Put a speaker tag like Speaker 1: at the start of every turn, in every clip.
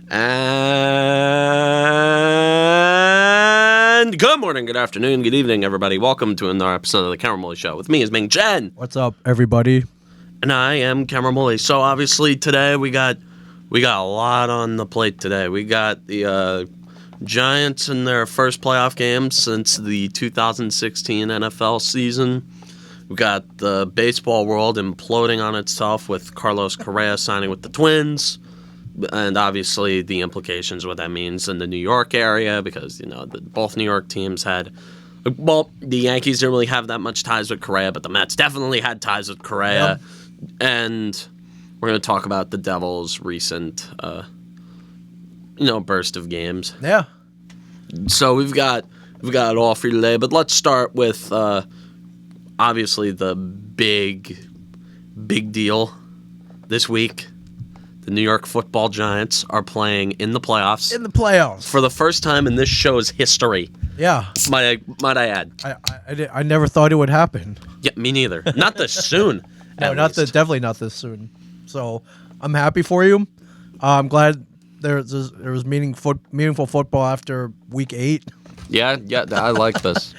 Speaker 1: And good morning, good afternoon, good evening, everybody. Welcome to another episode of the Cameron Mully Show. With me is Ming Chen.
Speaker 2: What's up, everybody?
Speaker 1: And I am Cameron Mully. So obviously today we got a lot on the plate today. We got the Giants in their first playoff game since the 2016 NFL season. We got the baseball world imploding on itself with Carlos Correa signing with the Twins. And obviously the implications what that means in the New York area because, both New York teams had... Well, the Yankees didn't really have that much ties with Correa, but the Mets definitely had ties with Correa. Yep. And we're going to talk about the Devils' recent, burst of games.
Speaker 2: Yeah.
Speaker 1: So we've got it all for you today, but let's start with, obviously, the big deal this week. The New York Football Giants are playing in the playoffs.
Speaker 2: In the playoffs.
Speaker 1: For the first time in this show's history.
Speaker 2: Yeah.
Speaker 1: Might I add.
Speaker 2: I never thought it would happen.
Speaker 1: Yeah, me neither. Not this soon.
Speaker 2: No, definitely not this soon. So I'm happy for you. I'm glad there was meaningful football after week 8.
Speaker 1: Yeah, I like this.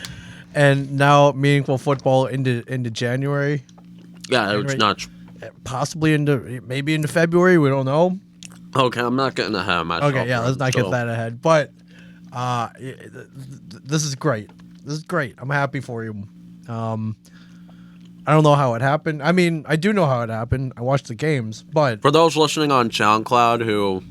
Speaker 2: And now meaningful football into January.
Speaker 1: Yeah, it's not...
Speaker 2: Possibly maybe into February. We don't know.
Speaker 1: Okay, I'm not getting ahead of myself.
Speaker 2: Okay, yeah, let's not get that ahead. But this is great. This is great. I'm happy for you. I don't know how it happened. I mean, I do know how it happened. I watched the games, but... For
Speaker 1: those listening on SoundCloud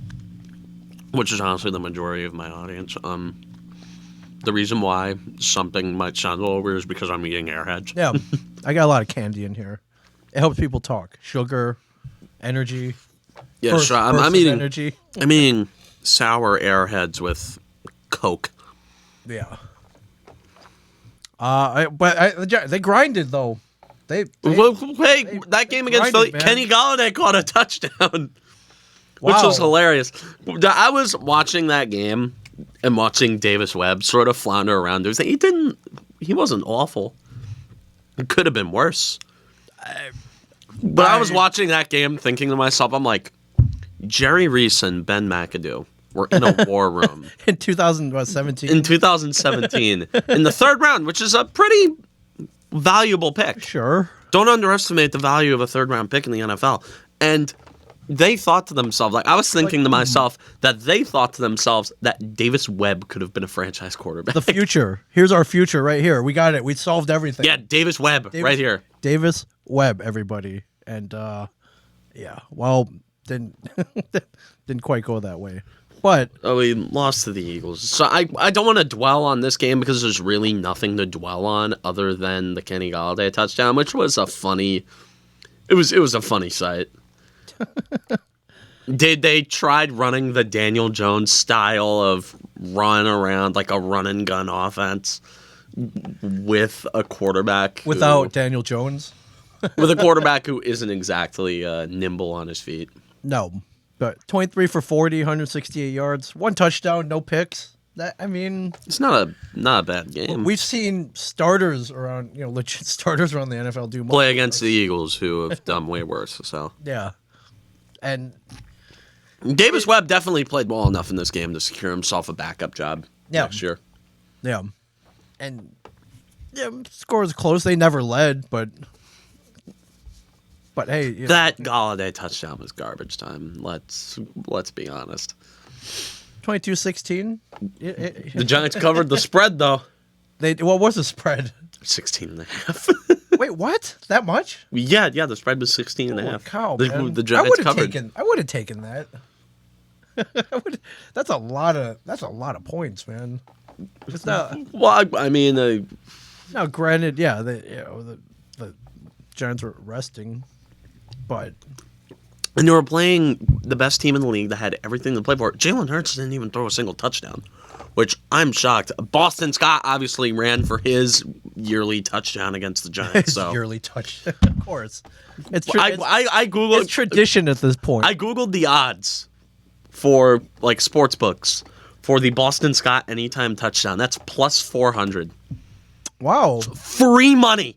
Speaker 1: which is honestly the majority of my audience, the reason why something might sound a little weird is because I'm eating Airheads.
Speaker 2: Yeah, I got a lot of candy in here. It helps people talk. Sugar, energy.
Speaker 1: Yeah, sure. I'm eating
Speaker 2: energy.
Speaker 1: I'm eating sour Airheads with Coke.
Speaker 2: Yeah. They grinded though.
Speaker 1: That game against Philly, Kenny Golladay caught a touchdown, which was hilarious. I was watching that game and watching Davis Webb sort of flounder around. He wasn't awful. It could have been worse. But I was watching that game thinking to myself, I'm like, Jerry Reese and Ben McAdoo were in a war room.
Speaker 2: In 2017?
Speaker 1: In 2017. In the third round, which is a pretty valuable pick.
Speaker 2: Sure.
Speaker 1: Don't underestimate the value of a third-round pick in the NFL. And they thought to themselves, I was thinking to myself that they thought to themselves that Davis Webb could have been a franchise quarterback.
Speaker 2: The future. Here's our future right here. We got it. We solved everything.
Speaker 1: Yeah, Davis Webb right here.
Speaker 2: Davis Webb, everybody. And, well, didn't quite go that way. But
Speaker 1: we lost to the Eagles. So I don't want to dwell on this game because there's really nothing to dwell on other than the Kenny Golladay touchdown, which was a funny sight. They tried running the Daniel Jones style of run around like a run and gun offense with a quarterback
Speaker 2: without Daniel Jones.
Speaker 1: With a quarterback who isn't exactly nimble on his feet.
Speaker 2: No, but 23 for 40, 168 yards, 1 touchdown, no picks. It's
Speaker 1: not a bad game.
Speaker 2: We've seen starters around, legit starters around the NFL do
Speaker 1: play against the Eagles, who have done way worse. So
Speaker 2: yeah, and
Speaker 1: Davis Webb definitely played well enough in this game to secure himself a backup job next year.
Speaker 2: Yeah, and score was close. They never led, but hey,
Speaker 1: that Golladay touchdown was garbage time. Let's be honest.
Speaker 2: 22-16.
Speaker 1: The Giants covered the spread though.
Speaker 2: What was the spread?
Speaker 1: 16.5.
Speaker 2: Wait, what? That much?
Speaker 1: Yeah. The spread was 16.5.
Speaker 2: Cow,
Speaker 1: the Giants covered.
Speaker 2: I would have taken that. That's a lot of points, man. It's not.
Speaker 1: Well, I mean,
Speaker 2: now granted, yeah, the Giants were resting. But
Speaker 1: and they were playing the best team in the league that had everything to play for. Jalen Hurts didn't even throw a single touchdown, which I'm shocked. Boston Scott obviously ran for his yearly touchdown against the Giants. So
Speaker 2: yearly touchdown, of course.
Speaker 1: I googled.
Speaker 2: It's tradition at this point.
Speaker 1: I googled the odds for sports books for the Boston Scott anytime touchdown. That's plus 400.
Speaker 2: Wow,
Speaker 1: free money.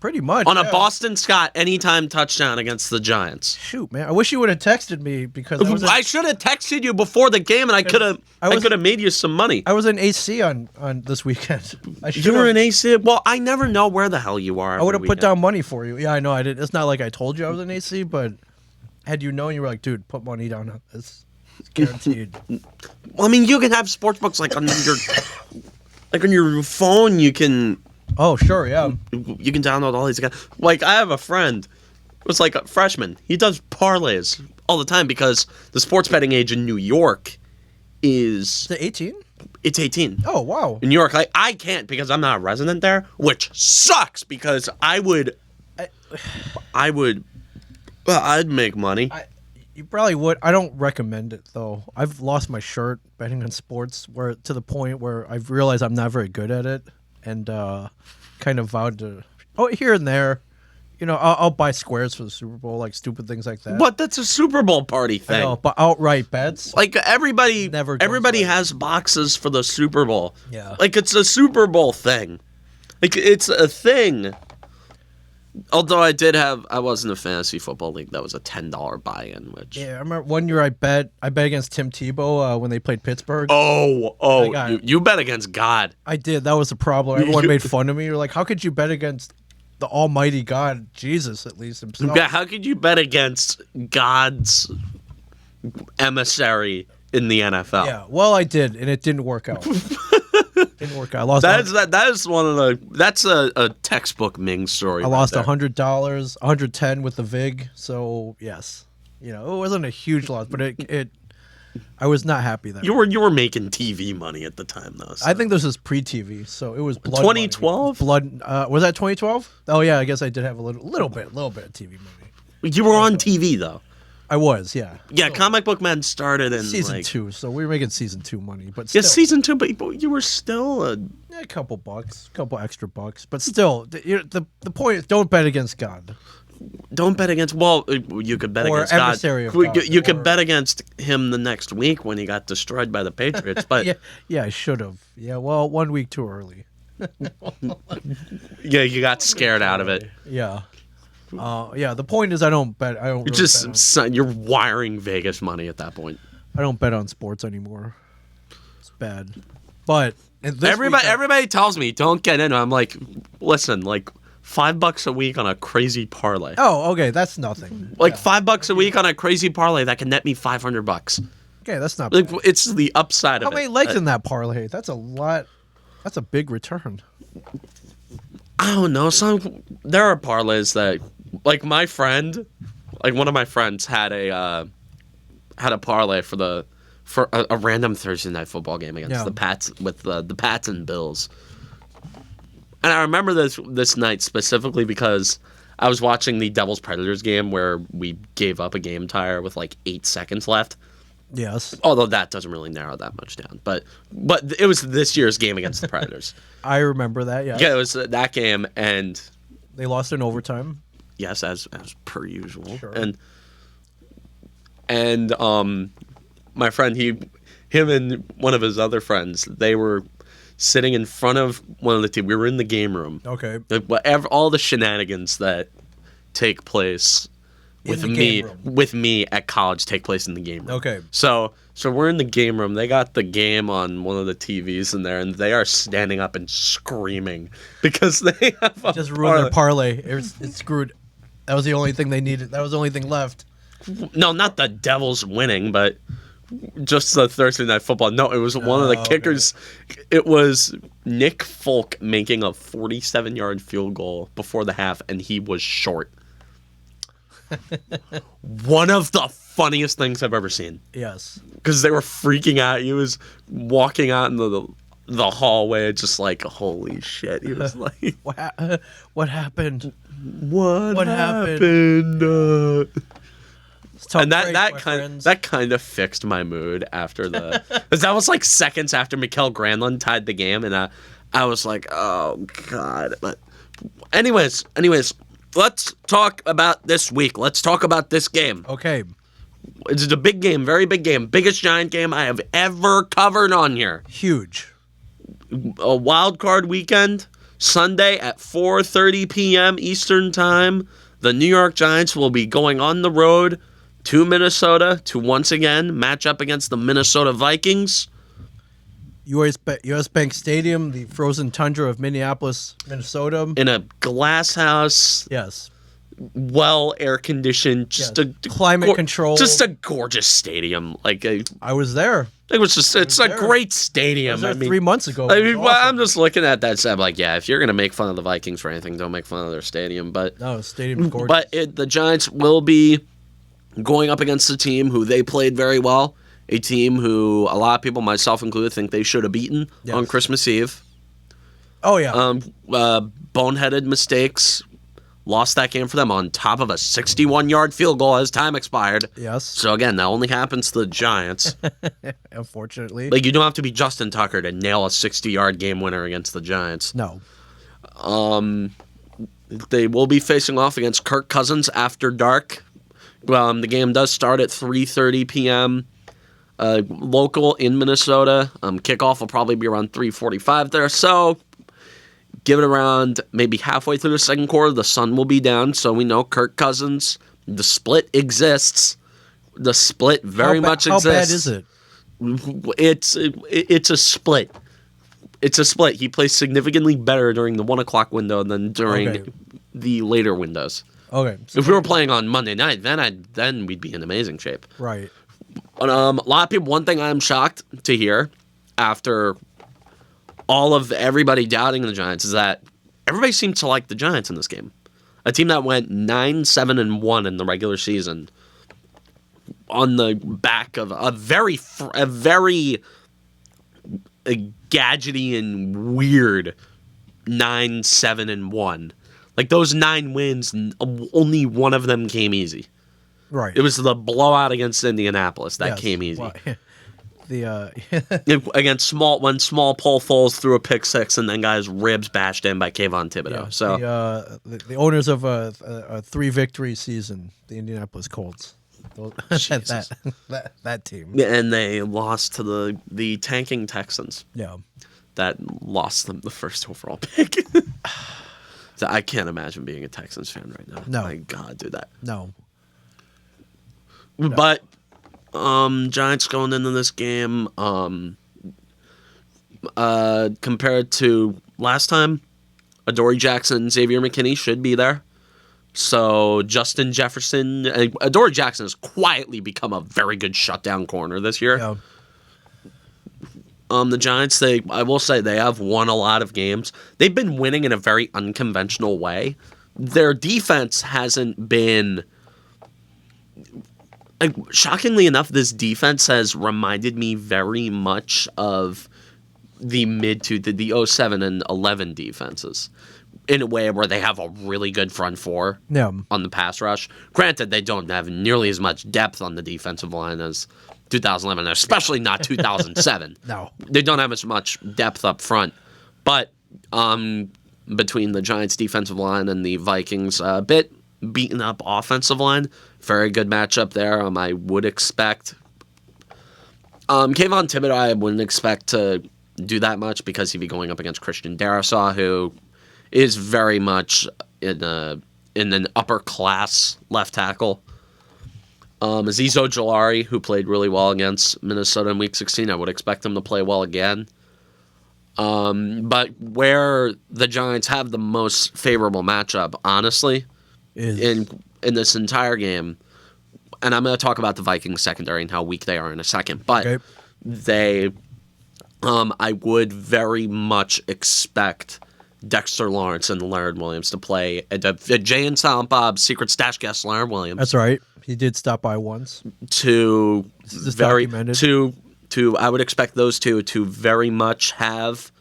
Speaker 2: Pretty much.
Speaker 1: on a
Speaker 2: yeah.
Speaker 1: Boston Scott anytime touchdown against the Giants.
Speaker 2: Shoot, man. I wish you would have texted me because
Speaker 1: I should have texted you before the game, and I could have made you some money.
Speaker 2: I was in AC on this weekend.
Speaker 1: You were in AC. Well, I never know where the hell you are.
Speaker 2: I would have put down money for you. Yeah, I know. I did. It's not like I told you I was in AC, but had you known, you were like, dude, put money down on this. It's guaranteed.
Speaker 1: Well, I mean, you can have sports books like on your phone. You can.
Speaker 2: Oh, sure, yeah.
Speaker 1: You can download all these guys. Like, I have a friend. It's like a freshman. He does parlays all the time because the sports betting age in New York is.
Speaker 2: Is it 18?
Speaker 1: It's 18.
Speaker 2: Oh, wow.
Speaker 1: In New York, I can't because I'm not a resident there, which sucks because I'd make money.
Speaker 2: You probably would. I don't recommend it, though. I've lost my shirt betting on sports to the point where I've realized I'm not very good at it and kind of vowed to, here and there, I'll buy squares for the Super Bowl, like stupid things like that.
Speaker 1: But that's a Super Bowl party thing.
Speaker 2: I know, but outright bets?
Speaker 1: Like everybody
Speaker 2: right.
Speaker 1: has boxes for the Super Bowl.
Speaker 2: Yeah.
Speaker 1: Like it's a Super Bowl thing. Like it's a thing. Although I was in a fantasy football league that was a $10 buy-in, which
Speaker 2: Yeah, I remember one year I bet against Tim Tebow when they played Pittsburgh.
Speaker 1: You bet against God.
Speaker 2: I did. That was the problem. Everyone made fun of me. You're like, how could you bet against the Almighty God, Jesus, at least himself?
Speaker 1: Yeah, how could you bet against God's emissary in the NFL?
Speaker 2: Yeah, well, I did, and it didn't work out. I lost.
Speaker 1: That's a textbook Ming story.
Speaker 2: I lost $100, $110 with the VIG. So yes, it wasn't a huge loss, but it. I was not happy that
Speaker 1: you were making TV money at the time though. So.
Speaker 2: I think this was pre-TV, so it was blood.
Speaker 1: 2012.
Speaker 2: Blood. Was that 2012? Oh yeah, I guess I did have a little bit of TV money.
Speaker 1: You were on TV though.
Speaker 2: I was, yeah.
Speaker 1: Yeah, Comic Book Men started in
Speaker 2: season 2, so we were making season 2 money, but still.
Speaker 1: Yeah, season 2, but you were still
Speaker 2: a couple bucks, couple extra bucks, but still, the point is, don't bet against God.
Speaker 1: Don't bet against. Well, you could bet against God.
Speaker 2: Of God.
Speaker 1: You could bet against him the next week when he got destroyed by the Patriots. But
Speaker 2: yeah, I should have. Yeah, well, 1 week too early.
Speaker 1: Yeah, you got scared out of it.
Speaker 2: Yeah. The point is I don't bet.
Speaker 1: You're wiring Vegas money at that point.
Speaker 2: I don't bet on sports anymore. It's bad. But
Speaker 1: everybody tells me don't get in. I'm like, listen, like $5 a week on a crazy parlay.
Speaker 2: Oh, okay, that's nothing.
Speaker 1: Like $5 a week on a crazy parlay that can net me $500.
Speaker 2: Okay, that's not bad.
Speaker 1: Like, it's the upside of it.
Speaker 2: How many legs in that parlay? That's a lot. That's a big return.
Speaker 1: I don't know. There are parlays that. Like one of my friends had a parlay for a random Thursday night football game against the Pats with the Pats and Bills. And I remember this night specifically because I was watching the Devils Predators game where we gave up a game tire with like 8 seconds left.
Speaker 2: Yes.
Speaker 1: Although that doesn't really narrow that much down, but it was this year's game against the Predators.
Speaker 2: I remember that. Yeah.
Speaker 1: Yeah, it was that game, and
Speaker 2: they lost in overtime.
Speaker 1: Yes, as per usual.
Speaker 2: Sure.
Speaker 1: And my friend, him and one of his other friends, they were sitting in front of one of the teams. We were in the game room.
Speaker 2: Okay.
Speaker 1: All the shenanigans that take place with me at college take place in the game room.
Speaker 2: Okay.
Speaker 1: So we're in the game room. They got the game on one of the TVs in there, and they are standing up and screaming because they have
Speaker 2: just ruined their parlay. It's screwed. That was the only thing they needed. That was the only thing left.
Speaker 1: No, not the Devils winning, but just the Thursday night football. No, it was one of the kickers. Okay. It was Nick Folk making a 47-yard field goal before the half, and he was short. One of the funniest things I've ever seen.
Speaker 2: Yes.
Speaker 1: Because they were freaking out. He was walking out in the hallway, just like, holy shit. He was like,
Speaker 2: What happened?
Speaker 1: What happened? And that kind of fixed my mood after because that was like seconds after Mikael Granlund tied the game, and I was like, oh god. But anyways, let's talk about this week. Let's talk about this game.
Speaker 2: Okay.
Speaker 1: It's a big game, very big game, biggest Giant game I have ever covered on here.
Speaker 2: Huge.
Speaker 1: A wild card weekend. Sunday at 4:30 p.m. Eastern Time, the New York Giants will be going on the road to Minnesota to once again match up against the Minnesota Vikings.
Speaker 2: US Bank Stadium, the frozen tundra of Minneapolis, Minnesota.
Speaker 1: In a glass house,
Speaker 2: Yes.
Speaker 1: well air conditioned, just
Speaker 2: Yes. Climate controlled.
Speaker 1: just a gorgeous stadium.
Speaker 2: I was there.
Speaker 1: It's a great
Speaker 2: I
Speaker 1: stadium.
Speaker 2: was there
Speaker 1: I mean,
Speaker 2: 3 months ago.
Speaker 1: I
Speaker 2: It was
Speaker 1: mean, well, I'm
Speaker 2: awesome.
Speaker 1: just looking at that. So I'm like, yeah, if you're gonna make fun of the Vikings for anything, don't make fun of their stadium. But
Speaker 2: No, the stadium's gorgeous.
Speaker 1: the Giants will be going up against a team who they played very well, a team who a lot of people, myself included, think they should have beaten
Speaker 2: Yes.
Speaker 1: on Christmas Eve.
Speaker 2: Oh yeah.
Speaker 1: Boneheaded mistakes. Lost that game for them on top of a 61-yard field goal as time expired.
Speaker 2: Yes.
Speaker 1: So again, that only happens to the Giants.
Speaker 2: Unfortunately.
Speaker 1: Like, you don't have to be Justin Tucker to nail a 60-yard game winner against the Giants.
Speaker 2: No.
Speaker 1: They will be facing off against Kirk Cousins after dark. The game does start at 3:30 p.m. Local in Minnesota. Kickoff will probably be around 3:45 there. So give it around maybe halfway through the second quarter. The sun will be down, so we know Kirk Cousins. The split exists. The split very much
Speaker 2: How bad
Speaker 1: exists.
Speaker 2: is it?
Speaker 1: It's a split. It's a split. He plays significantly better during the 1 o'clock window than during
Speaker 2: Okay.
Speaker 1: the later windows.
Speaker 2: Okay.
Speaker 1: If we were playing on Monday night, then we'd be in amazing shape.
Speaker 2: Right.
Speaker 1: But a lot of people. One thing I'm shocked to hear after all of everybody doubting the Giants is that everybody seems to like the Giants in this game. A team that went 9-7-1 in the regular season, on the back of a very gadgety and weird 9-7-1. Like, those 9 wins, only one of them came easy.
Speaker 2: Right.
Speaker 1: It was the blowout against Indianapolis that
Speaker 2: Yes.
Speaker 1: came easy.
Speaker 2: Well, the
Speaker 1: Against Small Paul Foles threw a pick six, and then got his ribs bashed in by Kayvon Thibodeau.
Speaker 2: yeah,
Speaker 1: So
Speaker 2: the owners of a 3-victory season, the Indianapolis Colts.
Speaker 1: Jesus.
Speaker 2: that team.
Speaker 1: and they lost to the tanking Texans
Speaker 2: Yeah.
Speaker 1: that lost them the first overall pick. So I can't imagine being a Texans fan right now.
Speaker 2: No.
Speaker 1: My God, do that.
Speaker 2: No.
Speaker 1: But Giants going into this game, compared to last time, Adoree Jackson, Xavier McKinney should be there. So Justin Jefferson, Adoree Jackson has quietly become a very good shutdown corner this year.
Speaker 2: Yeah.
Speaker 1: The Giants, I will say they have won a lot of games. They've been winning in a very unconventional way. Their defense hasn't been... shockingly enough, this defense has reminded me very much of the the 07 and 11 defenses, in a way where they have a really good front four
Speaker 2: Yeah.
Speaker 1: on the pass rush. Granted, they don't have nearly as much depth on the defensive line as 2011, especially not 2007.
Speaker 2: No.
Speaker 1: They don't have as much depth up front. But between the Giants' defensive line and the Vikings' a bit beaten up offensive line, very good matchup there. I would expect Kayvon Thibodeau, I wouldn't expect to do that much because he'd be going up against Christian Darrisaw, who is very much in an upper class left tackle. Azeez Ojulari, who played really well against Minnesota in Week 16, I would expect him to play well again. But where the Giants have the most favorable matchup, honestly, in this entire game, and I'm going to talk about the Vikings secondary and how weak they are in a second, but
Speaker 2: Okay.
Speaker 1: I would very much expect Dexter Lawrence and Leonard Williams to play Jay and Silent Bob's secret stash guest, Leonard Williams.
Speaker 2: That's right. He did stop by once.
Speaker 1: To
Speaker 2: This is
Speaker 1: very
Speaker 2: documented.
Speaker 1: to I would expect those two to very much have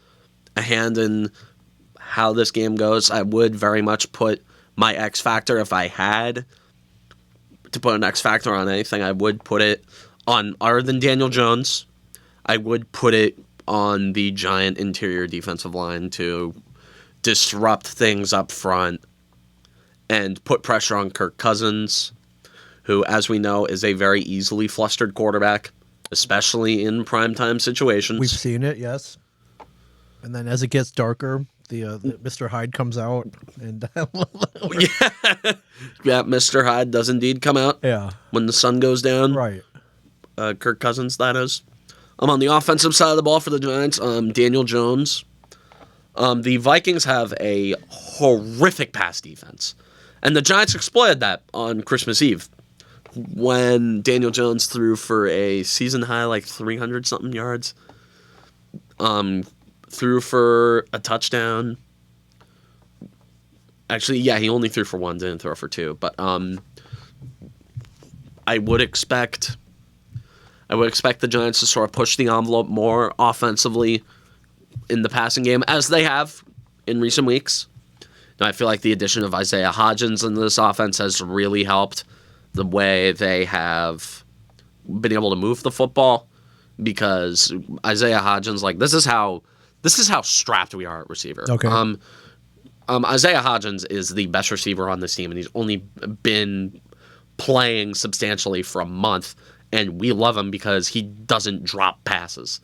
Speaker 1: a hand in how this game goes. I would very much put my X factor, if I had to put an X factor on anything, I would put it on, other than Daniel Jones, I would put it on the Giant interior defensive line to disrupt things up front and put pressure on Kirk Cousins, who, as we know, is a very easily flustered quarterback, especially in primetime situations.
Speaker 2: We've seen it, yes. And then as it gets darker, the Mr. Hyde comes out and
Speaker 1: Yeah, Mr. Hyde does indeed come out
Speaker 2: yeah,
Speaker 1: when the sun goes down.
Speaker 2: right.
Speaker 1: Kirk Cousins, that is. On the offensive side of the ball for the Giants, Daniel Jones. The Vikings have a horrific pass defense, and the Giants exploited that on Christmas Eve when Daniel Jones threw for a season high 300-something yards. Threw for a touchdown. Actually, yeah, he only threw for one, didn't throw for two. But I would expect the Giants to sort of push the envelope more offensively in the passing game, as they have in recent weeks. Now, I feel like the addition of Isaiah Hodgins in this offense has really helped the way they have been able to move the football, because Isaiah Hodgins, this is how strapped we are at receiver.
Speaker 2: Okay.
Speaker 1: Isaiah Hodgins is the best receiver on this team, and he's only been playing substantially for a month, and we love him because he doesn't drop passes.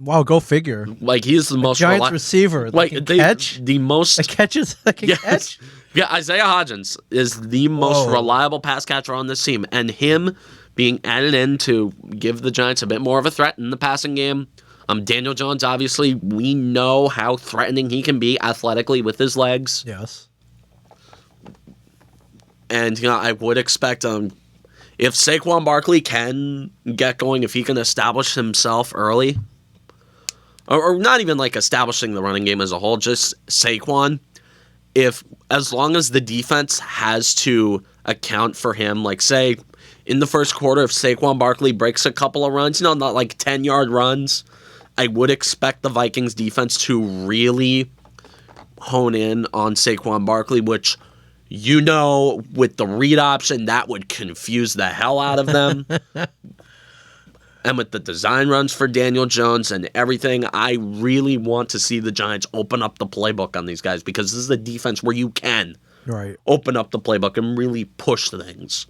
Speaker 2: Wow, go figure.
Speaker 1: He's the most
Speaker 2: Giants receiver. Catch?
Speaker 1: The most
Speaker 2: The catches that can catch?
Speaker 1: Yeah, Isaiah Hodgins is the most reliable pass catcher on this team, and him being added in to give the Giants a bit more of a threat in the passing game. Daniel Jones, obviously, we know how threatening he can be athletically with his legs.
Speaker 2: Yes.
Speaker 1: And, I would expect if Saquon Barkley can get going, if he can establish himself early, or not even establishing the running game as a whole, just Saquon, as long as the defense has to account for him, say in the first quarter, if Saquon Barkley breaks a couple of runs, not 10-yard runs, I would expect the Vikings defense to really hone in on Saquon Barkley, which, with the read option, that would confuse the hell out of them. And with the design runs for Daniel Jones and everything, I really want to see the Giants open up the playbook on these guys, because this is a defense where you can open up the playbook and really push things.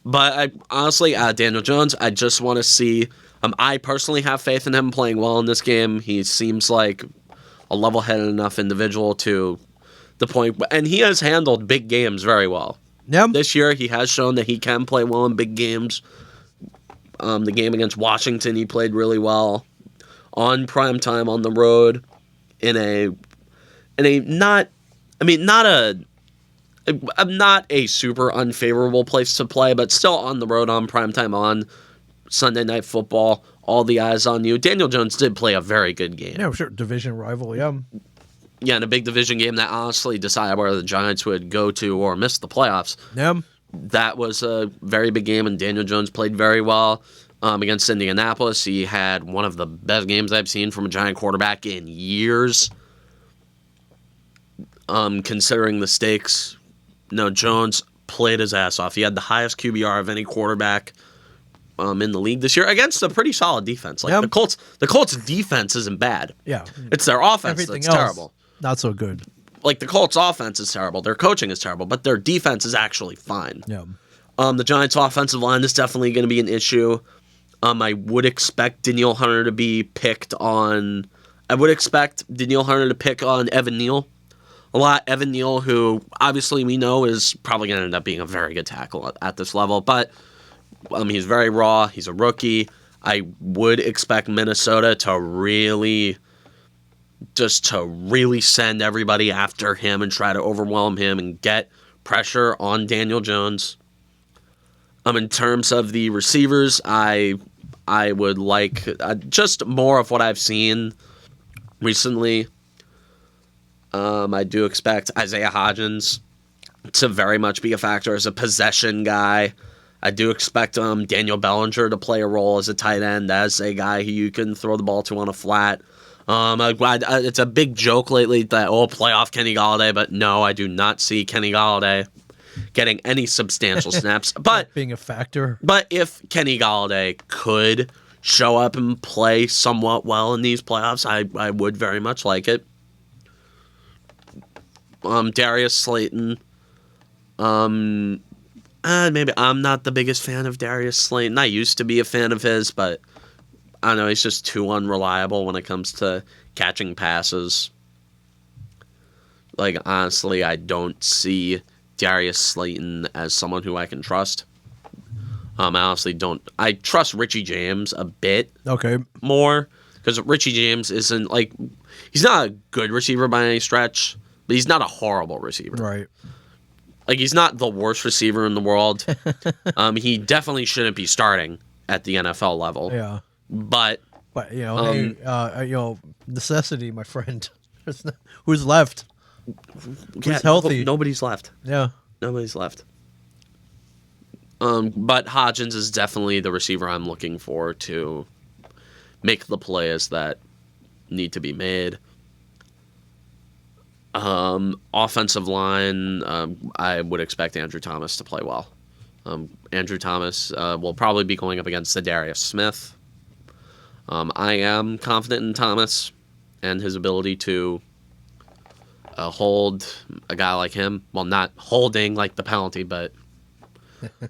Speaker 1: But honestly, Daniel Jones, I just want to see. I personally have faith in him playing well in this game. He seems like a level-headed enough individual to the point, and he has handled big games very well.
Speaker 2: Yep.
Speaker 1: This year, he has shown that he can play well in big games. The game against Washington, he played really well on primetime on the road not a super unfavorable place to play, but still on the road on primetime on Sunday Night Football. All the eyes on you. Daniel Jones did play a very good game.
Speaker 2: Yeah, sure. Division rival, yeah.
Speaker 1: Yeah, in a big division game that honestly decided whether the Giants would go to or miss the playoffs.
Speaker 2: Yeah.
Speaker 1: That was a very big game, and Daniel Jones played very well against Indianapolis. He had one of the best games I've seen from a Giant quarterback in years, considering the stakes. No, Jones played his ass off. He had the highest QBR of any quarterback in the league this year against a pretty solid defense. The Colts' defense isn't bad.
Speaker 2: Yeah.
Speaker 1: It's their offense
Speaker 2: Everything
Speaker 1: that's
Speaker 2: else,
Speaker 1: terrible.
Speaker 2: Not so good.
Speaker 1: The Colts' offense is terrible. Their coaching is terrible, but their defense is actually fine.
Speaker 2: Yeah.
Speaker 1: The Giants' offensive line is definitely going to be an issue. I would expect Danielle Hunter to be picked on. I would expect Danielle Hunter to pick on Evan Neal a lot. Evan Neal, who obviously we know is probably going to end up being a very good tackle at this level, but he's very raw. He's a rookie. I would expect Minnesota to really send everybody after him and try to overwhelm him and get pressure on Daniel Jones. In terms of the receivers, I would like just more of what I've seen recently. I do expect Isaiah Hodgins to very much be a factor as a possession guy. I do expect Daniel Bellinger to play a role as a tight end, as a guy who you can throw the ball to on a flat. It's a big joke lately that, playoff Kenny Golladay, but no, I do not see Kenny Golladay getting any substantial snaps. But
Speaker 2: being a factor.
Speaker 1: But if Kenny Golladay could show up and play somewhat well in these playoffs, I would very much like it. Darius Slayton. Maybe I'm not the biggest fan of Darius Slayton. I used to be a fan of his, but I don't know, he's just too unreliable when it comes to catching passes. like, honestly, I don't see Darius Slayton as someone who I can trust. I honestly don't. I trust Richie James a bit
Speaker 2: Okay.
Speaker 1: more because Richie James isn't like he's not a good receiver by any stretch, but he's not a horrible receiver.
Speaker 2: Right.
Speaker 1: Like he's not the worst receiver in the world. He definitely shouldn't be starting at the NFL level.
Speaker 2: Yeah.
Speaker 1: But
Speaker 2: hey, necessity, my friend. Who's left? Who's healthy?
Speaker 1: Nobody's left.
Speaker 2: Yeah.
Speaker 1: Nobody's left. But Hodgins is definitely the receiver I'm looking for to make the plays that need to be made. Offensive line, I would expect Andrew Thomas to play well. Andrew Thomas will probably be going up against Darius Smith. I am confident in Thomas and his ability to hold a guy like him. Well, not holding like the penalty, but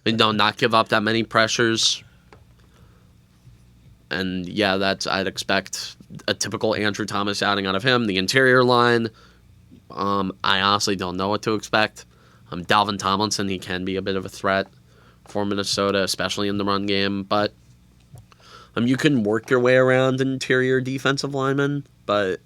Speaker 1: not give up that many pressures. And yeah, I'd expect a typical Andrew Thomas outing out of him. The interior line, I honestly don't know what to expect. Dalvin Tomlinson, he can be a bit of a threat for Minnesota, especially in the run game, but you can work your way around interior defensive linemen, but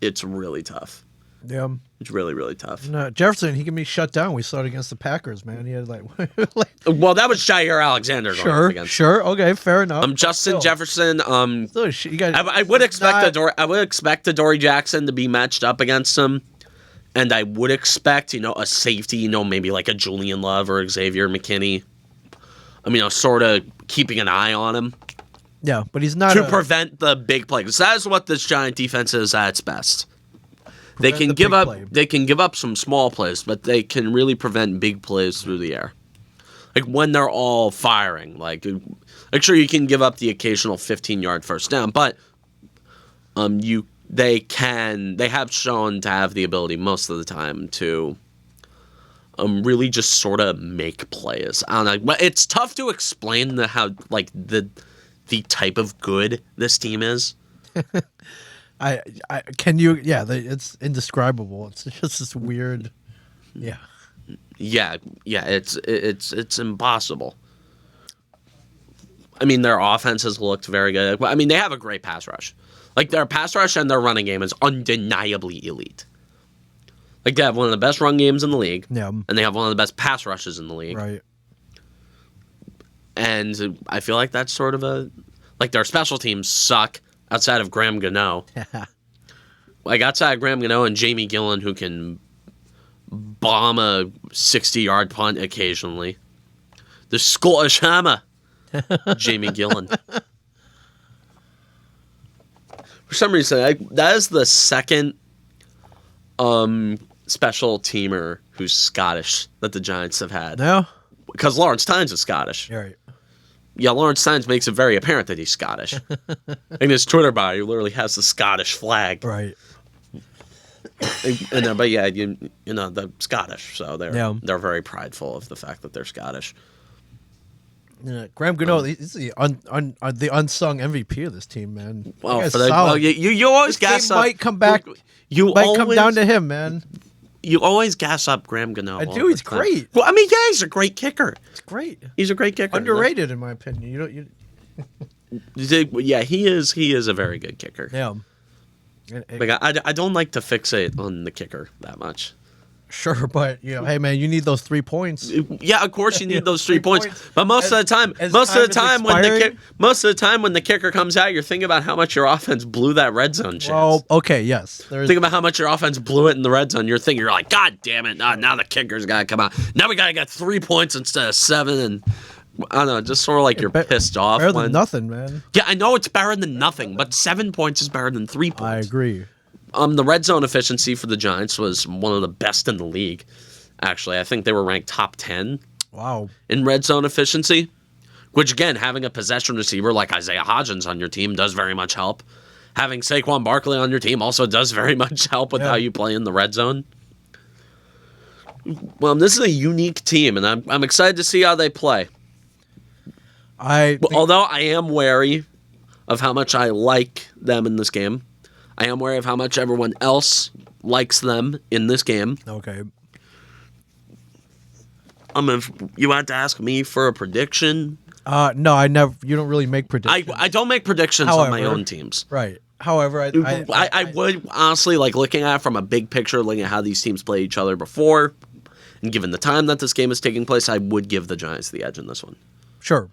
Speaker 1: it's really tough.
Speaker 2: Yeah.
Speaker 1: It's really, really tough.
Speaker 2: No, Jefferson, he can be shut down. We saw it against the Packers, man. He had
Speaker 1: Well, that was Jair Alexander going up against.
Speaker 2: Sure. Okay, fair enough.
Speaker 1: Justin Jefferson.
Speaker 2: You got.
Speaker 1: I would expect I would expect Adoree Jackson to be matched up against him, and I would expect a safety, maybe like a Julian Love or Xavier McKinney. Sort of keeping an eye on him.
Speaker 2: Yeah, but he's not
Speaker 1: to prevent the big play. Because that is what this Giant defense is at its best. They can give up some small plays, but they can really prevent big plays through the air. Like when they're all firing. Like sure you can give up the occasional 15-yard first down, but they have shown to have the ability most of the time to really just sort of make plays. I don't know. It's tough to explain the type of good this team is.
Speaker 2: It's indescribable. It's just this weird. Yeah.
Speaker 1: Yeah, it's impossible. Their offense has looked very good. They have a great pass rush. Like their pass rush and their running game is undeniably elite. Like they have one of the best run games in the league.
Speaker 2: Yeah.
Speaker 1: And they have one of the best pass rushes in the league.
Speaker 2: Right.
Speaker 1: And I feel like that's sort of their special teams suck outside of Graham Gano. Outside of Graham Gano and Jamie Gillen, who can bomb a 60-yard punt occasionally. The Scottish Hammer, Jamie Gillen. For some reason, that is the second special teamer who's Scottish that the Giants have had.
Speaker 2: No?
Speaker 1: Because Lawrence Tynes is Scottish.
Speaker 2: You're right.
Speaker 1: Yeah, Lawrence Tynes makes it very apparent that he's Scottish. In his Twitter bio, he literally has the Scottish flag.
Speaker 2: Right.
Speaker 1: But yeah, they're Scottish, so they're very prideful of the fact that they're Scottish.
Speaker 2: Yeah, Graham Gano, he's the unsung MVP of this team, man.
Speaker 1: Well, you always gas up.
Speaker 2: Might come back. Come down to him, man.
Speaker 1: You always gas up Graham Gano.
Speaker 2: I do. He's great.
Speaker 1: Well, he's a great kicker.
Speaker 2: It's great.
Speaker 1: He's a great kicker.
Speaker 2: Underrated, in my opinion.
Speaker 1: Yeah, he is. He is a very good kicker.
Speaker 2: Yeah.
Speaker 1: I don't like to fixate on the kicker that much.
Speaker 2: Sure, but hey man, you need those 3 points.
Speaker 1: Yeah, of course you need those 3 points. But most of the time when the kicker comes out, you're thinking about how much your offense blew that red zone chance.
Speaker 2: Oh, okay, yes.
Speaker 1: Think about how much your offense blew it in the red zone. You're like, God damn it! Now the kicker's got to come out. Now we got to get 3 points instead of 7, and I don't know, just sort of like you're pissed off.
Speaker 2: Better than nothing, man.
Speaker 1: Yeah, I know it's better than nothing, but 7 points is better than 3 points.
Speaker 2: I agree.
Speaker 1: The red zone efficiency for the Giants was one of the best in the league. Actually, I think they were ranked top 10.
Speaker 2: Wow.
Speaker 1: In red zone efficiency, which again, having a possession receiver like Isaiah Hodgins on your team does very much help. Having Saquon Barkley on your team also does very much help with how you play in the red zone. Well, this is a unique team, and I'm excited to see how they play. Although I am wary of how much I like them in this game. I am wary of how much everyone else likes them in this game.
Speaker 2: Okay.
Speaker 1: If you had to ask me for a prediction,
Speaker 2: No, I never. You don't really make predictions.
Speaker 1: I don't make predictions on my
Speaker 2: However-
Speaker 1: own teams.
Speaker 2: Right. However,
Speaker 1: I would honestly like looking at it from a big picture, looking at how these teams play each other before, and given the time that this game is taking place, I would give the Giants the edge in this one.
Speaker 2: Sure.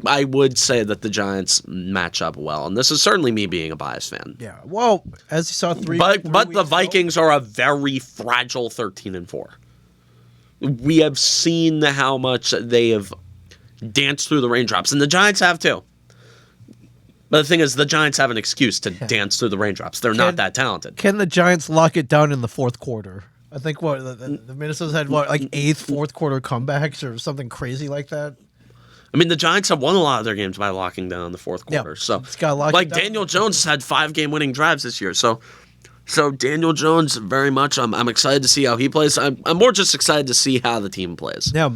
Speaker 1: I would say that the Giants match up well, and this is certainly me being a biased fan.
Speaker 2: Yeah. Well, as you saw, three
Speaker 1: But
Speaker 2: weeks
Speaker 1: the
Speaker 2: ago-
Speaker 1: Vikings are a very fragile 13-4. We have seen how much they have danced through the raindrops, and the Giants have too. But the thing is, the Giants have an excuse to dance through the raindrops. They're not that talented.
Speaker 2: Can the Giants lock it down in the fourth quarter? I think the Minnesota's had like 8th fourth quarter comebacks or something crazy like that.
Speaker 1: I mean, the Giants have won a lot of their games by locking down the fourth quarter.
Speaker 2: Yeah,
Speaker 1: So,
Speaker 2: it's gotta lock
Speaker 1: like
Speaker 2: it down.
Speaker 1: Daniel Jones has had 5-game winning drives this year. So Daniel Jones, very much. I'm excited to see how he plays. I'm more just excited to see how the team plays.
Speaker 2: Yeah.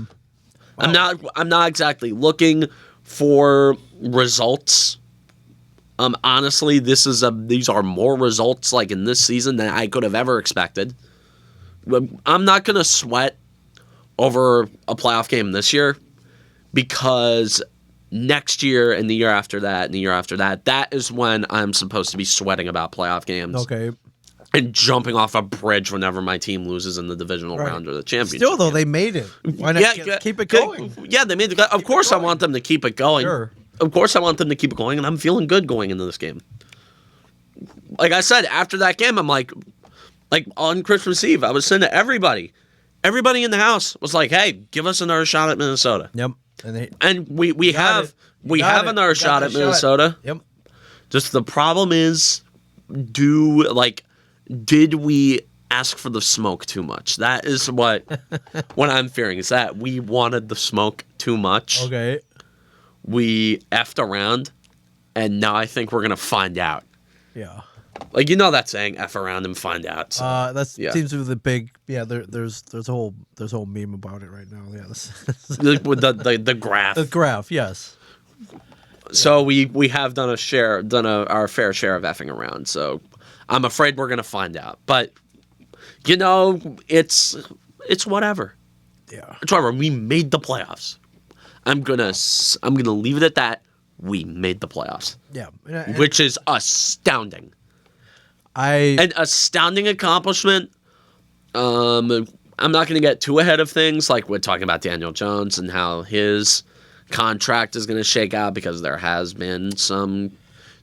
Speaker 1: I'm not exactly looking for results. Honestly, these are more results like in this season than I could have ever expected. I'm not gonna sweat over a playoff game this year because next year and the year after that and the year after that, that is when I'm supposed to be sweating about playoff games.
Speaker 2: Okay.
Speaker 1: And jumping off a bridge whenever my team loses in the divisional
Speaker 2: Right.
Speaker 1: round or the championship.
Speaker 2: Still, though, they made it. Why not keep it going?
Speaker 1: Yeah, they made the. Of course, I want them to keep it going.
Speaker 2: Sure.
Speaker 1: Of course, I want them to keep it going, and I'm feeling good going into this game. Like I said, after that game, I'm like on Christmas Eve, I was saying to everybody in the house was like, "Hey, give us another shot at Minnesota."
Speaker 2: Yep.
Speaker 1: And we have another shot at Minnesota.
Speaker 2: Yep.
Speaker 1: Just the problem is, did we ask for the smoke too much? That is what I'm fearing, is that we wanted the smoke too much.
Speaker 2: Okay.
Speaker 1: We effed around, and now I think we're going to find out.
Speaker 2: Yeah.
Speaker 1: Like, that saying, F around and find out. So,
Speaker 2: That
Speaker 1: yeah.
Speaker 2: seems to be the big. Yeah. There's a whole meme about it right now. Yeah.
Speaker 1: With the graph.
Speaker 2: The graph. Yes.
Speaker 1: So we have done our fair share of effing around. So I'm afraid we're going to find out. But, it's whatever.
Speaker 2: Yeah.
Speaker 1: It's whatever. We made the playoffs. I'm gonna leave it at that. We made the playoffs.
Speaker 2: Yeah.
Speaker 1: Which is astounding. An astounding accomplishment. I'm not going to get too ahead of things. Like we're talking about Daniel Jones and how his contract is going to shake out because there has been some.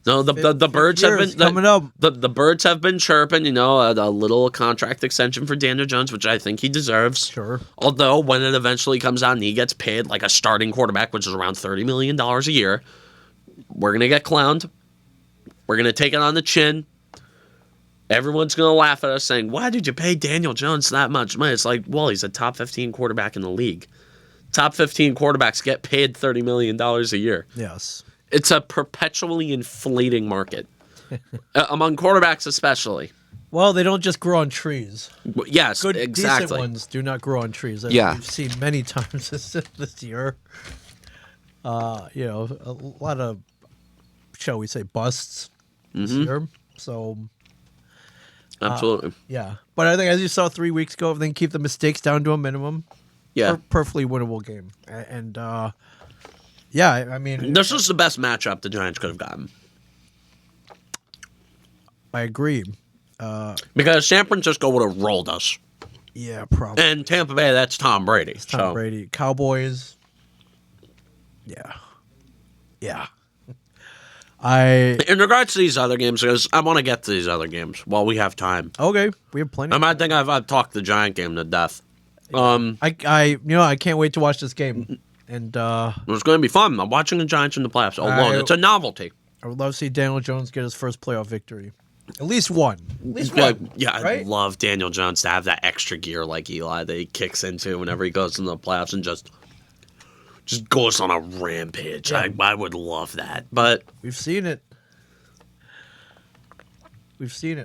Speaker 1: No, the birds have been
Speaker 2: coming up.
Speaker 1: The birds have been chirping. A little contract extension for Daniel Jones, which I think he deserves.
Speaker 2: Sure.
Speaker 1: Although when it eventually comes out and he gets paid like a starting quarterback, which is around $30 million a year, we're gonna get clowned. We're gonna take it on the chin. Everyone's gonna laugh at us saying, "Why did you pay Daniel Jones that much money?" It's like, well, he's a top 15 quarterback in the league. Top 15 quarterbacks get paid $30 million a year.
Speaker 2: Yes.
Speaker 1: It's a perpetually inflating market, among quarterbacks especially.
Speaker 2: Well, they don't just grow on trees.
Speaker 1: Yes,
Speaker 2: Good,
Speaker 1: exactly.
Speaker 2: decent ones do not grow on trees.
Speaker 1: Yeah.
Speaker 2: We've seen many times this year. A lot of, shall we say, busts this year. So,
Speaker 1: Absolutely.
Speaker 2: yeah. But I think, as you saw 3 weeks ago, if they can keep the mistakes down to a minimum,
Speaker 1: Yeah.
Speaker 2: perfectly winnable game. And yeah, I mean,
Speaker 1: This was the best matchup the Giants could have gotten.
Speaker 2: I agree.
Speaker 1: Because San Francisco would have rolled us.
Speaker 2: Yeah, probably.
Speaker 1: And Tampa Bay, that's Tom Brady.
Speaker 2: Tom Brady. Cowboys. Yeah. Yeah.
Speaker 1: In regards to these other games, because I want to get to these other games while we have time.
Speaker 2: Okay, we have plenty.
Speaker 1: I think I've talked the Giant game to death.
Speaker 2: I can't wait to watch this game. And
Speaker 1: It's going to be fun. I'm watching the Giants in the playoffs alone. It's a novelty.
Speaker 2: I would love to see Daniel Jones get his first playoff victory. At least one. At least one.
Speaker 1: Yeah,
Speaker 2: right?
Speaker 1: I'd love Daniel Jones to have that extra gear like Eli that he kicks into whenever he goes in the playoffs and just goes on a rampage.
Speaker 2: Yeah.
Speaker 1: I would love that. But
Speaker 2: We've seen it.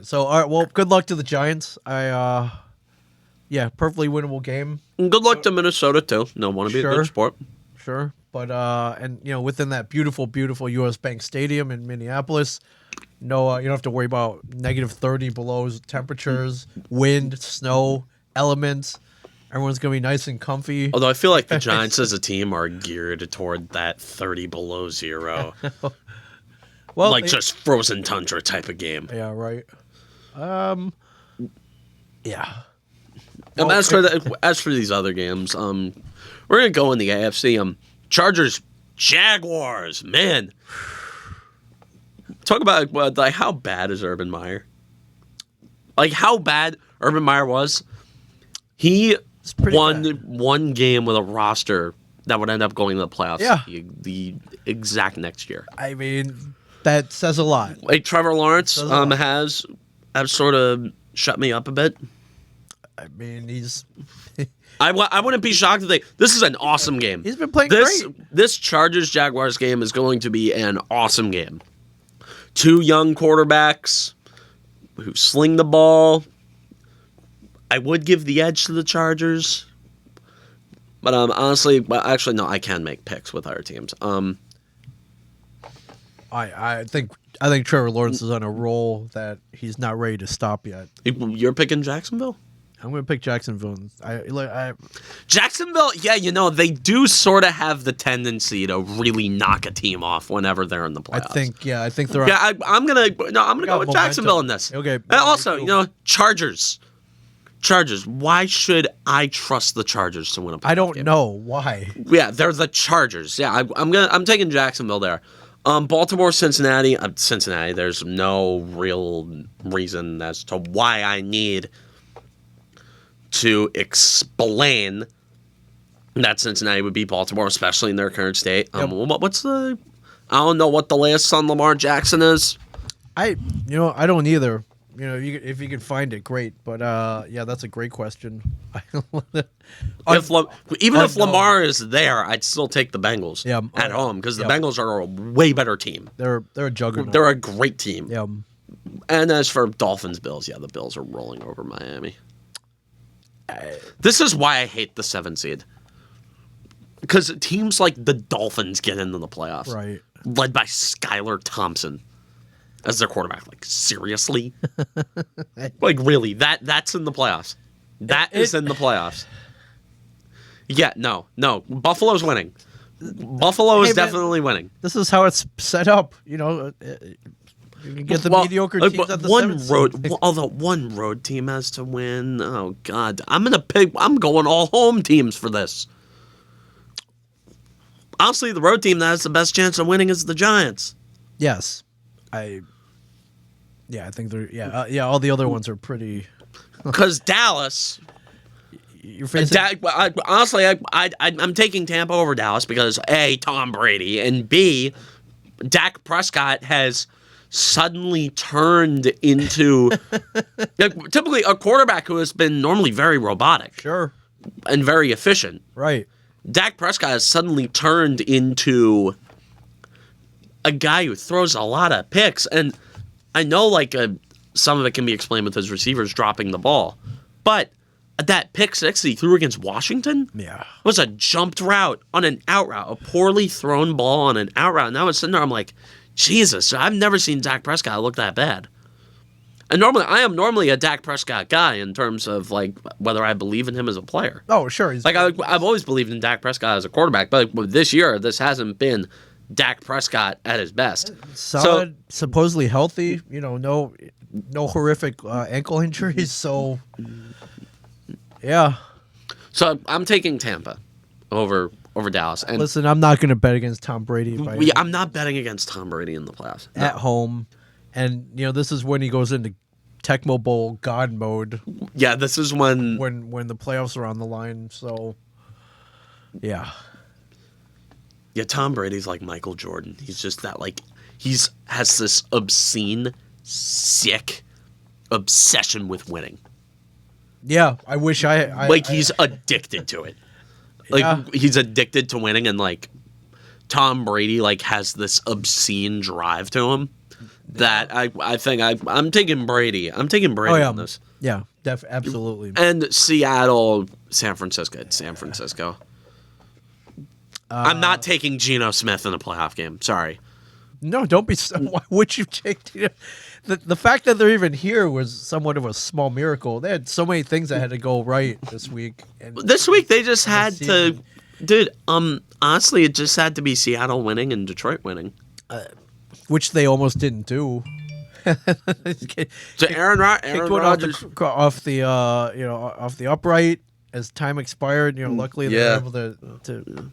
Speaker 2: So, all right, well, good luck to the Giants. Perfectly winnable game.
Speaker 1: good luck to Minnesota, too. No, want to be a
Speaker 2: Sure.
Speaker 1: good sport.
Speaker 2: Sure. But, within that beautiful, beautiful U.S. Bank Stadium in Minneapolis, No, you don't have to worry about -30 below temperatures, wind, snow, elements. Everyone's gonna be nice and comfy.
Speaker 1: Although I feel like the Giants as a team are geared toward that 30 below zero,
Speaker 2: Well,
Speaker 1: like just frozen tundra type of game.
Speaker 2: yeah, right. Yeah.
Speaker 1: As for these other games, we're gonna go in the AFC. Chargers, Jaguars, man. Talk about like how bad is Urban Meyer? Like how bad Urban Meyer was. He won one game with a roster that would end up going to the playoffs.
Speaker 2: Yeah.
Speaker 1: The exact next year.
Speaker 2: I mean, that says a lot.
Speaker 1: Like Trevor Lawrence has sort of shut me up a bit.
Speaker 2: I mean, he's
Speaker 1: I wouldn't be shocked if this is an awesome game.
Speaker 2: he's been playing great.
Speaker 1: This Chargers Jaguars game is going to be an awesome game. Two young quarterbacks who sling the ball. I would give the edge to the Chargers, but honestly, actually no, I can make picks with our teams.
Speaker 2: I think Trevor Lawrence is on a roll that he's not ready to stop yet.
Speaker 1: You're picking Jacksonville?
Speaker 2: I'm going to pick Jacksonville.
Speaker 1: Jacksonville, yeah, they do sort of have the tendency to really knock a team off whenever they're in the playoffs.
Speaker 2: I think they're.
Speaker 1: Yeah, I'm gonna go with Jacksonville in this.
Speaker 2: Okay.
Speaker 1: And also, Chargers. Why should I trust the Chargers to win a playoff
Speaker 2: I don't
Speaker 1: game?
Speaker 2: know why.
Speaker 1: Yeah, they're the Chargers. Yeah, I'm taking Jacksonville there. Baltimore, Cincinnati. Cincinnati. There's no real reason as to why I need to explain that Cincinnati would beat Baltimore, especially in their current state.
Speaker 2: Yep.
Speaker 1: What's the? I don't know what the latest on Lamar Jackson is.
Speaker 2: I don't either. If you can find it, great. But yeah, that's a great question.
Speaker 1: If Lamar is there, I'd still take the Bengals at home because the
Speaker 2: yeah.
Speaker 1: Bengals are a way better team.
Speaker 2: They're a juggernaut.
Speaker 1: They're a great team.
Speaker 2: Yeah.
Speaker 1: And as for Dolphins, Bills, yeah, the Bills are rolling over Miami. This is why I hate the 7 seed. Because teams like the Dolphins get into the playoffs.
Speaker 2: Right.
Speaker 1: Led by Skylar Thompson as their quarterback. Like, seriously? Like, really? That's in the playoffs. That is in the playoffs. Yeah, no. Buffalo's winning. Buffalo is definitely winning.
Speaker 2: This is how it's set up. You can get the mediocre teams at the
Speaker 1: although one road team has to win. Oh God, I'm going all home teams for this. Honestly, the road team that has the best chance of winning is the Giants.
Speaker 2: Yes, I think they're all the other ones are pretty.
Speaker 1: Because Dallas.
Speaker 2: You're facing.
Speaker 1: Honestly, I'm taking Tampa over Dallas because A, Tom Brady, and B, Dak Prescott has suddenly turned into typically a quarterback who has been normally very robotic,
Speaker 2: Sure,
Speaker 1: and very efficient.
Speaker 2: Right.
Speaker 1: Dak Prescott has suddenly turned into a guy who throws a lot of picks, and I know some of it can be explained with his receivers dropping the ball, but that pick six he threw against Washington was a jumped route on an out route, a poorly thrown ball on an out route. And I was sitting there, I'm like, Jesus, I've never seen Dak Prescott look that bad. And I am normally a Dak Prescott guy in terms of whether I believe in him as a player.
Speaker 2: Oh, sure.
Speaker 1: I've always believed in Dak Prescott as a quarterback, but this year this hasn't been Dak Prescott at his best.
Speaker 2: Solid, supposedly healthy. No horrific ankle injuries. So. Yeah.
Speaker 1: So I'm taking Tampa over Dallas. And
Speaker 2: listen, I'm not going to bet against Tom Brady.
Speaker 1: I'm not betting against Tom Brady in the playoffs.
Speaker 2: At home. And, this is when he goes into Tecmo Bowl God mode.
Speaker 1: Yeah, this is when
Speaker 2: the playoffs are on the line. So, yeah.
Speaker 1: Yeah, Tom Brady's like Michael Jordan. He's just that, has this obscene, sick obsession with winning.
Speaker 2: Yeah, I wish
Speaker 1: he's addicted to it.
Speaker 2: Yeah.
Speaker 1: He's addicted to winning, and Tom Brady has this obscene drive to him that I think I'm taking Brady. I'm taking Brady on this.
Speaker 2: Yeah, absolutely.
Speaker 1: And Seattle, San Francisco. It's San Francisco. I'm not taking Geno Smith in a playoff game. Sorry.
Speaker 2: No, don't be. Why would you take the fact that they're even here was somewhat of a small miracle. They had so many things that had to go right this week. And
Speaker 1: This week they just had to,
Speaker 2: season.
Speaker 1: dude. Honestly, it just had to be Seattle winning and Detroit winning.
Speaker 2: which they almost didn't do.
Speaker 1: So Aaron
Speaker 2: Kicked one
Speaker 1: Rodgers.
Speaker 2: off the off the upright as time expired. Luckily they were able to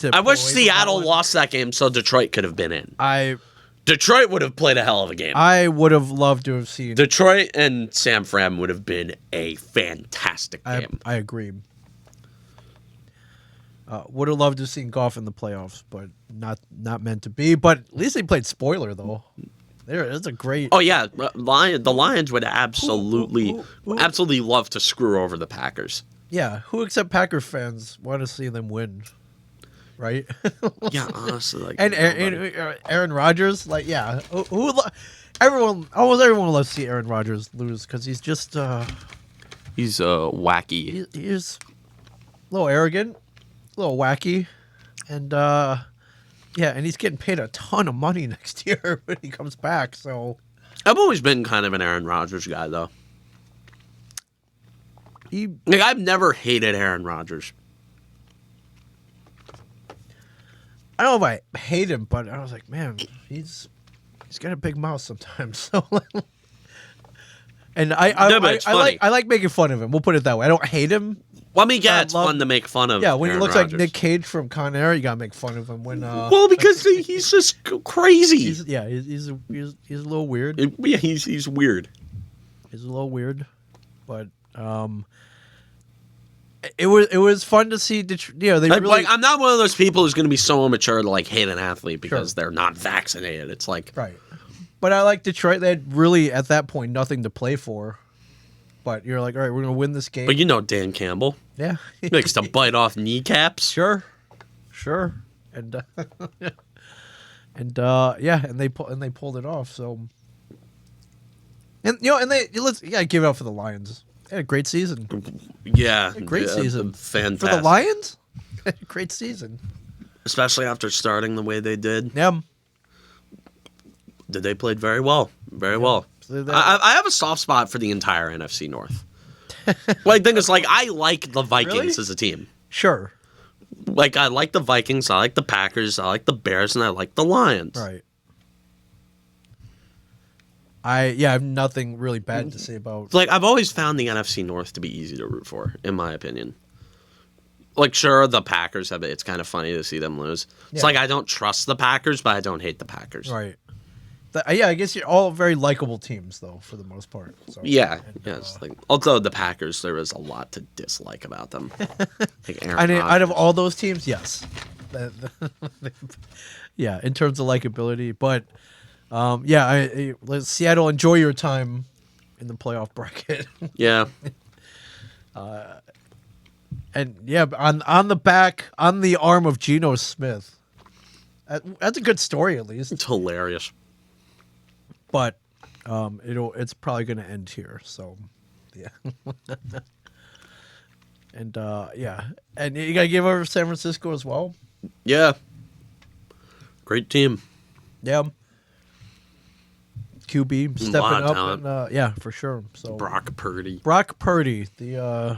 Speaker 1: I
Speaker 2: pull
Speaker 1: wish
Speaker 2: away from
Speaker 1: Seattle
Speaker 2: that one.
Speaker 1: lost that game so Detroit could have been in.
Speaker 2: I
Speaker 1: Detroit would have played a hell of a game.
Speaker 2: would have loved to have seen.
Speaker 1: Detroit and San Fran would have been a fantastic game.
Speaker 2: I agree. Would have loved to have seen Goff in the playoffs, but not meant to be. But at least they played spoiler though. It's a great.
Speaker 1: Oh yeah, the Lions would absolutely love to screw over the Packers.
Speaker 2: Yeah, who except Packer fans want to see them win, right?
Speaker 1: Yeah, honestly, like
Speaker 2: and Aaron Rodgers, like yeah, almost everyone loves to see Aaron Rodgers lose because he's just
Speaker 1: he's wacky.
Speaker 2: He's a little arrogant, a little wacky, and yeah, and he's getting paid a ton of money next year when he comes back. So
Speaker 1: I've always been kind of an Aaron Rodgers guy, though. I've never hated Aaron Rodgers.
Speaker 2: I don't know if I hate him, but I was like, man, he's got a big mouth sometimes. So, and I like making fun of him. We'll put it that way. I don't hate him.
Speaker 1: Well, I mean, yeah, it's fun to make fun of.
Speaker 2: Yeah, when
Speaker 1: Aaron
Speaker 2: he looks
Speaker 1: Rodgers.
Speaker 2: like Nick Cage from Con Air, you gotta make fun of him. When
Speaker 1: well, because he's just crazy.
Speaker 2: he's a little weird.
Speaker 1: Yeah, he's weird.
Speaker 2: He's a little weird, but it was fun to see. They really
Speaker 1: Like I'm not one of those people who's going to be so immature to like hate an athlete because they're not vaccinated. It's like
Speaker 2: right. But I like Detroit. They had really at that point nothing to play for. But you're like, all right, we're gonna win this game.
Speaker 1: But you know Dan Campbell.
Speaker 2: Yeah,
Speaker 1: He likes to bite off kneecaps.
Speaker 2: Sure, and and yeah, and they pulled it off. So, and give it up for the Lions. They had a great season.
Speaker 1: Yeah,
Speaker 2: Great season.
Speaker 1: Fantastic
Speaker 2: For the Lions. Great season.
Speaker 1: especially after starting the way they did.
Speaker 2: Yeah.
Speaker 1: They played very well, very well.
Speaker 2: So
Speaker 1: I have a soft spot for the entire NFC North. Like, thing is, like, I like the Vikings
Speaker 2: Really?
Speaker 1: as a team.
Speaker 2: Sure.
Speaker 1: Like, I like the Vikings, I like the Packers, I like the Bears, and I like the Lions.
Speaker 2: Right. I have nothing really bad to say about.
Speaker 1: Like, I've always found the NFC North to be easy to root for, in my opinion. Like, sure, the Packers have it. It's kind of funny to see them lose. It's
Speaker 2: Yeah.
Speaker 1: like I don't trust the Packers, but I don't hate the Packers.
Speaker 2: Right. I guess you're all very likable teams, though, for the most part. So.
Speaker 1: Yeah, yeah. It's like, although the Packers, there is a lot to dislike about them. Like Aaron
Speaker 2: Out of
Speaker 1: Rodgers.
Speaker 2: all those teams, yes. Yeah, in terms of likability, but let Seattle enjoy your time in the playoff bracket,
Speaker 1: Yeah.
Speaker 2: and yeah, on the arm of Geno Smith. That's a good story, at least.
Speaker 1: It's hilarious.
Speaker 2: But it's probably going to end here. So, yeah. And yeah, and you got to give over San Francisco as well.
Speaker 1: Yeah. Great team.
Speaker 2: Yeah. QB stepping
Speaker 1: lot of
Speaker 2: up,
Speaker 1: talent.
Speaker 2: and yeah, for sure. So
Speaker 1: Brock Purdy.
Speaker 2: Brock Purdy, the I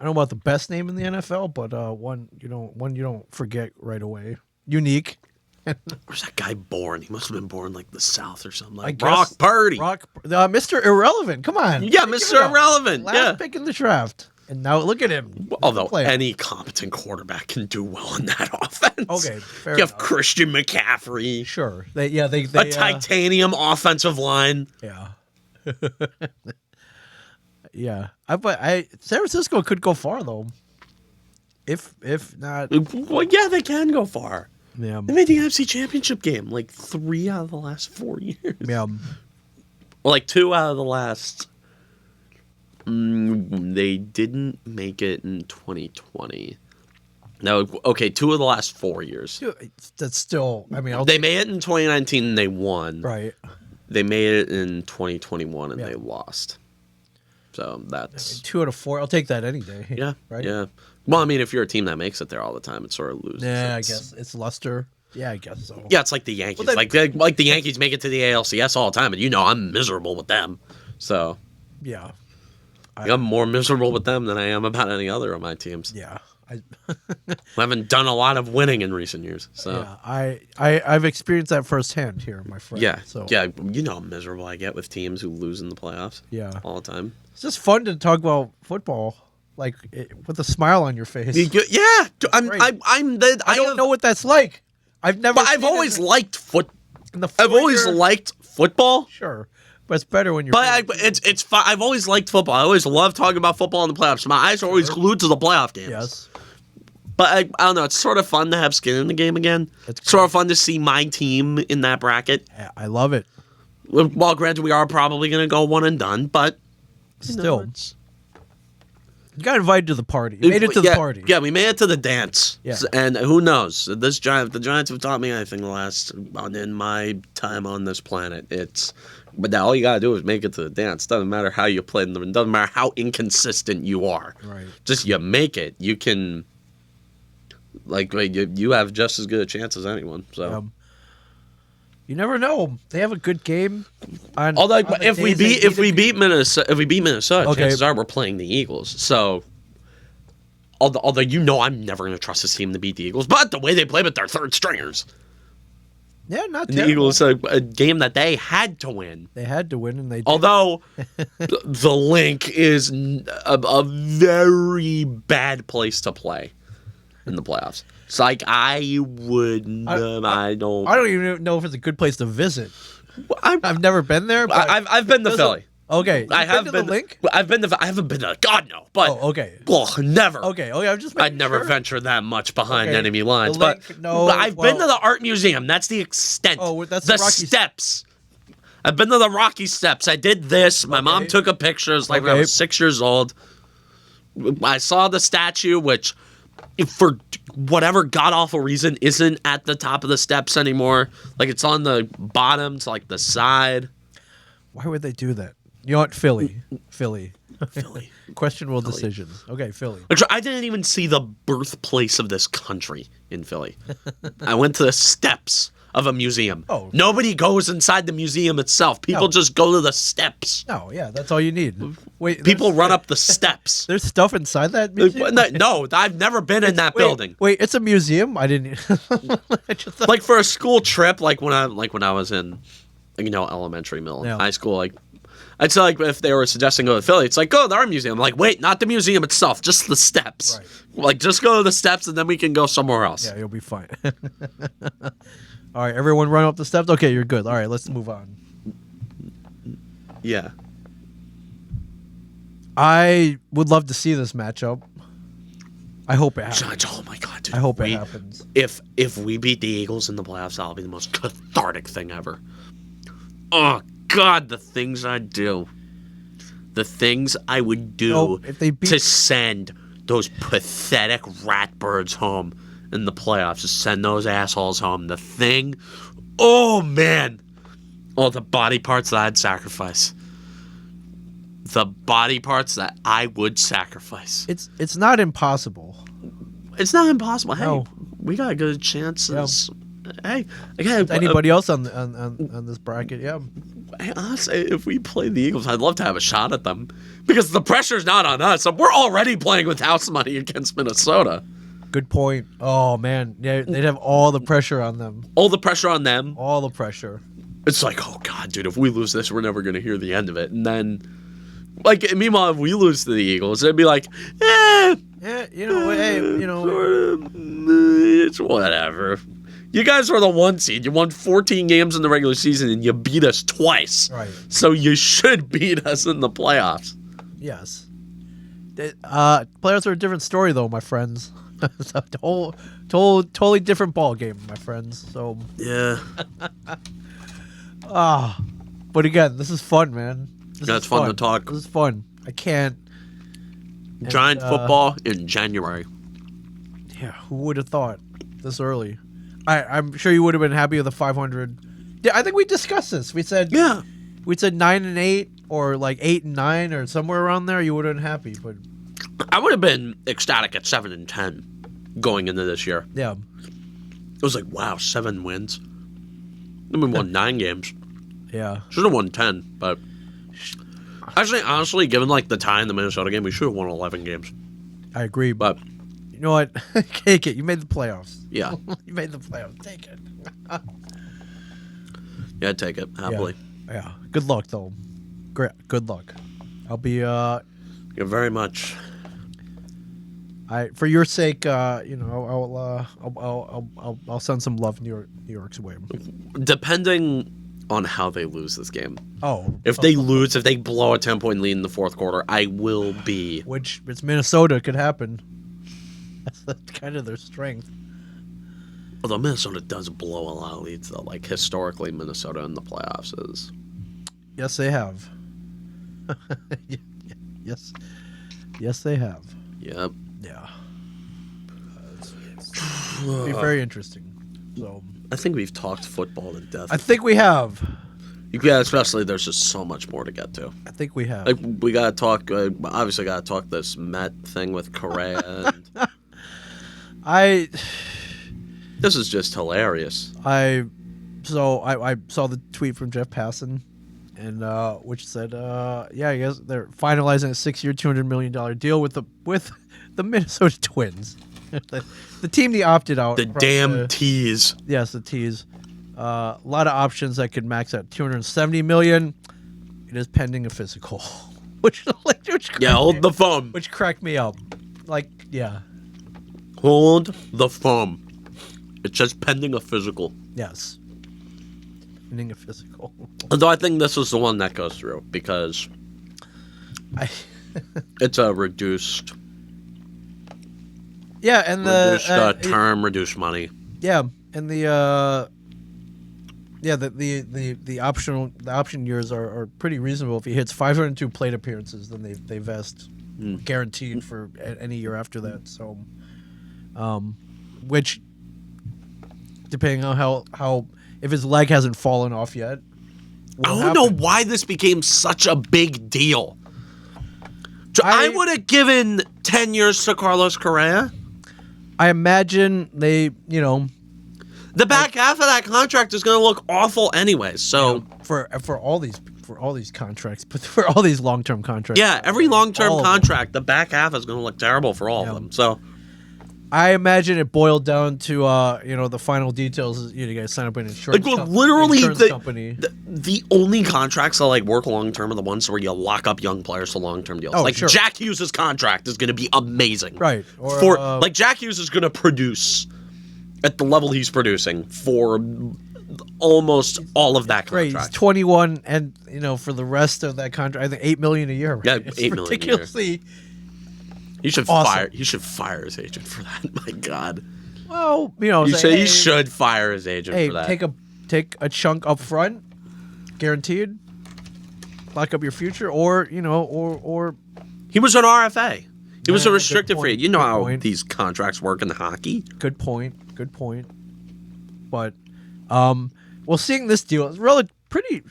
Speaker 2: don't know about the best name in the NFL, but one you don't forget right away. Unique.
Speaker 1: Where's that guy born? He must have been born like the South or something.
Speaker 2: I
Speaker 1: Like
Speaker 2: guess
Speaker 1: Brock Purdy.
Speaker 2: Mr. Irrelevant. Come on.
Speaker 1: Yeah,
Speaker 2: Give it
Speaker 1: Mr.
Speaker 2: up.
Speaker 1: Irrelevant.
Speaker 2: Last
Speaker 1: Yeah.
Speaker 2: pick in the draft, and now look at him.
Speaker 1: Although
Speaker 2: Player.
Speaker 1: any competent quarterback can do well in that offense.
Speaker 2: Okay, fair
Speaker 1: You have
Speaker 2: enough.
Speaker 1: Christian McCaffrey.
Speaker 2: Sure. They
Speaker 1: A titanium offensive line.
Speaker 2: yeah. Yeah. San Francisco could go far though. If not,
Speaker 1: Well, yeah, they can go far.
Speaker 2: yeah.
Speaker 1: They made the NFC Championship game like 3 out of the last 4 years.
Speaker 2: Yeah.
Speaker 1: Well, like 2 out of the last. They didn't make it in 2020. No, okay, 2 of the last 4 years.
Speaker 2: That's still. I mean,
Speaker 1: They made it in 2019 and they won.
Speaker 2: right.
Speaker 1: They made it in 2021 and
Speaker 2: Yeah.
Speaker 1: they lost. So that's
Speaker 2: 2 out of 4. I'll take that any day.
Speaker 1: yeah,
Speaker 2: Right.
Speaker 1: yeah. Well, I mean, if you're a team that makes it there all the time, it sort of loses.
Speaker 2: Yeah, I
Speaker 1: its-
Speaker 2: guess it's luster. Yeah, I guess so.
Speaker 1: Yeah, it's like the Yankees.
Speaker 2: Well,
Speaker 1: like the Yankees make it to the ALCS all the time, and I'm miserable with them. So
Speaker 2: Yeah.
Speaker 1: I'm more miserable with them than I am about any other of my teams.
Speaker 2: Yeah. I
Speaker 1: haven't done a lot of winning in recent years. So
Speaker 2: yeah, I've experienced that firsthand here, my friend.
Speaker 1: yeah,
Speaker 2: So
Speaker 1: yeah, how miserable I get with teams who lose in the playoffs.
Speaker 2: Yeah.
Speaker 1: All the time.
Speaker 2: It's just fun to talk about football, like with a smile on your face.
Speaker 1: Yeah,
Speaker 2: Right.
Speaker 1: I
Speaker 2: don't know what that's like. I've never.
Speaker 1: But I've always liked
Speaker 2: in the
Speaker 1: I've always
Speaker 2: 4 year-
Speaker 1: liked football.
Speaker 2: Sure, but it's better when you're.
Speaker 1: But it's fine. I've always liked football. I always love talking about football in the playoffs. My eyes are always glued to the playoff games.
Speaker 2: Yes.
Speaker 1: But I don't know. It's sort of fun to have skin in the game again. It's sort of fun to see my team in that bracket.
Speaker 2: Yeah, I love it.
Speaker 1: Well, granted, we are probably going to go one and done, but
Speaker 2: Still, you got invited to the party. You made it to the party.
Speaker 1: Yeah, we made it to the dance.
Speaker 2: Yeah.
Speaker 1: And who knows? The Giants have taught me anything in my time on this planet. But now all you gotta do is make it to the dance. Doesn't matter how you play in them. Doesn't matter how inconsistent you are.
Speaker 2: Right.
Speaker 1: Just you make it. You can. You have just as good a chance as anyone. So.
Speaker 2: You never know. They have a good game.
Speaker 1: Although if we beat Minnesota,
Speaker 2: Okay.
Speaker 1: chances are we're playing the Eagles. So, although I'm never going to trust this team to beat the Eagles, but the way they play with their third stringers,
Speaker 2: Yeah, not
Speaker 1: the
Speaker 2: terrible.
Speaker 1: Eagles a game that they had to win.
Speaker 2: They had to win, and they did.
Speaker 1: Although the Link is a very bad place to play in the playoffs. It's like I don't.
Speaker 2: I don't even know if it's a good place to visit. I've never been there. But
Speaker 1: I've been to Philly.
Speaker 2: Okay,
Speaker 1: I have been.
Speaker 2: to the Link.
Speaker 1: I haven't been to. God no. But
Speaker 2: okay.
Speaker 1: Well, never.
Speaker 2: Okay. I'm just.
Speaker 1: I'd never venture that much behind
Speaker 2: Okay.
Speaker 1: enemy lines,
Speaker 2: The Link, no,
Speaker 1: but I've been to the art museum. That's the extent.
Speaker 2: Oh, that's
Speaker 1: the
Speaker 2: the Rocky
Speaker 1: steps. I've been to the Rocky Steps. I did this. My mom took a picture. It was like when I was 6 years old. I saw the statue, which, for whatever god awful reason, isn't at the top of the steps anymore. Like it's on the bottom to like the side.
Speaker 2: Why would they do that? You know what? Philly.
Speaker 1: Philly.
Speaker 2: Questionable decisions. Okay, Philly.
Speaker 1: I didn't even see the birthplace of this country in Philly. I went to the steps of a museum.
Speaker 2: Oh.
Speaker 1: Nobody goes inside the museum itself. People just go to the steps.
Speaker 2: No, yeah, that's all you need. Wait,
Speaker 1: People run up the steps.
Speaker 2: There's stuff inside that museum?
Speaker 1: No, I've never been in that building.
Speaker 2: Wait, it's a museum? I didn't. I just thought,
Speaker 1: Like for a school trip, like when I was in, elementary, middle,
Speaker 2: Yeah.
Speaker 1: high school, I'd say if they were suggesting go to Philly, it's like go to the art museum. I'm like, wait, not the museum itself, just the steps.
Speaker 2: Right.
Speaker 1: Just go to the steps and then we can go somewhere else.
Speaker 2: yeah, you'll be fine. All right, everyone run up the steps? Okay, you're good. All right, let's move on.
Speaker 1: Yeah.
Speaker 2: I would love to see this matchup. I hope it happens.
Speaker 1: Oh my god, dude.
Speaker 2: I hope it happens.
Speaker 1: If we beat the Eagles in the playoffs, that'll be the most cathartic thing ever. Oh god, the things I'd do. The things I would do
Speaker 2: No, if they beat-
Speaker 1: to send those pathetic ratbirds home in the playoffs. To send those assholes home. The thing. Oh man. Oh, the body parts that I'd sacrifice. The body parts that I would sacrifice.
Speaker 2: It's not impossible.
Speaker 1: It's not impossible. Hey,
Speaker 2: No.
Speaker 1: we got good chances. Hey, again,
Speaker 2: Anybody else on this bracket? Yeah.
Speaker 1: honestly, if we play the Eagles, I'd love to have a shot at them because the pressure's not on us. We're already playing with house money against Minnesota.
Speaker 2: Good point. Oh man, yeah, they'd have all the pressure on them.
Speaker 1: All the pressure on them.
Speaker 2: All the pressure.
Speaker 1: It's like, oh god, dude, if we lose this, we're never gonna hear the end of it. And then, meanwhile, if we lose to the Eagles, it'd be like,
Speaker 2: Yeah,
Speaker 1: it's whatever. You guys were the 1 seed. You won 14 games in the regular season, and you beat us twice.
Speaker 2: Right.
Speaker 1: So you should beat us in the playoffs.
Speaker 2: Yes. Playoffs are a different story, though, my friends. It's a totally different ball game, my friends. So,
Speaker 1: Yeah.
Speaker 2: but again, this is fun, man.
Speaker 1: It's fun to talk.
Speaker 2: This is fun. I can't.
Speaker 1: Giant football in January.
Speaker 2: Yeah, who would have thought this early? I'm sure you would have been happy with the 500. Yeah, I think we discussed this. We said 9-8 or like 8-9 or somewhere around there. You would have been happy, but
Speaker 1: I would have been ecstatic at 7-10 going into this year.
Speaker 2: yeah,
Speaker 1: It was like, wow, 7 wins. Then we won 9 games.
Speaker 2: Yeah.
Speaker 1: Should have won 10, but actually, honestly, given like the tie in the Minnesota game, we should have won 11 games.
Speaker 2: I agree,
Speaker 1: But
Speaker 2: you know what? Take it. You made the playoffs.
Speaker 1: yeah,
Speaker 2: You made the playoffs. Take it.
Speaker 1: yeah, I'd take it happily.
Speaker 2: Yeah. Good luck, though. Great. Good luck. I'll be.
Speaker 1: You're very much.
Speaker 2: For your sake, I'll send some love New York's way.
Speaker 1: Depending on how they lose this game.
Speaker 2: Oh,
Speaker 1: If they lose, if they blow a 10-point lead in the fourth quarter, I will be.
Speaker 2: which it's Minnesota, could happen. That's kind of their strength.
Speaker 1: Although Minnesota does blow a lot of leads, though. Like, historically, Minnesota in the playoffs is.
Speaker 2: Yes, they have. Yes, they have.
Speaker 1: Yep.
Speaker 2: Yeah. It'll be very interesting. So
Speaker 1: I think we've talked football to death.
Speaker 2: I think we have.
Speaker 1: Yeah, especially there's just so much more to get to.
Speaker 2: I think we have.
Speaker 1: Like, we gotta talk. Obviously, gotta talk this Met thing with Correa. And this is just hilarious.
Speaker 2: I saw the tweet from Jeff Passan, and which said, yeah, I guess they're finalizing a 6-year, $200 million deal with the Minnesota Twins, the team they opted out.
Speaker 1: The damn tease.
Speaker 2: Yes, the tease. A lot of options that could max out $270 million. It is pending a physical, which
Speaker 1: Yeah, hold the phone.
Speaker 2: which cracked me up. Like, yeah,
Speaker 1: Hold the phone. It says pending a physical.
Speaker 2: yes, pending a physical.
Speaker 1: Although I think this is the one that goes through because
Speaker 2: I,
Speaker 1: it's a reduced,
Speaker 2: yeah, and the
Speaker 1: term, reduced money.
Speaker 2: yeah, and the the option years are pretty reasonable. If he hits 502 plate appearances, then they vest guaranteed for any year after that. So, which depending on how if his leg hasn't fallen off yet,
Speaker 1: I don't know why this became such a big deal. I would have given 10 years to Carlos Correa.
Speaker 2: I imagine they,
Speaker 1: The back half of that contract is going to look awful anyway. So
Speaker 2: for all these contracts, but for all these long-term contracts.
Speaker 1: yeah, every long-term
Speaker 2: all of
Speaker 1: contract, the back half is going to look terrible for all of them. So
Speaker 2: I imagine it boiled down to the final details is you guys sign up an insurance,
Speaker 1: literally
Speaker 2: insurance company.
Speaker 1: The only contracts that like work long-term are the ones where you lock up young players to long-term deals.
Speaker 2: Oh,
Speaker 1: like
Speaker 2: sure.
Speaker 1: Jack Hughes' contract is going to be amazing.
Speaker 2: Right. Or,
Speaker 1: like Jack Hughes is going to produce at the level he's producing for almost all of that
Speaker 2: great.
Speaker 1: contract.
Speaker 2: He's 21, and for the rest of that contract, I think $8 million a year. Right?
Speaker 1: Yeah,
Speaker 2: It's
Speaker 1: $8 million a year.
Speaker 2: ridiculously.
Speaker 1: He should
Speaker 2: awesome.
Speaker 1: He should fire his agent for that. My God.
Speaker 2: Well,
Speaker 1: He should fire his agent
Speaker 2: hey,
Speaker 1: for that.
Speaker 2: take a chunk up front, guaranteed. Lock up your future, or
Speaker 1: He was an RFA. He was
Speaker 2: Yeah,
Speaker 1: a restricted
Speaker 2: good
Speaker 1: free.
Speaker 2: point,
Speaker 1: You know
Speaker 2: good
Speaker 1: how
Speaker 2: point.
Speaker 1: these contracts work in hockey.
Speaker 2: Good point. But, seeing this deal is really pretty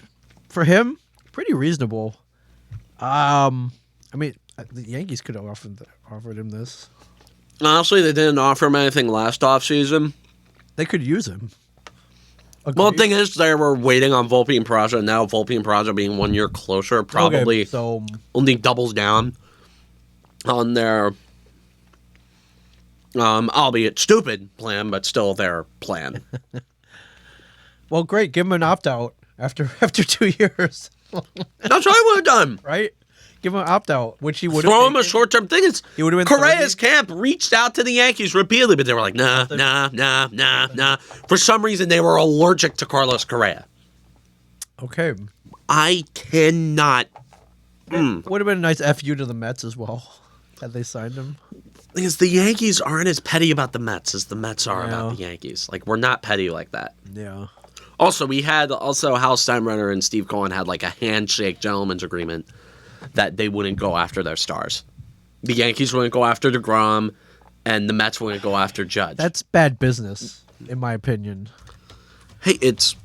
Speaker 2: for him, pretty reasonable. I mean, the Yankees could have offered him this.
Speaker 1: Honestly, they didn't offer him anything last offseason.
Speaker 2: They could use him.
Speaker 1: Well, the thing is, they were waiting on Volpe and Praja. Now Volpe and Praja being 1 year closer probably
Speaker 2: Okay, so
Speaker 1: only doubles down on their, albeit stupid plan, but still their plan.
Speaker 2: well, great. Give him an opt out after 2 years,
Speaker 1: That's what I would have done.
Speaker 2: right? Give him an opt out, which he would
Speaker 1: Throw him a short term thing.
Speaker 2: He would have been
Speaker 1: Correa's
Speaker 2: 30.
Speaker 1: camp reached out to the Yankees repeatedly, but they were like, nah. For some reason, they were allergic to Carlos Correa.
Speaker 2: Okay,
Speaker 1: I cannot.
Speaker 2: would have been a nice FU to the Mets as well had they signed him.
Speaker 1: Because the Yankees aren't as petty about the Mets as the Mets are about
Speaker 2: Yeah.
Speaker 1: the Yankees. Like, we're not petty like that.
Speaker 2: Yeah.
Speaker 1: Also, Hal Steinbrenner and Steve Cohen had like a handshake gentleman's agreement that they wouldn't go after their stars. The Yankees wouldn't go after DeGrom, and the Mets wouldn't go after Judge.
Speaker 2: That's bad business, in my opinion.
Speaker 1: Hey, it's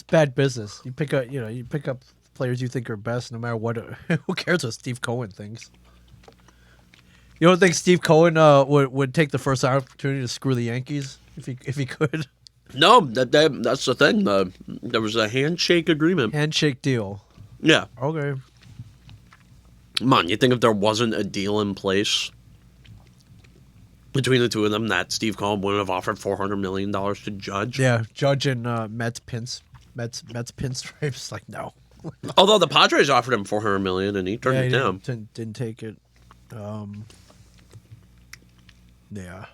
Speaker 2: bad business. You pick up players you think are best, no matter what. Who cares what Steve Cohen thinks? You don't think Steve Cohen would take the first opportunity to screw the Yankees if he could?
Speaker 1: No, that's the thing. There was a handshake agreement.
Speaker 2: Handshake deal.
Speaker 1: Yeah.
Speaker 2: Okay.
Speaker 1: Come on, you think if there wasn't a deal in place between the two of them that Steve Cohen wouldn't have offered $400 million to Judge?
Speaker 2: Yeah, Judge and Mets pinstripes. Like, no.
Speaker 1: Although the Padres offered him $400 million and he turned it down.
Speaker 2: Didn't take it. Yeah.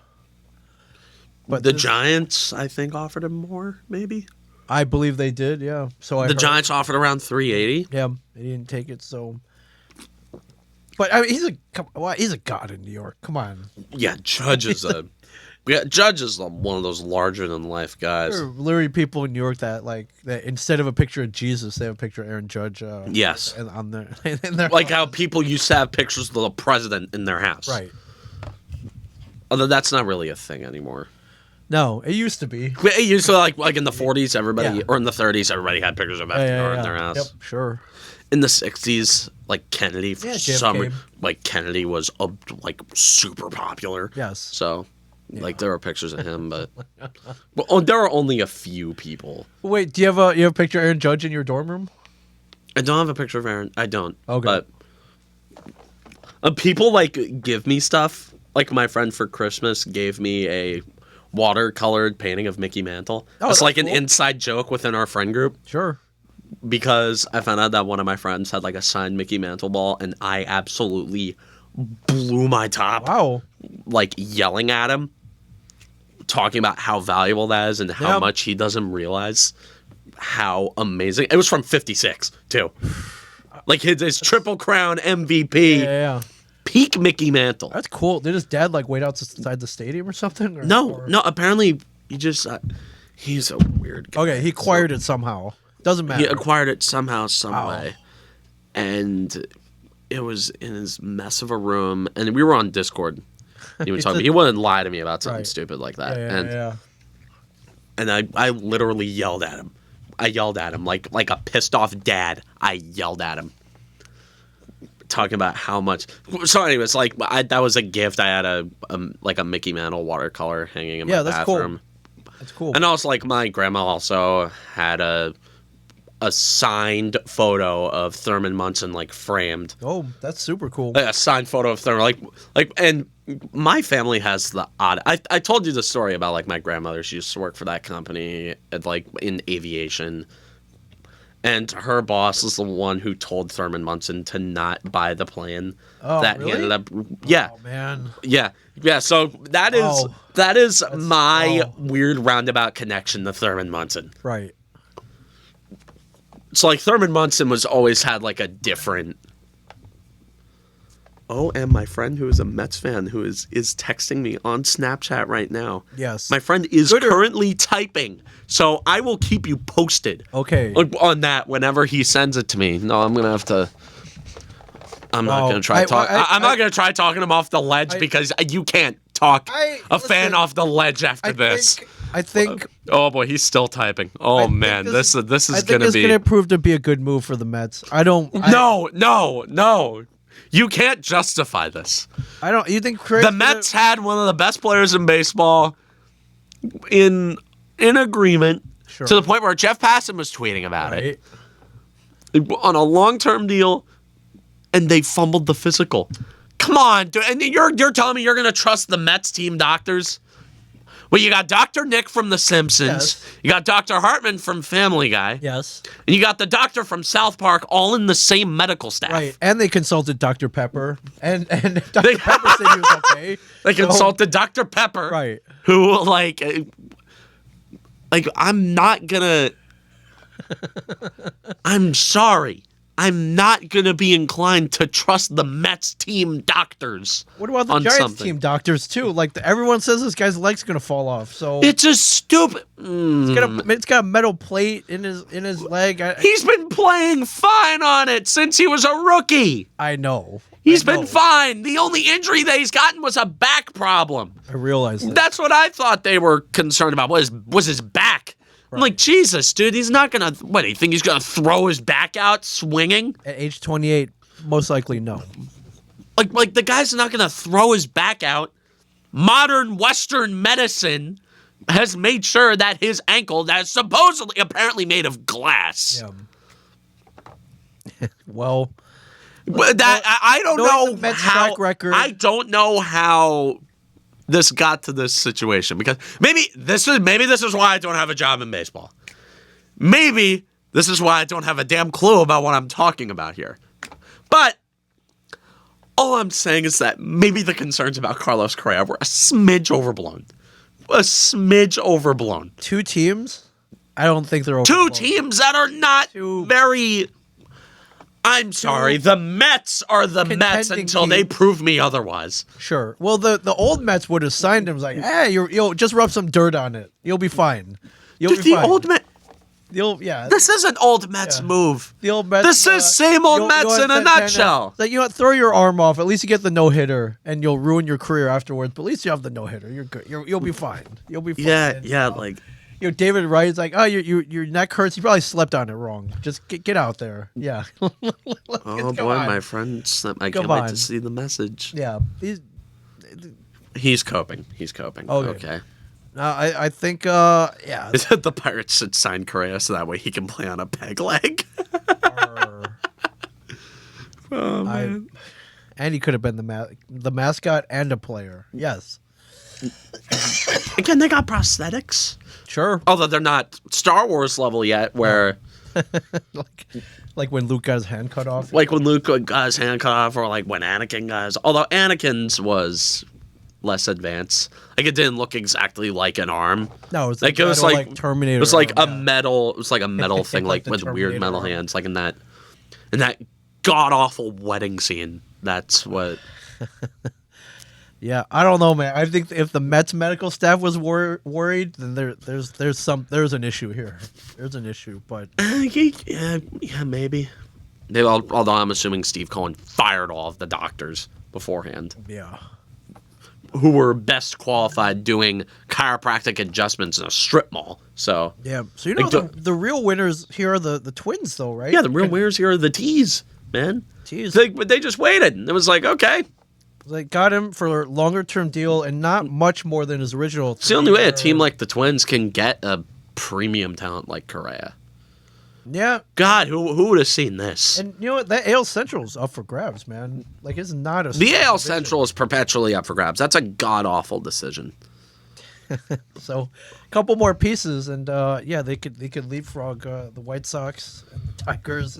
Speaker 1: But the Giants, I think, offered him more, maybe?
Speaker 2: I believe they did, yeah. So
Speaker 1: the Giants offered around $380.
Speaker 2: Yeah, he didn't take it, so... But I mean, he's a god in New York. Come on. Yeah,
Speaker 1: Judge is one of those larger than life guys.
Speaker 2: There are literally people in New York that instead of a picture of Jesus, they have a picture of Aaron Judge.
Speaker 1: Yes,
Speaker 2: on their in their
Speaker 1: like how people used to have pictures of the president in their house.
Speaker 2: Right.
Speaker 1: Although that's not really a thing anymore.
Speaker 2: No, it used to be.
Speaker 1: It used to like in the 40s, everybody or in the 30s, everybody had pictures of FDR in their house.
Speaker 2: Yep, sure.
Speaker 1: In the 60s, like Kennedy, for some reason, like Kennedy was like super popular.
Speaker 2: Yes.
Speaker 1: So, like there were pictures of him, but there are only a few people.
Speaker 2: Wait, do you have a picture of Aaron Judge in your dorm room?
Speaker 1: I don't have a picture of Aaron. I don't.
Speaker 2: Okay.
Speaker 1: But people like give me stuff. Like my friend for Christmas gave me a watercolored painting of Mickey Mantle.
Speaker 2: Oh,
Speaker 1: it's like
Speaker 2: cool.
Speaker 1: an inside joke within our friend group.
Speaker 2: Sure.
Speaker 1: Because I found out that one of my friends had like a signed Mickey Mantle ball, and I absolutely blew my top.
Speaker 2: Wow.
Speaker 1: Like yelling at him, talking about how valuable that is and how much he doesn't realize how amazing. It was from 56 too. Like his Triple Crown MVP.
Speaker 2: Yeah.
Speaker 1: Peak Mickey Mantle.
Speaker 2: That's cool. Did his dad wait outside the stadium or something?
Speaker 1: No. Apparently, he just he's a weird guy.
Speaker 2: Okay, he acquired it somehow. Doesn't matter.
Speaker 1: He acquired it somehow, some way, and it was in his mess of a room. And we were on Discord. He was talking. He wouldn't lie to me about something stupid like that. And I literally yelled at him. I yelled at him like a pissed off dad. I yelled at him. Talking about how much. So, anyways, that was a gift. I had a Mickey Mantle watercolor hanging in my bathroom.
Speaker 2: Cool. That's cool.
Speaker 1: And also, my grandma also had a signed photo of Thurman Munson, framed.
Speaker 2: Oh, that's super cool.
Speaker 1: A signed photo of Thurman, and my family has the odd. I told you the story about my grandmother. She used to work for that company, in aviation. And her boss is the one who told Thurman Munson to not buy the plane.
Speaker 2: Oh,
Speaker 1: that
Speaker 2: really?
Speaker 1: he ended up. Yeah.
Speaker 2: Oh man.
Speaker 1: Yeah. So that is my weird roundabout connection to Thurman Munson.
Speaker 2: Right.
Speaker 1: So Thurman Munson always had a different. Oh, and my friend who is a Mets fan who is texting me on Snapchat right now.
Speaker 2: Yes.
Speaker 1: My friend is currently typing, so I will keep you posted.
Speaker 2: Okay.
Speaker 1: On that whenever he sends it to me. No, I'm gonna have to. I'm not gonna try I'm not gonna try talking him off the ledge because you can't talk fan off the ledge after this.
Speaker 2: I think.
Speaker 1: Oh boy, he's still typing. Oh man, this is gonna be.
Speaker 2: Gonna prove to be a good move for the Mets.
Speaker 1: No. You can't justify this.
Speaker 2: I don't. You think
Speaker 1: the Mets had one of the best players in baseball in agreement to the point where Jeff Passan was tweeting about it on a long-term deal, and they fumbled the physical. Come on, dude. And you're telling me you're going to trust the Mets team doctors? Well, you got Dr. Nick from The Simpsons. Yes. You got Dr. Hartman from Family Guy.
Speaker 2: Yes.
Speaker 1: And you got the doctor from South Park, all in the same medical staff.
Speaker 2: Right. And they consulted Dr. Pepper. And Dr. Pepper said he was okay.
Speaker 1: They consulted Dr. Pepper.
Speaker 2: Right.
Speaker 1: Who, I'm not gonna... I'm sorry. I'm not going to be inclined to trust the Mets team doctors.
Speaker 2: What about the Giants team doctors, too? Everyone says this guy's leg's going to fall off. So
Speaker 1: it's just stupid.
Speaker 2: It's got a metal plate in his leg.
Speaker 1: He's been playing fine on it since he was a rookie.
Speaker 2: I know.
Speaker 1: He's been fine. The only injury that he's gotten was a back problem.
Speaker 2: I realize that.
Speaker 1: That's what I thought they were concerned about, was his back. Right. I'm like, Jesus, dude, he's not going to... What, do you think he's going to throw his back out swinging?
Speaker 2: At age 28, most likely no.
Speaker 1: Like the guy's not gonna throw his back out. Modern Western medicine has made sure that his ankle, that is supposedly apparently made of glass.
Speaker 2: Yeah. Well,
Speaker 1: I don't
Speaker 2: knowing
Speaker 1: know
Speaker 2: the Mets'
Speaker 1: how.
Speaker 2: track record-
Speaker 1: I don't know how this got to this situation, because maybe this is why I don't have a job in baseball. Maybe this is why I don't have a damn clue about what I'm talking about here. But all I'm saying is that maybe the concerns about Carlos Correa were a smidge overblown. A smidge overblown.
Speaker 2: two teams? I don't think they're
Speaker 1: Two
Speaker 2: overblown.
Speaker 1: teams that are not very... I'm sorry, the Mets are the Mets
Speaker 2: contending
Speaker 1: until they
Speaker 2: teams.
Speaker 1: prove me otherwise.
Speaker 2: Sure. Well, the old Mets would have signed him. Like, hey, you'll just rub some dirt on it. You'll be fine. You'll
Speaker 1: Dude,
Speaker 2: be
Speaker 1: the
Speaker 2: fine.
Speaker 1: old Mets...
Speaker 2: Yeah.
Speaker 1: This is an old Mets move.
Speaker 2: The old Mets.
Speaker 1: This is same old Mets in a nutshell.
Speaker 2: Like, throw your arm off. At least you get the no hitter, and you'll ruin your career afterwards. But at least you have the no hitter. You're good. You'll be fine. You'll be fine.
Speaker 1: Yeah,
Speaker 2: And,
Speaker 1: like...
Speaker 2: David Wright's like, oh, your neck hurts. You probably slept on it wrong. Just get out there. Yeah.
Speaker 1: Oh boy, my friend sent. I can't wait to see the message.
Speaker 2: Yeah.
Speaker 1: He's coping. Okay.
Speaker 2: I think yeah.
Speaker 1: The Pirates should sign Correa so that way he can play on a peg leg. Oh man.
Speaker 2: And he could have been the mascot and a player. Yes.
Speaker 1: Again, they got prosthetics.
Speaker 2: Sure.
Speaker 1: Although they're not Star Wars level yet, where
Speaker 2: like when Luke got his hand cut off.
Speaker 1: like when Luke got his hand cut off, or like when Anakin got his. Although Anakin's was less advanced. Like it didn't look exactly like an arm.
Speaker 2: No, it was
Speaker 1: like it was like
Speaker 2: Terminator.
Speaker 1: It was like
Speaker 2: arm,
Speaker 1: a metal. It was like a metal thing,
Speaker 2: Like
Speaker 1: like
Speaker 2: the
Speaker 1: with weird
Speaker 2: Terminator
Speaker 1: metal
Speaker 2: arm.
Speaker 1: hands, like in that god awful wedding scene. That's what.
Speaker 2: Yeah, I don't know, man. I think if the Mets medical staff was worried, then there's an issue here. There's an issue, but
Speaker 1: Yeah, maybe. Although I'm assuming Steve Cohen fired all of the doctors beforehand,
Speaker 2: yeah.
Speaker 1: who were best qualified doing chiropractic adjustments in a strip mall. So
Speaker 2: Yeah. So you know
Speaker 1: Like,
Speaker 2: the real winners here are the Twins, though, right?
Speaker 1: yeah, the real winners here are the T's, man.
Speaker 2: Jeez.
Speaker 1: They just waited. It was like, okay,
Speaker 2: Like got him for a longer term deal and not much more than his original.
Speaker 1: it's the only way a
Speaker 2: 3-year
Speaker 1: team like the Twins can get a premium talent like Correa.
Speaker 2: Yeah.
Speaker 1: God, who would have seen this?
Speaker 2: And you know what? That AL Central's up for grabs, man. Like it's not a
Speaker 1: The AL
Speaker 2: division.
Speaker 1: Central is perpetually up for grabs. That's a god awful decision.
Speaker 2: So, a couple more pieces, and yeah, they could leapfrog the White Sox and the Tigers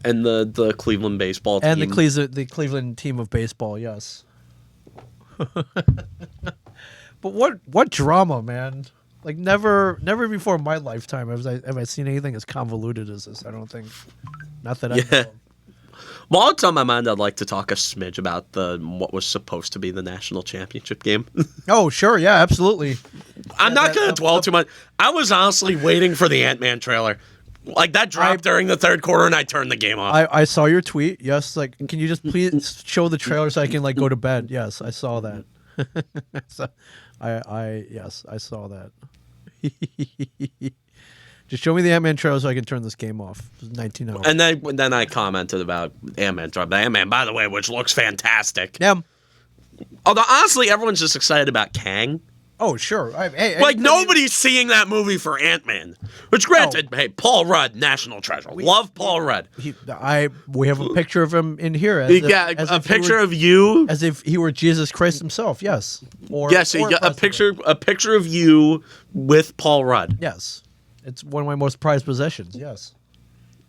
Speaker 1: And the Cleveland baseball team.
Speaker 2: and the Cleveland team of baseball. Yes. But what drama, man! Like never before in my lifetime have I seen anything as convoluted as this. I don't think. Not that I know. of.
Speaker 1: While it's on my mind, I'd like to talk a smidge about what was supposed to be the national championship game.
Speaker 2: Oh, sure, yeah, absolutely.
Speaker 1: I'm not going to dwell too much. I was honestly waiting for the Ant-Man trailer. Like, that dropped during the third quarter, and I turned the game off.
Speaker 2: I saw your tweet. Yes, like, can you just please show the trailer so I can like go to bed? Yes, I saw that. So, yes, I saw that. Just show me the Ant-Man trailer so I can turn this game off. It was 19 hours.
Speaker 1: And then I commented about Ant-Man. Ant-Man, by the way, which looks fantastic.
Speaker 2: Yeah.
Speaker 1: Although, honestly, everyone's just excited about Kang.
Speaker 2: Oh, sure. Hey,
Speaker 1: Like, nobody's seeing that movie for Ant-Man. Which, granted, hey, Paul Rudd, national treasure. Love Paul Rudd.
Speaker 2: We have a picture of him in here.
Speaker 1: A picture of you.
Speaker 2: as if he were Jesus Christ himself. Yes.
Speaker 1: Yes, you got a picture of you with Paul Rudd.
Speaker 2: Yes. It's one of my most prized possessions. Yes.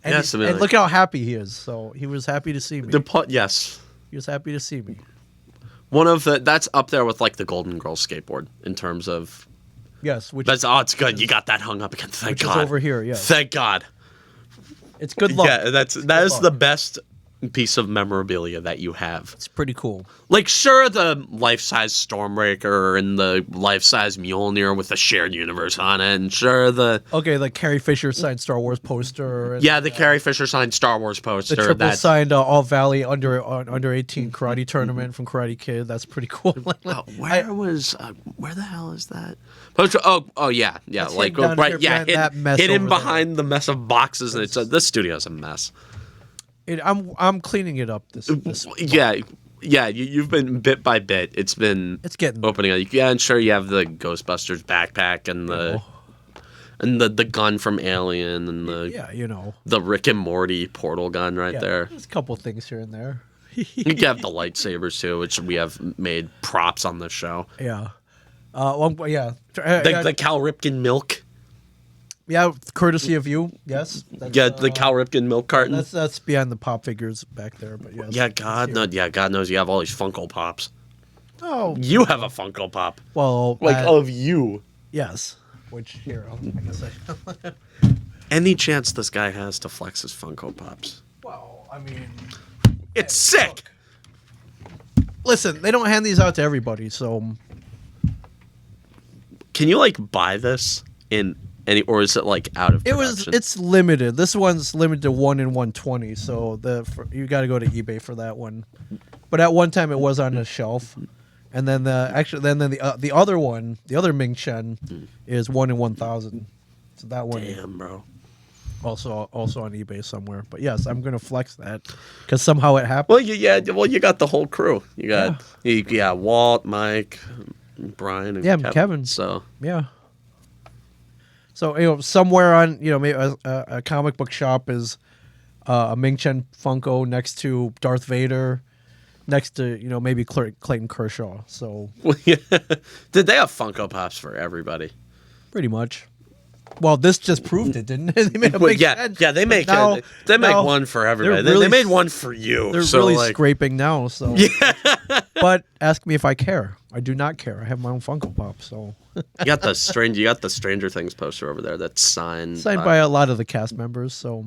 Speaker 2: And,
Speaker 1: Yes, I mean,
Speaker 2: and look how happy he is. So he was happy to see me.
Speaker 1: Yes.
Speaker 2: He was happy to see me.
Speaker 1: That's up there with like the Golden Girls skateboard in terms of.
Speaker 2: Yes, which
Speaker 1: It's good. You got that hung up again. Thank
Speaker 2: which
Speaker 1: God.
Speaker 2: is over here. Yes.
Speaker 1: Thank God.
Speaker 2: It's good luck.
Speaker 1: Yeah, that is
Speaker 2: luck.
Speaker 1: the best piece of memorabilia that you have.
Speaker 2: It's pretty cool.
Speaker 1: Like, sure, the life-size Stormbreaker and the life-size Mjolnir with the shared universe on it, and sure, the
Speaker 2: Carrie Fisher signed Star Wars poster. And,
Speaker 1: the Carrie Fisher signed Star Wars poster.
Speaker 2: the triple
Speaker 1: that
Speaker 2: signed All Valley under 18 karate tournament from Karate Kid. That's pretty cool.
Speaker 1: where the hell is that? Poster, yeah,
Speaker 2: That's
Speaker 1: like
Speaker 2: hidden down
Speaker 1: right,
Speaker 2: here
Speaker 1: yeah,
Speaker 2: behind that mess
Speaker 1: hidden
Speaker 2: over there.
Speaker 1: behind the mess of boxes, and this studio's a mess.
Speaker 2: I'm cleaning it up. This
Speaker 1: Yeah, Yeah, you've been bit by bit. It's been
Speaker 2: It's getting
Speaker 1: opening up. Yeah, and sure you have the Ghostbusters backpack and the gun from Alien and the Rick and Morty portal gun right there.
Speaker 2: There's a couple things here and there.
Speaker 1: You have the lightsabers too, which we have made props on the show.
Speaker 2: Yeah.
Speaker 1: The Cal Ripken milk.
Speaker 2: Yeah, courtesy of you. Yes.
Speaker 1: The Cal Ripken milk carton.
Speaker 2: That's behind the pop figures back there, but yes.
Speaker 1: Yeah, God knows you have all these Funko Pops.
Speaker 2: Oh.
Speaker 1: You have a Funko Pop.
Speaker 2: Well,
Speaker 1: of you.
Speaker 2: yes. Which here, I guess I.
Speaker 1: Any chance this guy has to flex his Funko Pops?
Speaker 2: Well, I mean,
Speaker 1: It's sick.
Speaker 2: look. Listen, they don't hand these out to everybody, so
Speaker 1: Can you buy this in any, or is it out of production?
Speaker 2: it's limited. This one's limited to 1 in 120, so you got to go to eBay for that one. But at one time it was on the shelf. And then the other one, the other Ming Chen, is 1 in 1,000. So that one,
Speaker 1: Damn, bro.
Speaker 2: also on eBay somewhere. But yes, I'm gonna flex that because somehow it happened.
Speaker 1: Well, you got the whole crew. You got Walt, Mike, Brian, and
Speaker 2: Kevin.
Speaker 1: So
Speaker 2: Yeah. So somewhere on maybe a comic book shop is a Ming Chen Funko next to Darth Vader, next to maybe Clayton Kershaw. So
Speaker 1: did they have Funko Pops for everybody?
Speaker 2: pretty much. Well, this just proved it, didn't it? They made a big Chen.
Speaker 1: Yeah. They make
Speaker 2: Now-
Speaker 1: one for everybody.
Speaker 2: they're really
Speaker 1: they made one for you.
Speaker 2: They're
Speaker 1: so,
Speaker 2: really scraping now. So, but ask me if I care. I do not care. I have my own Funko Pop. So
Speaker 1: You got the Stranger Things poster over there that's signed
Speaker 2: by a lot of the cast members. So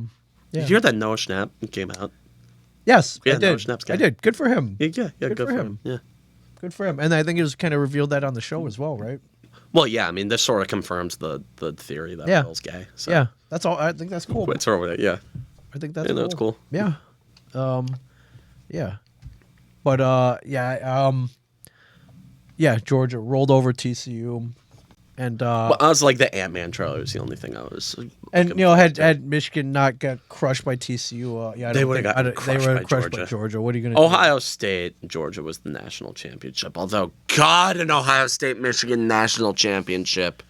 Speaker 2: yeah.
Speaker 1: Did you hear that Noah Schnapp came out?
Speaker 2: Yes,
Speaker 1: Yeah,
Speaker 2: I
Speaker 1: Noah
Speaker 2: did.
Speaker 1: Schnapp's guy.
Speaker 2: I did. Good for him.
Speaker 1: Yeah,
Speaker 2: Good
Speaker 1: good
Speaker 2: for
Speaker 1: for
Speaker 2: him.
Speaker 1: him. Yeah.
Speaker 2: Good for him. And I think it was kind of revealed that on the show as well, right?
Speaker 1: Well, yeah. I mean, this sort of confirms the theory that Will's gay. So.
Speaker 2: Yeah, that's all. I think that's cool.
Speaker 1: It's over there. Yeah.
Speaker 2: I think that's
Speaker 1: That's cool.
Speaker 2: Yeah. Yeah. But Georgia rolled over TCU, and
Speaker 1: Well, I was the Ant-Man trailer was the only thing I was.
Speaker 2: had Michigan not got crushed by TCU,
Speaker 1: They would've gotten crushed by Georgia.
Speaker 2: Georgia. What are you going to
Speaker 1: Ohio State, Georgia was the national championship. Although, God, an Ohio State Michigan national championship.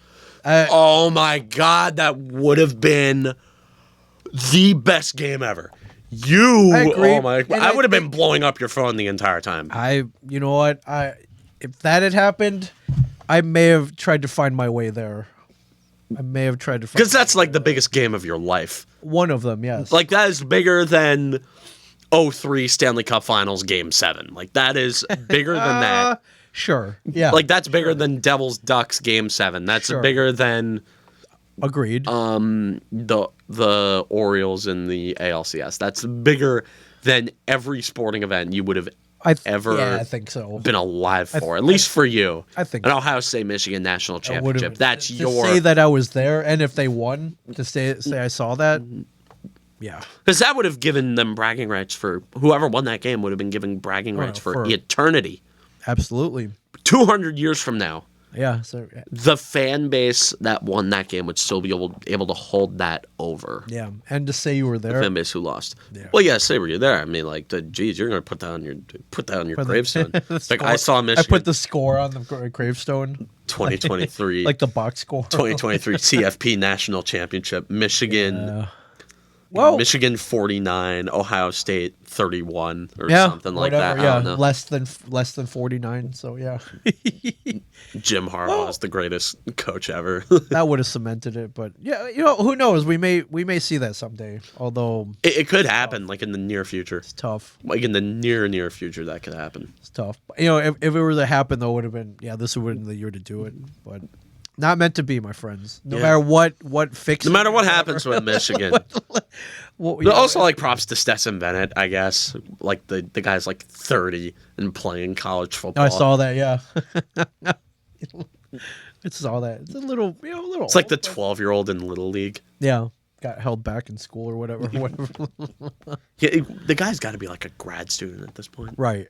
Speaker 1: Oh my God, that would have been the best game ever.
Speaker 2: I agree.
Speaker 1: Oh my! I would have been blowing up your phone the entire time.
Speaker 2: You know what? If that had happened, I may have tried to find my way there. I may have tried to find
Speaker 1: Because that's the biggest game of your life.
Speaker 2: one of them. Yes.
Speaker 1: That is bigger than 03 Stanley Cup Finals Game 7. That is bigger than that.
Speaker 2: Sure. Yeah.
Speaker 1: That's bigger than Devils Ducks Game 7. That's
Speaker 2: Sure.
Speaker 1: bigger than
Speaker 2: Agreed.
Speaker 1: the Orioles in the ALCS. That's bigger than every sporting event you would have ever
Speaker 2: I think so.
Speaker 1: been alive for. At least for you.
Speaker 2: I think
Speaker 1: an Ohio State Michigan national championship. That's
Speaker 2: to
Speaker 1: your
Speaker 2: say that I was there, and if they won, to say I saw that. Yeah.
Speaker 1: Because that would have given them bragging rights for whoever won that game would have been given bragging rights for eternity.
Speaker 2: Absolutely.
Speaker 1: 200 years from now,
Speaker 2: Yeah. So.
Speaker 1: the fan base that won that game would still be able to hold that over.
Speaker 2: Yeah, and to say you were there.
Speaker 1: The fan base who lost.
Speaker 2: Yeah.
Speaker 1: Well, yeah, say were you there? I mean, geez, you're gonna put that on your gravestone. I saw Michigan.
Speaker 2: I put the score on the gravestone.
Speaker 1: 2023,
Speaker 2: like the box score.
Speaker 1: 2023 CFP National Championship. Michigan.
Speaker 2: Well,
Speaker 1: Michigan 49, Ohio State 31, or
Speaker 2: yeah,
Speaker 1: something like
Speaker 2: whatever,
Speaker 1: that.
Speaker 2: Yeah,
Speaker 1: I don't know.
Speaker 2: less than 49. So yeah,
Speaker 1: Jim Harbaugh is the greatest coach ever.
Speaker 2: that would have cemented it. But yeah, who knows? We may see that someday. Although
Speaker 1: it could happen, in the near future.
Speaker 2: it's tough.
Speaker 1: In the near future, that could happen.
Speaker 2: It's tough. If it were to happen, though, it would have been this would have been the year to do it. But not meant to be, my friends. No matter what fix.
Speaker 1: No matter what happens with Michigan.
Speaker 2: Well,
Speaker 1: But also, props to Stetson Bennett, I guess. The guy's 30 and playing college football.
Speaker 2: I saw that. Yeah. I saw that. It's a little.
Speaker 1: It's like the 12-year-old in Little League.
Speaker 2: Yeah. Got held back in school or whatever.
Speaker 1: Yeah, the guy's got to be a grad student at this point.
Speaker 2: Right.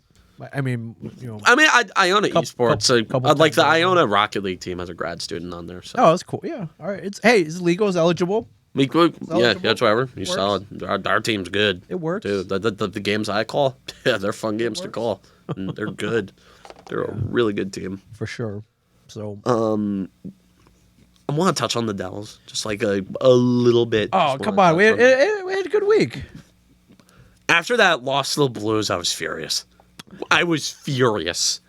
Speaker 2: I mean,
Speaker 1: Iona Esports.
Speaker 2: couple
Speaker 1: The
Speaker 2: times.
Speaker 1: Iona Rocket League team has a grad student on there. So.
Speaker 2: Oh, that's cool. Yeah. All right. Is Legos eligible?
Speaker 1: Yeah, that's whatever. He's
Speaker 2: Works.
Speaker 1: solid. Our team's good.
Speaker 2: It works.
Speaker 1: Dude, the games I call, yeah, they're fun games to call. And they're good. They're a really good team.
Speaker 2: For sure. So.
Speaker 1: I want to touch on the Devils, just like a little bit.
Speaker 2: Oh, come on. We had a good week.
Speaker 1: After that loss to the Blues, I was furious. I was furious.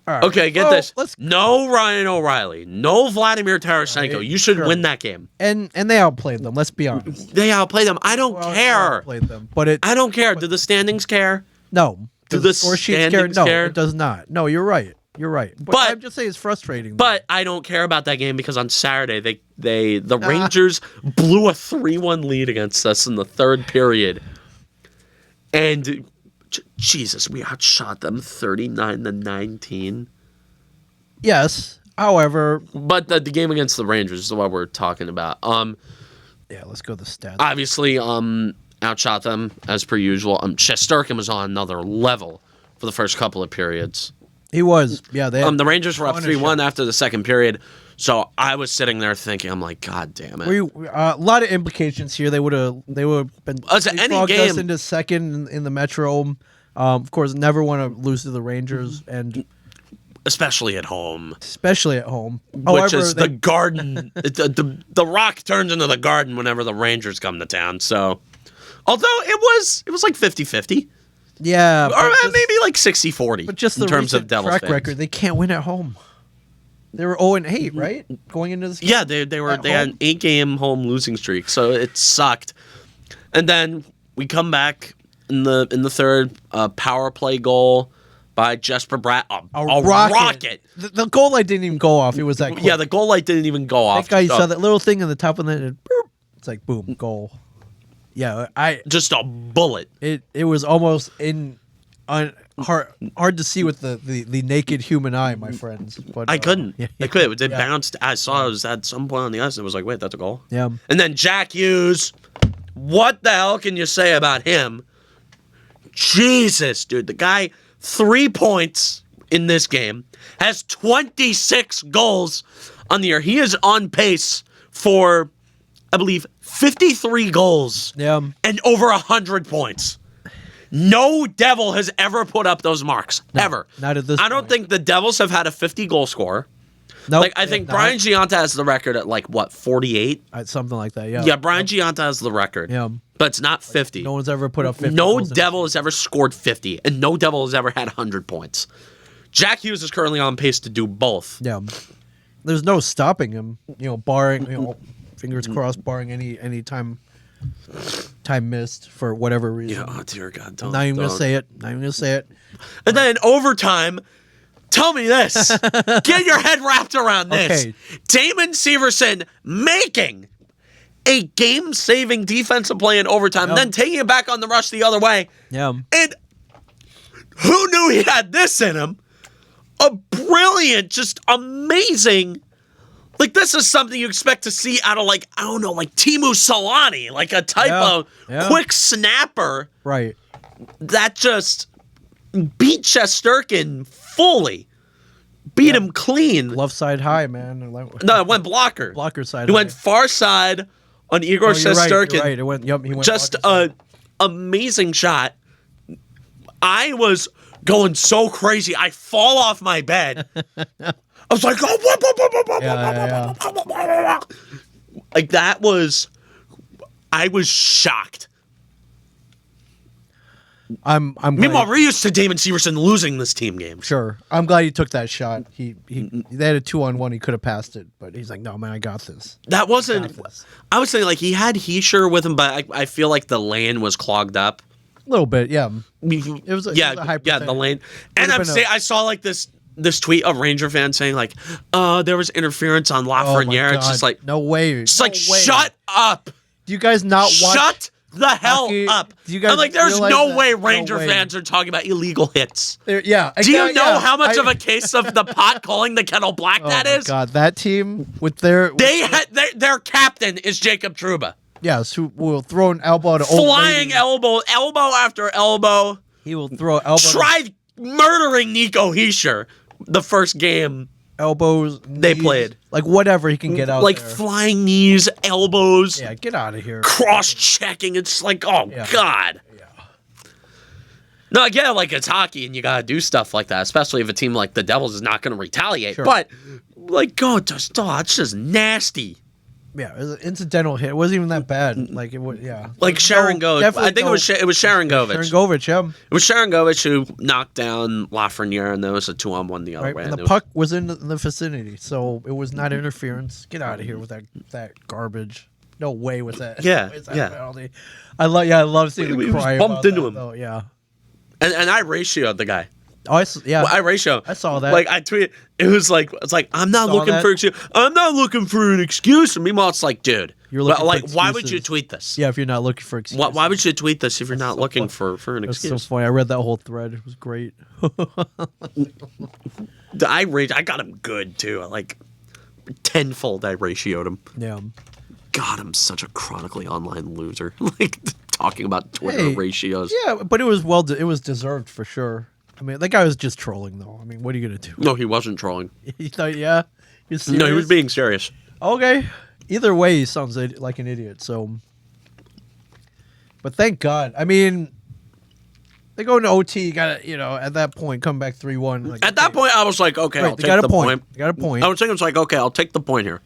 Speaker 2: All right.
Speaker 1: Okay, get this. No Ryan O'Reilly. No Vladimir Tarasenko.
Speaker 2: Right,
Speaker 1: You should
Speaker 2: sure.
Speaker 1: win that game.
Speaker 2: And they outplayed them. Let's be honest.
Speaker 1: They outplayed them. I don't care.
Speaker 2: Outplayed them, but
Speaker 1: I don't care. Do the standings care?
Speaker 2: No.
Speaker 1: Do
Speaker 2: Does
Speaker 1: the
Speaker 2: score sheets care?
Speaker 1: standings
Speaker 2: No,
Speaker 1: care?
Speaker 2: it does not. No, you're right. You're right. But I'm just saying it's frustrating.
Speaker 1: But I don't care about that game because on Saturday the Rangers blew a 3-1 lead against us in the third period. And Jesus, we outshot them 39-19.
Speaker 2: Yes. However,
Speaker 1: But the game against the Rangers is what we're talking about.
Speaker 2: yeah, let's go to the stats.
Speaker 1: Obviously, outshot them as per usual. Shesterkin was on another level for the first couple of periods.
Speaker 2: He was. Yeah, they
Speaker 1: The Rangers were up 3-1 after the second period. So I was sitting there thinking, I'm like, God damn it.
Speaker 2: A lot of implications here. They would have been
Speaker 1: any game
Speaker 2: us into second in the Metro. Of course, never want to lose to the Rangers, and
Speaker 1: especially at home,
Speaker 2: especially at home.
Speaker 1: Which
Speaker 2: However,
Speaker 1: is the garden. the Rock turns into the garden whenever the Rangers come to town. So, although it was like 50-50.
Speaker 2: Yeah,
Speaker 1: or maybe like 60-40.
Speaker 2: But just
Speaker 1: in
Speaker 2: the
Speaker 1: terms of
Speaker 2: recent
Speaker 1: Devils
Speaker 2: track
Speaker 1: fans.
Speaker 2: record, they can't win at home. They were 0-8, right? Going into this game?
Speaker 1: Yeah, they had an 8-game home losing streak, so it sucked. And then we come back in the third, power play goal by Jesper Bratt. A rocket.
Speaker 2: The goal light didn't even go off. It was that quick.
Speaker 1: Yeah, the goal light didn't even go off.
Speaker 2: That guy saw that little thing in the top of the net, and boop, it's like boom, goal. Yeah,
Speaker 1: just a bullet.
Speaker 2: It was almost hard to see with the naked human eye, my friends. But
Speaker 1: I couldn't.
Speaker 2: Yeah,
Speaker 1: I couldn't. It bounced. I saw it was at some point on the ice, and it was like, wait, that's a goal.
Speaker 2: Yeah.
Speaker 1: And then Jack Hughes. What the hell can you say about him? Jesus, dude. The guy, 3 points in this game, has 26 goals on the year. He is on pace for, I believe, 53 goals and over 100 points. No Devil has ever put up those marks. Ever.
Speaker 2: Not at this
Speaker 1: I don't think the Devils have had a 50-goal scorer.
Speaker 2: Nope,
Speaker 1: I think Brian Giunta has the record at 48?
Speaker 2: Something like that, yeah.
Speaker 1: Yeah, Brian Giunta has the record.
Speaker 2: Yeah.
Speaker 1: But it's not 50.
Speaker 2: No one's ever put up 50.
Speaker 1: No Devil has ever scored 50, and no Devil has ever had 100 points. Jack Hughes is currently on pace to do both.
Speaker 2: Yeah. There's no stopping him, barring, fingers crossed, barring any time missed for whatever reason.
Speaker 1: Yeah, oh dear God,
Speaker 2: I'm not even going to say it. Not even going to say it.
Speaker 1: And then in overtime, tell me this. Get your head wrapped around this.
Speaker 2: Okay.
Speaker 1: Damon Severson making a game-saving defensive play in overtime, then taking it back on the rush the other way.
Speaker 2: Yeah.
Speaker 1: And who knew he had this in him? A brilliant, just amazing. This is something you expect to see out of, Teemu Solani, a type of quick snapper.
Speaker 2: Right.
Speaker 1: That just beat Shesterkin fully. Beat him clean.
Speaker 2: Left side high, man.
Speaker 1: No, it went blocker.
Speaker 2: Blocker side
Speaker 1: He
Speaker 2: high.
Speaker 1: went far side on Igor Shesterkin.
Speaker 2: You're right. It went, he went
Speaker 1: just an amazing shot. I was going so crazy. I fall off my bed. I was like, that was, I was shocked.
Speaker 2: I'm
Speaker 1: Meanwhile, we're used to Damon Severson losing this team game.
Speaker 2: Sure. I'm glad he took that shot. They had a 2-on-1. He could have passed it, but he's like, no, man, I got this.
Speaker 1: That wasn't, I was saying, he had Heischer with him, but I feel like the lane was clogged up.
Speaker 2: A little bit, yeah.
Speaker 1: It
Speaker 2: was a high percentage.
Speaker 1: the lane. And I saw this tweet of Ranger fans saying there was interference on Lafreniere. It's just
Speaker 2: no way.
Speaker 1: It's shut up.
Speaker 2: Do you guys not watch?
Speaker 1: Shut the hell up.
Speaker 2: Do you guys
Speaker 1: there's no way Ranger
Speaker 2: way.
Speaker 1: fans are talking about illegal hits.
Speaker 2: Yeah.
Speaker 1: Do you know how much of a case of the pot calling the kettle black that is?
Speaker 2: God, that team with their
Speaker 1: captain is Jacob Trouba.
Speaker 2: Yes, who will throw an elbow to
Speaker 1: flying elbow after elbow.
Speaker 2: He will throw elbow.
Speaker 1: Tried murdering Nico Heischer the first game
Speaker 2: elbows.
Speaker 1: They
Speaker 2: knees,
Speaker 1: played.
Speaker 2: like whatever he can get out
Speaker 1: like
Speaker 2: there.
Speaker 1: flying knees, elbows,
Speaker 2: Yeah, get out of here.
Speaker 1: cross-checking. It's like, oh,
Speaker 2: Yeah.
Speaker 1: God.
Speaker 2: Yeah.
Speaker 1: No, I get it, like, it's hockey, and you got to do stuff like that, especially if a team like the Devils is not going to retaliate.
Speaker 2: Sure.
Speaker 1: But, like, it's just nasty.
Speaker 2: Yeah, it was an incidental hit. It wasn't even that bad. Like it was, yeah.
Speaker 1: Like Sharon Govich. I think it was Sharon Govich.
Speaker 2: Sharon Govich, yeah.
Speaker 1: It was Sharon Govich who knocked down Lafreniere, and there was a 2-on-1 the other
Speaker 2: Right,
Speaker 1: way.
Speaker 2: and the puck was in the vicinity, so it was not interference. Get out of here with that garbage. No way with that.
Speaker 1: Yeah,
Speaker 2: with that
Speaker 1: yeah.
Speaker 2: penalty. I love seeing
Speaker 1: We
Speaker 2: the
Speaker 1: was
Speaker 2: cry
Speaker 1: bumped
Speaker 2: about
Speaker 1: into
Speaker 2: that,
Speaker 1: him.
Speaker 2: though, yeah.
Speaker 1: And I ratioed the guy.
Speaker 2: Oh, yeah.
Speaker 1: Well, I ratio.
Speaker 2: I saw that.
Speaker 1: Like I tweeted, it's like I'm not
Speaker 2: Saw
Speaker 1: looking
Speaker 2: that.
Speaker 1: for an excuse. I'm not looking for an excuse. And meanwhile, it's like, dude,
Speaker 2: You're looking
Speaker 1: like
Speaker 2: for
Speaker 1: why would you
Speaker 2: excuses.
Speaker 1: tweet this?
Speaker 2: Yeah, if you're not looking for excuses.
Speaker 1: Why would you tweet this if you're not
Speaker 2: so
Speaker 1: looking
Speaker 2: funny.
Speaker 1: for an
Speaker 2: That's so
Speaker 1: excuse?
Speaker 2: funny. I read that whole thread. It was great.
Speaker 1: I got him good too. Like tenfold, I ratioed him.
Speaker 2: Yeah.
Speaker 1: God, I'm such a chronically online loser. Like talking about Twitter
Speaker 2: Hey,
Speaker 1: ratios.
Speaker 2: Yeah, but it was it was deserved for sure. I mean, that guy was just trolling, though. I mean, what are you gonna do?
Speaker 1: No, he wasn't trolling.
Speaker 2: You thought, yeah? You
Speaker 1: No, he was being serious.
Speaker 2: Okay. Either way, he sounds like an idiot. So, but thank God. I mean, they go into OT. You got to, at that point, come back 3-1. Like,
Speaker 1: At that point, I was like, okay,
Speaker 2: right,
Speaker 1: I'll
Speaker 2: they
Speaker 1: take
Speaker 2: got
Speaker 1: the
Speaker 2: a point.
Speaker 1: point.
Speaker 2: They got a point.
Speaker 1: I was thinking, it's like, okay, I'll take the point here.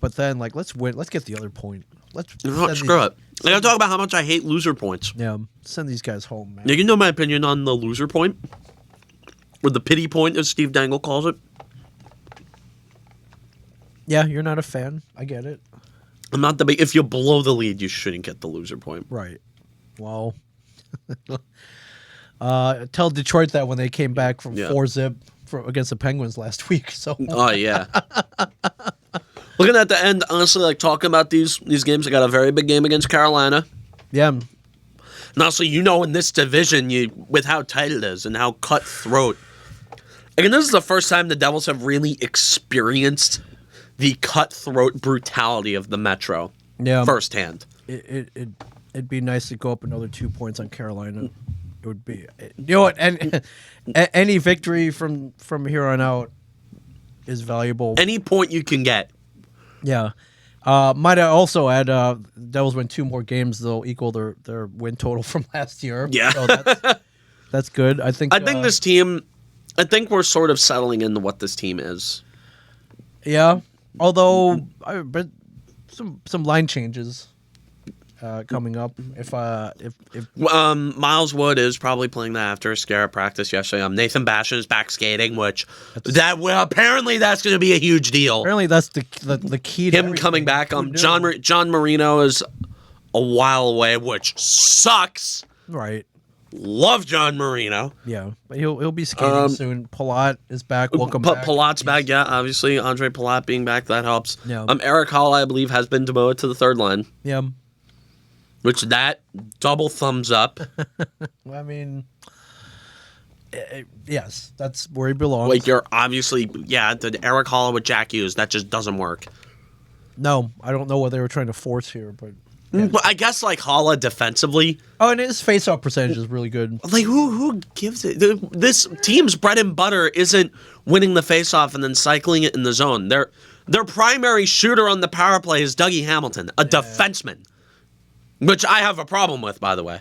Speaker 2: But then, like, let's win. Let's get the other point. Let's
Speaker 1: No, screw it. I gotta talk about how much I hate loser points.
Speaker 2: Yeah, send these guys home, man.
Speaker 1: Now, you know my opinion on the loser point? Or the pity point, as Steve Dangle calls it?
Speaker 2: Yeah, you're not a fan. I get it.
Speaker 1: I'm not the big. If you blow the lead, you shouldn't get the loser point.
Speaker 2: Right. Well, tell Detroit that when they came back from
Speaker 1: Yeah.
Speaker 2: 4-0 against the Penguins last week. So
Speaker 1: Oh, yeah. Looking at the end, honestly, like talking about these games, I got a very big game against Carolina.
Speaker 2: yeah,
Speaker 1: And also, in this division, with how tight it is and how cutthroat. Again, this is the first time the Devils have really experienced the cutthroat brutality of the Metro
Speaker 2: yeah.
Speaker 1: firsthand.
Speaker 2: It'd be nice to go up another 2 points on Carolina. It would be, what? And any victory from here on out is valuable.
Speaker 1: Any point you can get.
Speaker 2: Yeah. Might I also add, Devils win 2 more games, they'll equal their win total from last year.
Speaker 1: Yeah.
Speaker 2: So that's good. I think
Speaker 1: this team, I think we're sort of settling into what this team is.
Speaker 2: Yeah. Although, but some line changes coming up. If
Speaker 1: Miles Wood is probably playing that after a scare at practice yesterday. Nathan Bastion is back skating, apparently that's going to be a huge deal.
Speaker 2: apparently that's the key to
Speaker 1: Him
Speaker 2: everything.
Speaker 1: coming back.
Speaker 2: Who knew?
Speaker 1: John Marino is a while away, which sucks.
Speaker 2: Right.
Speaker 1: Love John Marino.
Speaker 2: Yeah, but he'll be skating soon. Palat is back. Welcome back.
Speaker 1: Palat's back, yeah. Obviously, Andre Palat being back, that helps.
Speaker 2: Yeah.
Speaker 1: Eric Hall, I believe, has been demoted to the third line,
Speaker 2: Yeah.
Speaker 1: which that double thumbs up.
Speaker 2: I mean, yes, that's where he belongs.
Speaker 1: Like, you're obviously, the Eric Hall with Jack Hughes, that just doesn't work.
Speaker 2: No, I don't know what they were trying to force here, but
Speaker 1: But I guess, like, Holla defensively,
Speaker 2: and his face-off percentage is really good.
Speaker 1: like, who gives it? This team's bread and butter isn't winning the faceoff and then cycling it in the zone. Their primary shooter on the power play is Dougie Hamilton, a defenseman, which I have a problem with, by the way.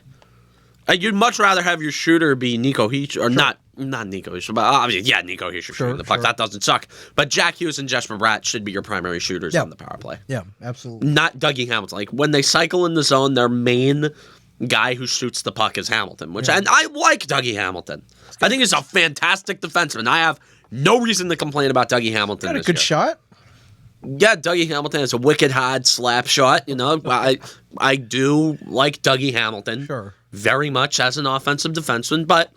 Speaker 1: You'd much rather have your shooter be Nico Heesh, or not Nico Heesh, but obviously, Nico Heesh shooting the puck. That doesn't suck. But Jack Hughes and Jesper Bratt should be your primary shooters on the power play.
Speaker 2: Yeah, absolutely.
Speaker 1: Not Dougie Hamilton. Like, when they cycle in the zone, their main guy who shoots the puck is Hamilton, and I like Dougie Hamilton. I think he's a fantastic defenseman. I have no reason to complain about Dougie Hamilton.
Speaker 2: Got a
Speaker 1: this
Speaker 2: good
Speaker 1: year.
Speaker 2: shot.
Speaker 1: Yeah, Dougie Hamilton has a wicked hard slap shot. I do like Dougie Hamilton.
Speaker 2: Sure.
Speaker 1: Very much as an offensive defenseman, but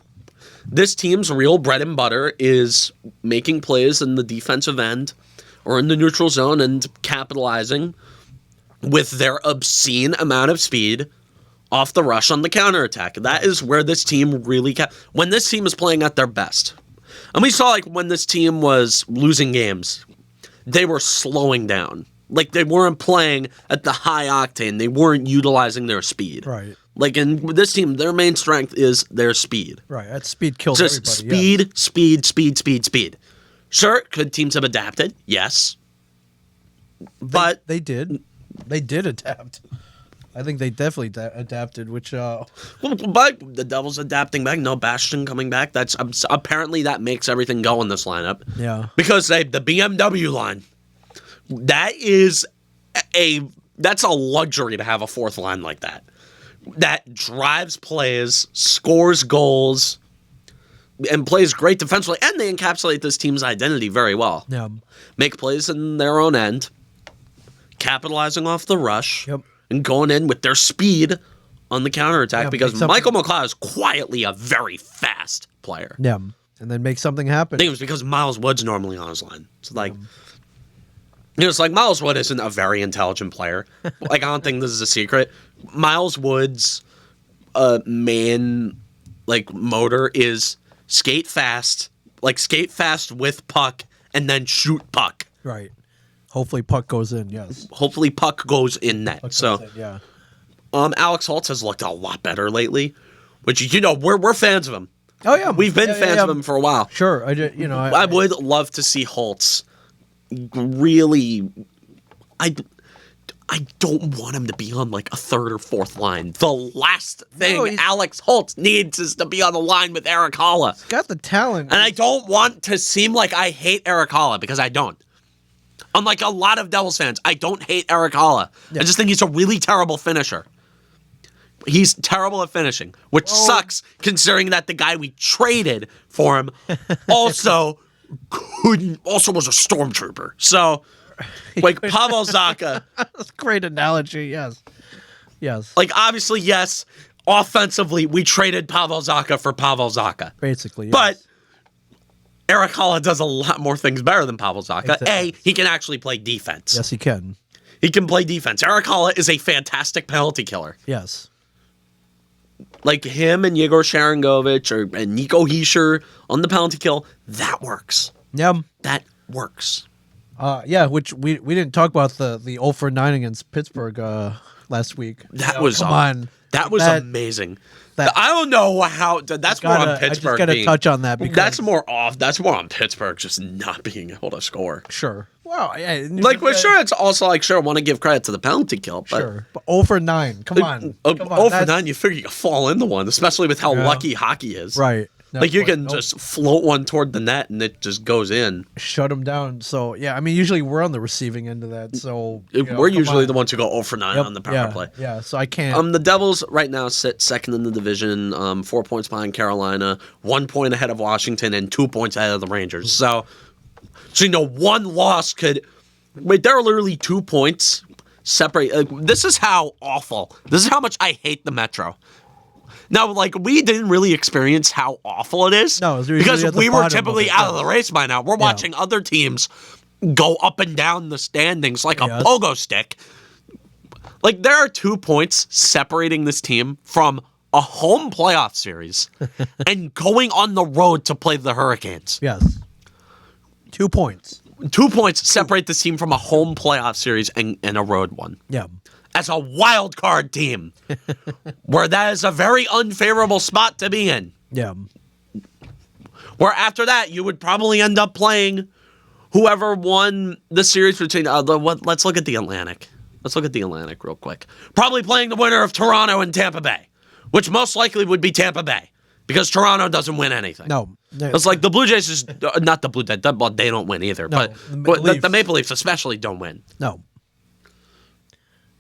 Speaker 1: this team's real bread and butter is making plays in the defensive end or in the neutral zone and capitalizing with their obscene amount of speed off the rush on the counterattack. That is where this team really when this team is playing at their best. And we saw, like, when this team was losing games, they were slowing down. Like, they weren't playing at the high octane. They weren't utilizing their speed.
Speaker 2: Right.
Speaker 1: Like, in this team, their main strength is their speed.
Speaker 2: Right. That speed kills
Speaker 1: Just
Speaker 2: everybody.
Speaker 1: speed. Sure, could teams have adapted? Yes. But
Speaker 2: They did. They did adapt. I think they definitely adapted, which
Speaker 1: but the Devils adapting back, no Bastion coming back. That's apparently that makes everything go in this lineup.
Speaker 2: yeah.
Speaker 1: Because the BMW line, that's a luxury to have a fourth line like that. That drives plays, scores goals, and plays great defensively, and they encapsulate this team's identity very well.
Speaker 2: Yeah.
Speaker 1: Make plays in their own end, capitalizing off the rush,
Speaker 2: Yep.
Speaker 1: and going in with their speed on the counterattack
Speaker 2: Yeah,
Speaker 1: because
Speaker 2: make something-
Speaker 1: Michael McLeod is quietly a very fast player.
Speaker 2: Yeah. And then make something happen.
Speaker 1: I think it was because Miles Wood's normally on his line. So it's like Miles Wood isn't a very intelligent player. Like, I don't think this is a secret. Miles Wood's main motor is skate fast with puck and then shoot puck.
Speaker 2: Right. Hopefully puck goes in, yes.
Speaker 1: Hopefully puck goes in net.
Speaker 2: Puck
Speaker 1: So
Speaker 2: goes in, yeah.
Speaker 1: Alex Holtz has looked a lot better lately, which we're fans of him.
Speaker 2: Oh yeah.
Speaker 1: We've been fans of him for a while.
Speaker 2: Sure.
Speaker 1: I would love to see Holtz really. I don't want him to be on a third or fourth line. The last thing Alex Holtz needs is to be on the line with Eric Holla.
Speaker 2: He's got the talent.
Speaker 1: And I don't want to seem like I hate Eric Holla because I don't. Unlike a lot of Devils fans, I don't hate Eric Holla.
Speaker 2: Yeah.
Speaker 1: I just think he's a really terrible finisher. He's terrible at finishing, which sucks considering that the guy we traded for him also was a stormtrooper. So, Pavel Zacha.
Speaker 2: That's a great analogy, yes. Yes.
Speaker 1: Obviously, yes, offensively, we traded Pavel Zacha for Pavel Zacha.
Speaker 2: Basically, yes.
Speaker 1: But Eric Holla does a lot more things better than Pavel Zacha.
Speaker 2: Exactly.
Speaker 1: He can actually play defense.
Speaker 2: Yes, he can.
Speaker 1: He can play defense. Eric Holla is a fantastic penalty killer.
Speaker 2: Yes.
Speaker 1: Like him and Yegor Sharangovich and Nico Hischier on the penalty kill, that works.
Speaker 2: Yeah.
Speaker 1: That works.
Speaker 2: Which we didn't talk about the 0 for 9 against Pittsburgh last week.
Speaker 1: That was amazing. I don't know how. That's more on Pittsburgh.
Speaker 2: I just got to touch on that because
Speaker 1: that's more on Pittsburgh just not being able to score.
Speaker 2: Sure. Well, yeah.
Speaker 1: Sure. It's also sure. I want to give credit to the penalty kill, but
Speaker 2: sure. But 0 for 9. Come on.
Speaker 1: 0 for 9. You figure you can fall into one, especially with how lucky hockey is.
Speaker 2: Right. No,
Speaker 1: you can just float one toward the net and it just goes in.
Speaker 2: Shut them down. So, yeah, I mean, usually we're on the receiving end of that. So,
Speaker 1: we're usually the ones who go 0 for 9 on the power play.
Speaker 2: Yeah, so I can't.
Speaker 1: The Devils right now sit second in the division, 4 points behind Carolina, 1 point ahead of Washington, and 2 points ahead of the Rangers. So one loss could. Wait, there are literally 2 points separate. This is how awful. This is how much I hate the Metro. Now, we didn't really experience how awful it is.
Speaker 2: No,
Speaker 1: because we were typically out of the race by now. We're watching other teams go up and down the standings like a pogo stick. There are 2 points separating this team from a home playoff series and going on the road to play the Hurricanes.
Speaker 2: Yes. 2 points.
Speaker 1: 2 points separate this team from a home playoff series and a road one.
Speaker 2: Yeah.
Speaker 1: As a wild card team, where that is a very unfavorable spot to be in.
Speaker 2: Yeah.
Speaker 1: Where after that, you would probably end up playing whoever won the series between. Let's look at the Atlantic. Let's look at the Atlantic real quick. Probably playing the winner of Toronto and Tampa Bay, which most likely would be Tampa Bay because Toronto doesn't win anything.
Speaker 2: No.
Speaker 1: It's like the Blue Jays is not the Blue Jays. They don't win either.
Speaker 2: No,
Speaker 1: but the Maple Leafs especially don't win.
Speaker 2: No.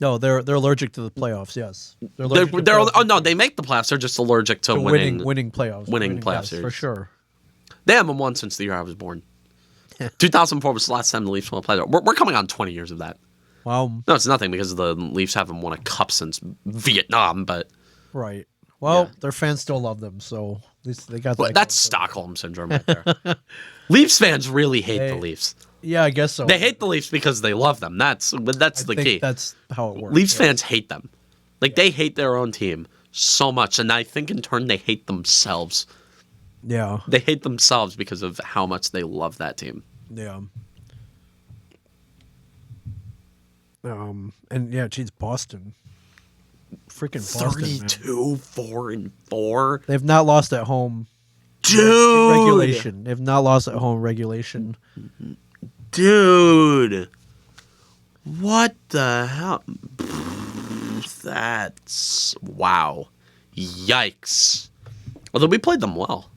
Speaker 2: No, they're allergic to the playoffs. Yes,
Speaker 1: they make the playoffs. They're just allergic to winning
Speaker 2: playoffs,
Speaker 1: winning playoff series
Speaker 2: for sure.
Speaker 1: They haven't won since the year I was born. 2004 was the last time the Leafs won a playoff. We're coming on 20 years of that.
Speaker 2: Wow.
Speaker 1: No, it's nothing because the Leafs haven't won a cup since Vietnam. But
Speaker 2: right. Well, their fans still love them, so at least they got that.
Speaker 1: That's Stockholm syndrome right there. Leafs fans really hate the Leafs.
Speaker 2: Yeah, I guess so.
Speaker 1: They hate the Leafs because they love them. That's the key.
Speaker 2: That's how it works.
Speaker 1: Leafs fans hate them. They hate their own team so much, and I think in turn they hate themselves.
Speaker 2: Yeah.
Speaker 1: They hate themselves because of how much they love that team.
Speaker 2: Yeah. Geez, Boston. Freaking Boston.
Speaker 1: 32, 4-4.
Speaker 2: They've not lost at home
Speaker 1: Dude.
Speaker 2: Regulation. They have not lost at home in regulation.
Speaker 1: Dude. What the hell? That's... Wow. Yikes. Although we played them well.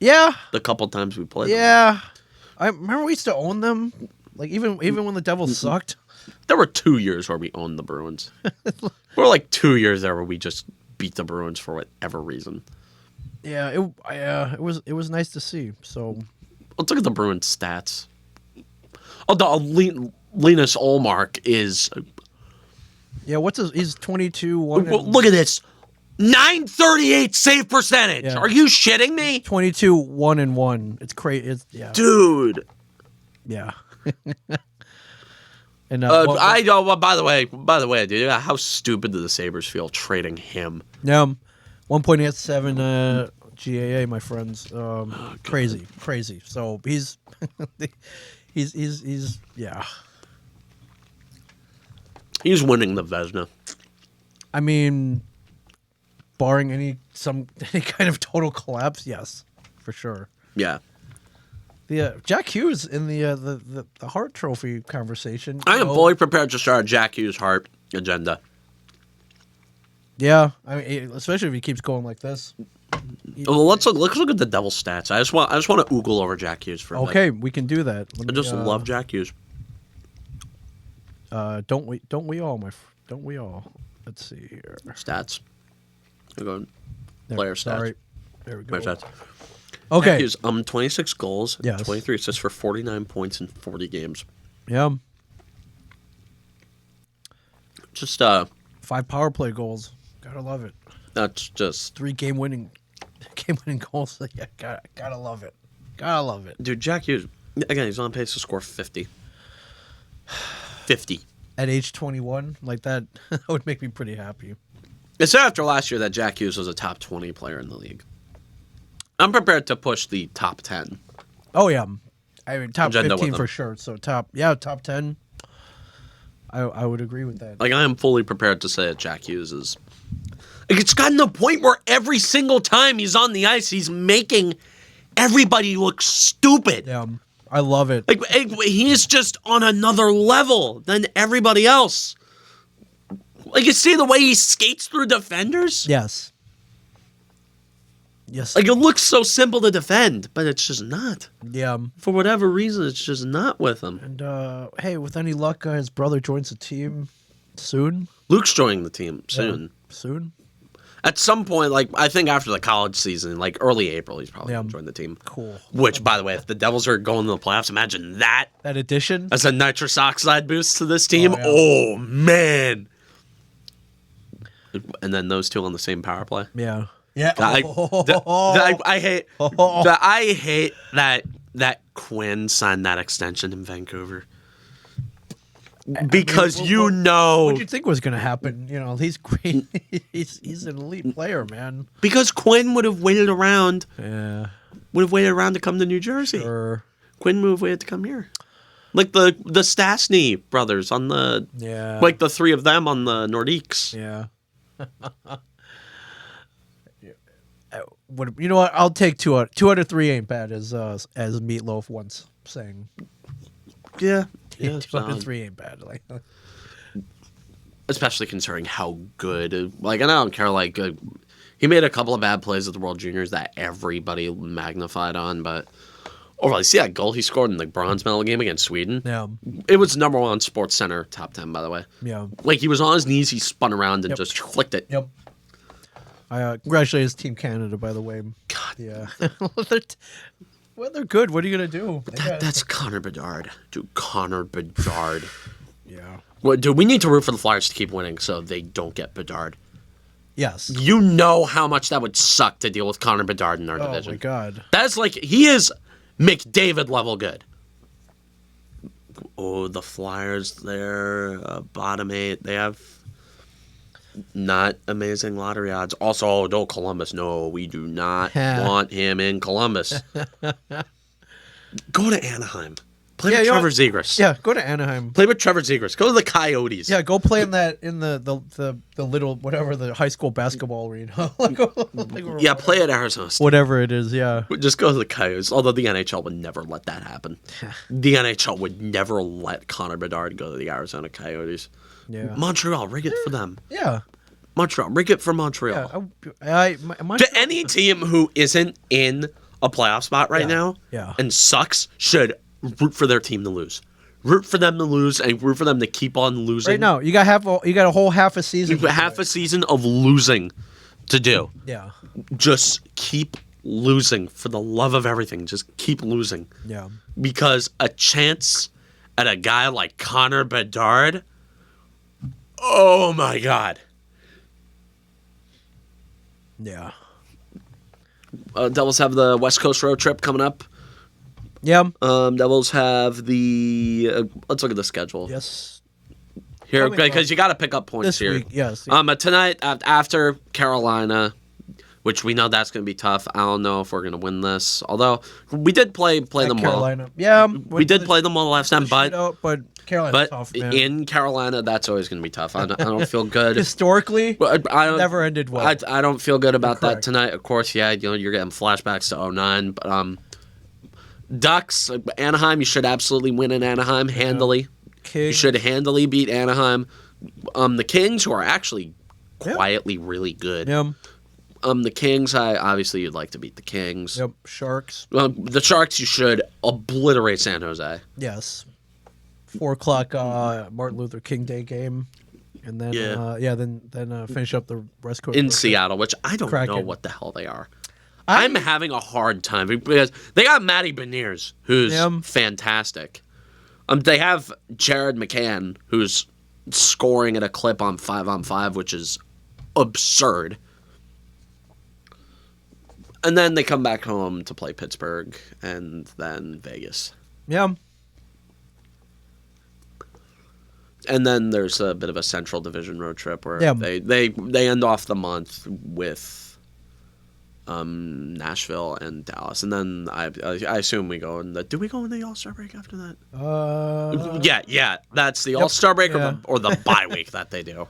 Speaker 2: Yeah.
Speaker 1: The couple times we played them.
Speaker 2: Yeah. I remember we used to own them. Like, even when the Devils sucked.
Speaker 1: There were 2 years where we owned the Bruins. There were like 2 years there where we just beat the Bruins for whatever reason.
Speaker 2: Yeah, it was nice to see. So
Speaker 1: Let's look at the Bruins stats. Oh, the Linus Olmark is...
Speaker 2: yeah, he's 22-1.
Speaker 1: Look at this. 938 save percentage.
Speaker 2: Yeah.
Speaker 1: Are you shitting me?
Speaker 2: 22-1-1. It's crazy. Yeah.
Speaker 1: Dude.
Speaker 2: Yeah. And
Speaker 1: I know. Well, by the way, dude, how stupid do the Sabres feel trading him?
Speaker 2: yeah, 1.87 GAA, my friends. Crazy. So he's he's yeah.
Speaker 1: He's winning the Vezina.
Speaker 2: I mean, barring any kind of total collapse, yes, for sure.
Speaker 1: Yeah.
Speaker 2: The Jack Hughes in the Hart Trophy conversation.
Speaker 1: I am fully prepared to start a Jack Hughes Hart agenda.
Speaker 2: Yeah, I mean, especially if he keeps going like this.
Speaker 1: Well, let's look at the Devil stats. I just want to oogle over Jack Hughes for a
Speaker 2: Okay, we can do that.
Speaker 1: I just love Jack Hughes.
Speaker 2: Don't we all, don't we all? Let's see here.
Speaker 1: Stats. I'm going player stats.
Speaker 2: Sorry. There we go.
Speaker 1: Player stats.
Speaker 2: Okay.
Speaker 1: Jack Hughes, 26 goals,
Speaker 2: Yes.
Speaker 1: 23 assists for 49 points in 40 games.
Speaker 2: Yeah.
Speaker 1: Just
Speaker 2: 5 power play goals. Gotta love it.
Speaker 1: that's just
Speaker 2: 3 game winning goals. Yeah, gotta love it. Gotta love it.
Speaker 1: dude. Jack Hughes again. He's on pace to score 50. 50.
Speaker 2: At age 21, like that would make me pretty happy.
Speaker 1: It's after last year that Jack Hughes was a top 20 player in the league. I'm prepared to push the top 10.
Speaker 2: Oh yeah, I mean top
Speaker 1: Agenda with
Speaker 2: 15
Speaker 1: them.
Speaker 2: for sure. So top 10. I would agree with that.
Speaker 1: Like I am fully prepared to say that Jack Hughes is. Like, it's gotten to a point where every single time he's on the ice, he's making everybody look stupid.
Speaker 2: Yeah, I love it.
Speaker 1: Like he's just on another level than everybody else. Like you see the way he skates through defenders.
Speaker 2: Yes.
Speaker 1: Like it looks so simple to defend, but it's just not.
Speaker 2: Yeah.
Speaker 1: For whatever reason, it's just not with him.
Speaker 2: And hey, with any luck, his brother joins the team soon.
Speaker 1: Luke's joining the team soon.
Speaker 2: Yeah, soon.
Speaker 1: At some point, like I think after the college season, like early April, he's probably going to join the team.
Speaker 2: Cool.
Speaker 1: Which, by the way, if the Devils are going to the playoffs, imagine that
Speaker 2: addition
Speaker 1: as a nitrous oxide boost to this team.
Speaker 2: Oh, yeah.
Speaker 1: Oh man! And then those two on the same power play.
Speaker 2: Yeah. Yeah.
Speaker 1: I hate that Quinn signed that extension in Vancouver. Because
Speaker 2: what
Speaker 1: you
Speaker 2: you think was going to happen? You know, he's great. he's an elite player, man.
Speaker 1: Because Quinn would have waited around.
Speaker 2: Yeah.
Speaker 1: Would have waited around to come to New Jersey.
Speaker 2: Sure.
Speaker 1: Quinn would have waited to come here. Like the Stastny brothers on the like the 3 of them on the Nordiques.
Speaker 2: Yeah. You know what? I'll take 2 out of 3 ain't bad as Meatloaf once saying.
Speaker 1: Yeah.
Speaker 2: 2 out of 3 ain't bad. Like,
Speaker 1: especially considering how good. Like, and I don't care. Like, he made a couple of bad plays at the World Juniors that everybody magnified on, but overall, see that goal he scored in the bronze medal game against Sweden?
Speaker 2: Yeah.
Speaker 1: It was number 1 Sports Center top 10, by the way.
Speaker 2: Yeah.
Speaker 1: Like, he was on his knees, he spun around and just flicked it.
Speaker 2: Yep. I congratulate his Team Canada, by the way.
Speaker 1: God.
Speaker 2: Yeah. They're good. What are you gonna do?
Speaker 1: That's Connor Bedard. Dude, Connor Bedard.
Speaker 2: Yeah.
Speaker 1: Well, dude, we need to root for the Flyers to keep winning so they don't get Bedard.
Speaker 2: Yes.
Speaker 1: You know how much that would suck to deal with Connor Bedard in our division.
Speaker 2: Oh my God.
Speaker 1: That's like, he is McDavid level good. Oh, the Flyers, they're bottom 8. They have not amazing lottery odds. Also, no Columbus. No, we do not want him in Columbus. Go to Anaheim. Play with Trevor Zegras.
Speaker 2: Yeah, go to Anaheim.
Speaker 1: Play with Trevor Zegras. Go to the Coyotes.
Speaker 2: Yeah, go play in the little whatever the high school basketball arena.
Speaker 1: Yeah, play at Arizona State.
Speaker 2: Whatever it is, yeah.
Speaker 1: Just go to the Coyotes. Although the NHL would never let that happen. The NHL would never let Connor Bedard go to the Arizona Coyotes.
Speaker 2: Yeah.
Speaker 1: Montreal, rig it for them.
Speaker 2: Yeah.
Speaker 1: Montreal, rig it for Montreal.
Speaker 2: Yeah.
Speaker 1: To any team who isn't in a playoff spot right now and sucks should root for their team to lose. Root for them to lose and root for them to keep on losing.
Speaker 2: Right now, you got a whole half a season.
Speaker 1: You half a season of losing to do.
Speaker 2: Yeah.
Speaker 1: Just keep losing for the love of everything. Just keep losing.
Speaker 2: Yeah.
Speaker 1: Because a chance at a guy like Connor Bedard, oh my God.
Speaker 2: Yeah.
Speaker 1: Devils have the West Coast road trip coming up.
Speaker 2: Yeah.
Speaker 1: Devils have the. Let's look at the schedule.
Speaker 2: Yes.
Speaker 1: Here, because you got to pick up points
Speaker 2: This
Speaker 1: here.
Speaker 2: week, yes.
Speaker 1: Tonight after Carolina, which we know that's going to be tough. I don't know if we're going to win this. Although we did play them
Speaker 2: Carolina.
Speaker 1: well.
Speaker 2: Yeah.
Speaker 1: We did play them well last time, but
Speaker 2: Carolina's tough, man.
Speaker 1: in Carolina, that's always going to be tough. I don't feel good.
Speaker 2: Historically,
Speaker 1: I don't,
Speaker 2: never ended well.
Speaker 1: I don't feel good about that
Speaker 2: Correct.
Speaker 1: tonight. Of course, yeah, you're getting flashbacks to 09. But Ducks, Anaheim, you should absolutely win in Anaheim handily.
Speaker 2: Kings.
Speaker 1: You should handily beat Anaheim. The Kings, who are actually quietly really good.
Speaker 2: Yeah.
Speaker 1: The Kings, obviously you'd like to beat the Kings.
Speaker 2: Yep. Sharks.
Speaker 1: The Sharks, you should obliterate San Jose.
Speaker 2: Yes. 4:00 Martin Luther King Day game, and then then finish up the West Coast
Speaker 1: in Seattle, which I don't know what the hell they are. I'm having a hard time because they got Matty Beniers, who's fantastic. They have Jared McCann, who's scoring at a clip on 5-on-5, which is absurd. And then they come back home to play Pittsburgh and then Vegas.
Speaker 2: Yeah.
Speaker 1: And then there's a bit of a Central Division road trip where they end off the month with Nashville and Dallas, and then I assume we go in the. Do we go in the All-Star break after that? Yeah, that's the All-Star break or the bye week that they do.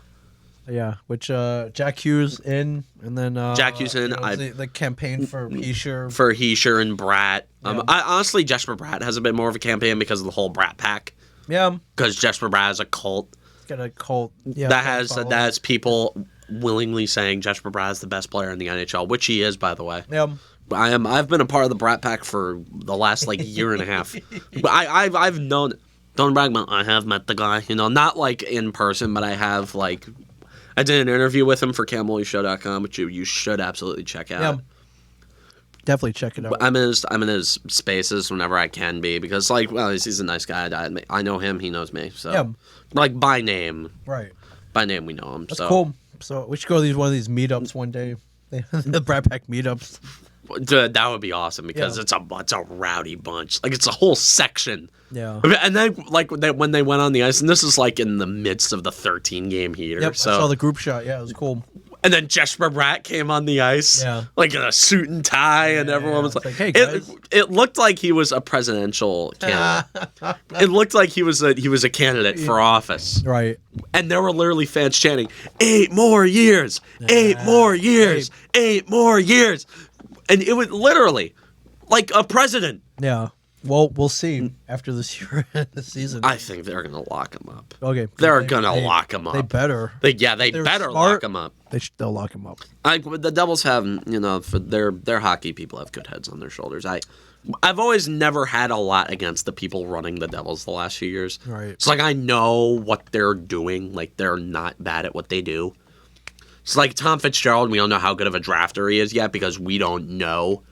Speaker 2: Yeah, which Jack Hughes in, and then
Speaker 1: Jack Hughes in.
Speaker 2: The campaign for Heischer.
Speaker 1: For Heischer and Bratt. I honestly, Jesper Bratt has a bit more of a campaign because of the whole Bratt pack.
Speaker 2: Yeah,
Speaker 1: because Jesper Bratt is a cult.
Speaker 2: It's got a cult. Yeah,
Speaker 1: that has people willingly saying Jesper Bratt is the best player in the NHL, which he is, by the way.
Speaker 2: Yeah.
Speaker 1: I've been a part of the Bratt pack for the last year and a half. But I've known. Don't brag about. I have met the guy. Not in person, but I have I did an interview with him for CamilleShow.com, which you should absolutely check out.
Speaker 2: Yeah. Definitely check it out.
Speaker 1: I'm in his spaces whenever I can be because he's a nice guy. I know him. He knows me. So by name.
Speaker 2: Right.
Speaker 1: By name we know him.
Speaker 2: That's cool. So we should go to one of these meetups one day. The Bratt Pack meetups.
Speaker 1: That would be awesome because it's a rowdy bunch. It's a whole section.
Speaker 2: Yeah.
Speaker 1: And then when they went on the ice, and this is in the midst of the 13-game heater.
Speaker 2: Yep,
Speaker 1: so
Speaker 2: I saw the group shot. Yeah, it was cool.
Speaker 1: And then Jesper Bratt came on the ice, in a suit and tie, and everyone was like,
Speaker 2: "Hey guys!"
Speaker 1: It looked like he was a presidential candidate. It looked like he was a candidate for office,
Speaker 2: right?
Speaker 1: And there were literally fans chanting, 8 more years, 8 more years, 8 more years," and it was literally like a president.
Speaker 2: Yeah. Well, we'll see after this year, this season.
Speaker 1: I think they're gonna lock him up.
Speaker 2: Okay,
Speaker 1: they're gonna lock him up.
Speaker 2: They better.
Speaker 1: They better lock him up.
Speaker 2: They'll lock him up.
Speaker 1: The Devils have, for their hockey people have good heads on their shoulders. I've always never had a lot against the people running the Devils the last few years.
Speaker 2: Right.
Speaker 1: It's I know what they're doing. They're not bad at what they do. It's Tom Fitzgerald. We don't know how good of a drafter he is yet because we don't know.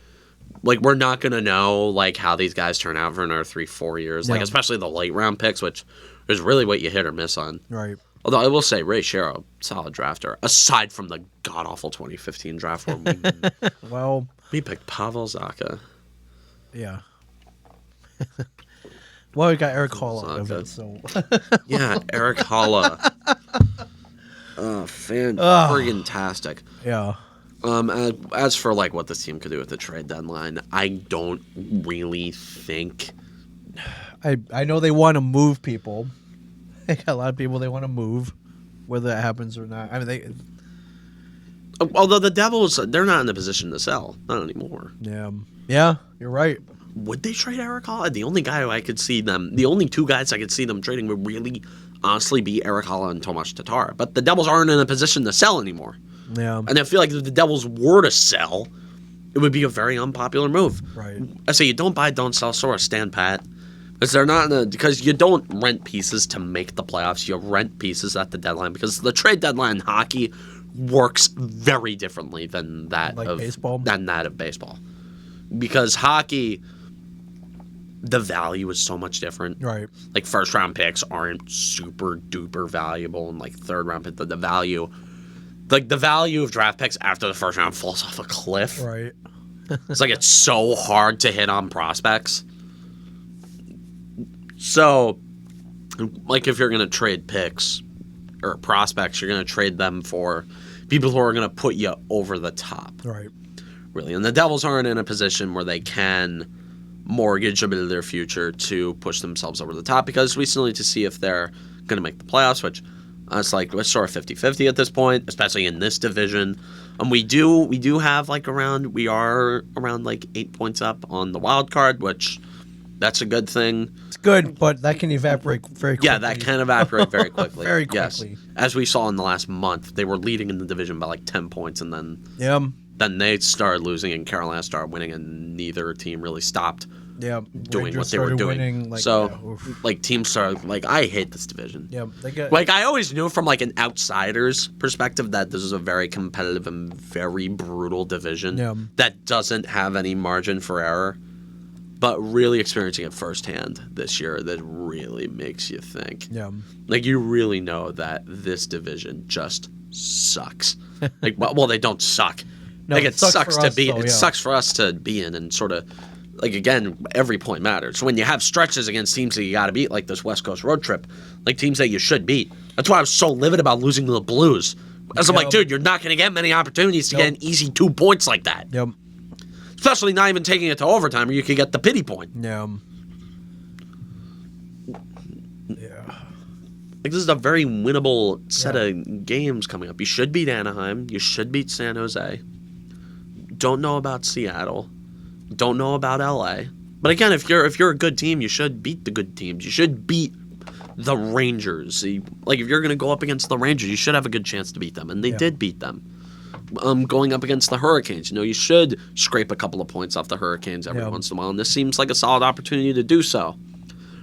Speaker 1: We're not going to know, how these guys turn out for another 3-4 years. Especially the late round picks, which is really what you hit or miss on.
Speaker 2: Right.
Speaker 1: Although I will say, Ray Shero, solid drafter, aside from the god-awful 2015 draft where we picked Pavel Zacha.
Speaker 2: Yeah. Well, we got Eric Hall out of it, so...
Speaker 1: Yeah, Eric Halla. Oh, friggin-tastic.
Speaker 2: Yeah.
Speaker 1: As for what this team could do with the trade deadline, I don't really think
Speaker 2: I know they want to move people. They got a lot of people they want to move, whether that happens or not. I mean, they.
Speaker 1: Although the Devils, they're not in a position to sell, not anymore.
Speaker 2: Yeah, you're right.
Speaker 1: Would they trade Eric Holla? The only two guys I could see them trading would really, honestly, be Eric Holla and Tomas Tatar. But the Devils aren't in a position to sell anymore.
Speaker 2: Yeah,
Speaker 1: and I feel like if the Devils were to sell, it would be a very unpopular move.
Speaker 2: Right.
Speaker 1: I say you don't buy, don't sell, sort of stand pat. Because you don't rent pieces to make the playoffs. You rent pieces at the deadline because the trade deadline in hockey works very differently than that of
Speaker 2: baseball.
Speaker 1: Than that of baseball. Because hockey, the value is so much different.
Speaker 2: Right.
Speaker 1: Like first round picks aren't super duper valuable, and like third round pick, the value of draft picks after the first round falls off a cliff.
Speaker 2: Right.
Speaker 1: It's like it's so hard to hit on prospects. So, like if you're going to trade picks or prospects, you're going to trade them for people who are going to put you over the top.
Speaker 2: Right.
Speaker 1: Really. And the Devils aren't in a position where they can mortgage a bit of their future to push themselves over the top because we still need to see if they're going to make the playoffs, which it's like we're sort of 50-50 at this point, especially in this division. And we do have we are around like 8 points up on the wild card, which that's a good thing.
Speaker 2: It's good, but that can evaporate very quickly.
Speaker 1: Yeah, that can evaporate very quickly.
Speaker 2: Very
Speaker 1: yes.
Speaker 2: quickly.
Speaker 1: As we saw in the last month, they were leading in the division by like 10 points, and then they started losing, and Carolina started winning, and neither team really stopped doing
Speaker 2: Rangers
Speaker 1: what they were doing.
Speaker 2: Winning,
Speaker 1: Teams started I hate this division.
Speaker 2: Yeah, they get
Speaker 1: I always knew from like an outsider's perspective that this is a very competitive and very brutal division that doesn't have any margin for error. But really experiencing it firsthand this year, that really makes you think.
Speaker 2: Yeah.
Speaker 1: Like, you really know that this division just sucks. Well, they don't suck.
Speaker 2: No,
Speaker 1: it sucks to be.
Speaker 2: Though,
Speaker 1: it sucks for us to be in, and sort of, again, every point matters. So when you have stretches against teams that you got to beat, like this West Coast road trip, like teams that you should beat. That's why I was so livid about losing to the Blues. As I'm like, dude, you're not going to get many opportunities to get an easy 2 points like that.
Speaker 2: Yep.
Speaker 1: Especially not even taking it to overtime, where you could get the pity point.
Speaker 2: Yeah.
Speaker 1: This is a very winnable set of games coming up. You should beat Anaheim. You should beat San Jose. Don't know about Seattle. Don't know about LA. But again, if you're a good team, you should beat the good teams. You should beat the Rangers. If you're going to go up against the Rangers, you should have a good chance to beat them. And they did beat them. Going up against the Hurricanes, you should scrape a couple of points off the Hurricanes every once in a while, and this seems like a solid opportunity to do so.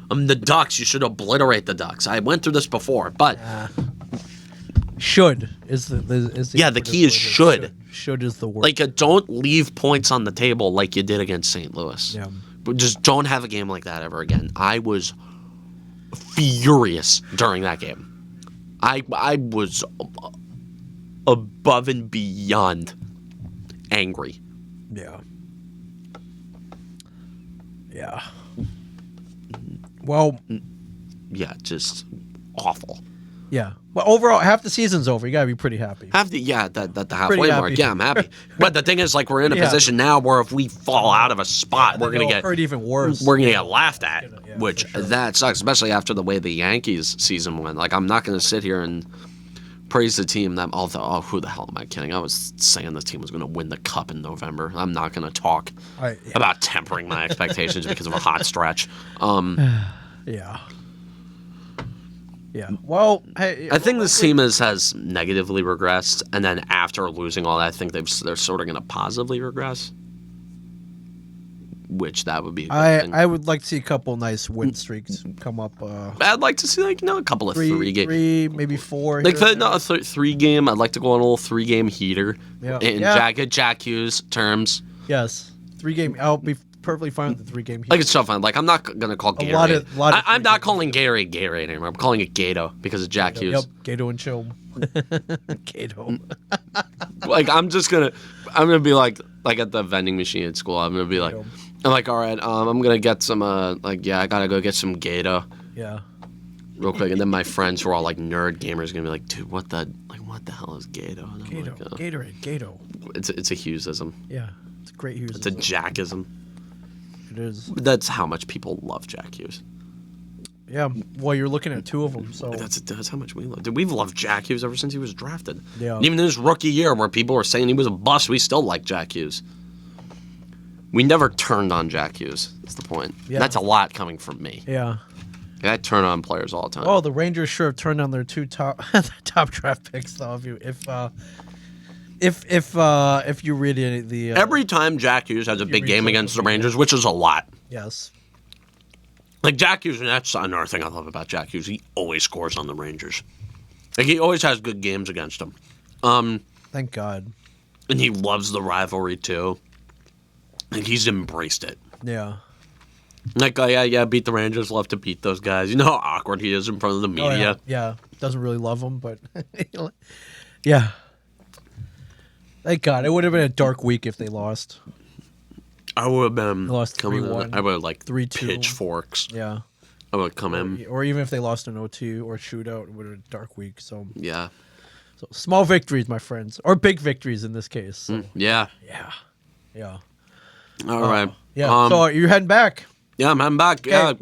Speaker 1: The Ducks, you should obliterate the Ducks. I went through this before, but
Speaker 2: should is the
Speaker 1: the key is should.
Speaker 2: Should is the word.
Speaker 1: Don't leave points on the table like you did against St. Louis.
Speaker 2: Yeah.
Speaker 1: But just don't have a game like that ever again. I was furious during that game. I was above and beyond angry.
Speaker 2: Yeah. Yeah. Well.
Speaker 1: Yeah, just awful.
Speaker 2: Yeah. Well, overall, half the season's over. You gotta be pretty happy.
Speaker 1: The halfway mark. Yeah, I'm happy. But the thing is, we're in a position now where if we fall out of a spot, we're gonna get
Speaker 2: hurt even worse.
Speaker 1: We're gonna get laughed at, which
Speaker 2: sure.
Speaker 1: that sucks, especially after the way the Yankees season went. I'm not gonna sit here and praise the team that, although, who the hell am I kidding? I was saying this team was going to win the cup in November. I'm not going to talk about tempering my expectations because of a hot stretch.
Speaker 2: Yeah. Well, hey,
Speaker 1: I think this team has negatively regressed, and then after losing all that, I think they're sort of going to positively regress. Which that would be a good thing.
Speaker 2: I would like to see a couple nice win streaks come up.
Speaker 1: I'd like to see a couple of three games,
Speaker 2: maybe four.
Speaker 1: A 3 game. I'd like to go on a little 3 game heater in Jack Hughes terms.
Speaker 2: Yes, 3 game. I'll be perfectly fine with the 3 game heater.
Speaker 1: It's so fun. I'm not gonna call Gatorade. I'm not calling Gatorade anymore. I'm calling it Gato because of Jack Hughes.
Speaker 2: Yep, Gato and Chill. Gato.
Speaker 1: I'm gonna be like at the vending machine at school. I'm gonna be like. I'm like, all right, I'm gonna get some. I gotta go get some Gato.
Speaker 2: Yeah.
Speaker 1: Real quick, and then my friends who are all like nerd gamers are gonna be like, dude, what the hell is Gato? And
Speaker 2: Gato, Gatorade, Gato.
Speaker 1: It's a Hughesism.
Speaker 2: Yeah, it's a great Hughesism.
Speaker 1: It's a Jackism.
Speaker 2: it is.
Speaker 1: That's how much people love Jack Hughes.
Speaker 2: Yeah, well, you're looking at two of them, so
Speaker 1: That's how much we love. Dude, we've loved Jack Hughes ever since he was drafted.
Speaker 2: Yeah.
Speaker 1: Even in his rookie year, where people were saying he was a bust, we still like Jack Hughes. We never turned on Jack Hughes. That's the point.
Speaker 2: Yeah.
Speaker 1: That's a lot coming from me.
Speaker 2: yeah.
Speaker 1: I turn on players all the time.
Speaker 2: Oh, the Rangers sure have turned on their two top draft picks, though. If you read any of the
Speaker 1: Every time Jack Hughes has a big game against the Rangers, which is a lot.
Speaker 2: yes.
Speaker 1: Like Jack Hughes, and that's another thing I love about Jack Hughes. He always scores on the Rangers. Like he always has good games against them.
Speaker 2: Thank God.
Speaker 1: And he loves the rivalry too. Like he's embraced it.
Speaker 2: Yeah.
Speaker 1: Like, oh yeah, beat the Rangers. Love to beat those guys. You know how awkward he is in front of the
Speaker 2: Oh,
Speaker 1: media.
Speaker 2: yeah. Doesn't really love them, but yeah. Thank God. It would have been a dark week if they lost.
Speaker 1: I would have been
Speaker 2: Lost
Speaker 1: coming
Speaker 2: 3-1,
Speaker 1: I would have like
Speaker 2: 3-2.
Speaker 1: pitchforks.
Speaker 2: Yeah.
Speaker 1: I would come in.
Speaker 2: Or even if they lost an OT or a shootout, it would have been a dark week. So
Speaker 1: Yeah.
Speaker 2: small victories, my friends, or big victories in this case. So,
Speaker 1: Yeah.
Speaker 2: yeah.
Speaker 1: All right.
Speaker 2: Yeah. So you're heading back.
Speaker 1: Yeah, I'm back.
Speaker 2: Okay.
Speaker 1: Yeah.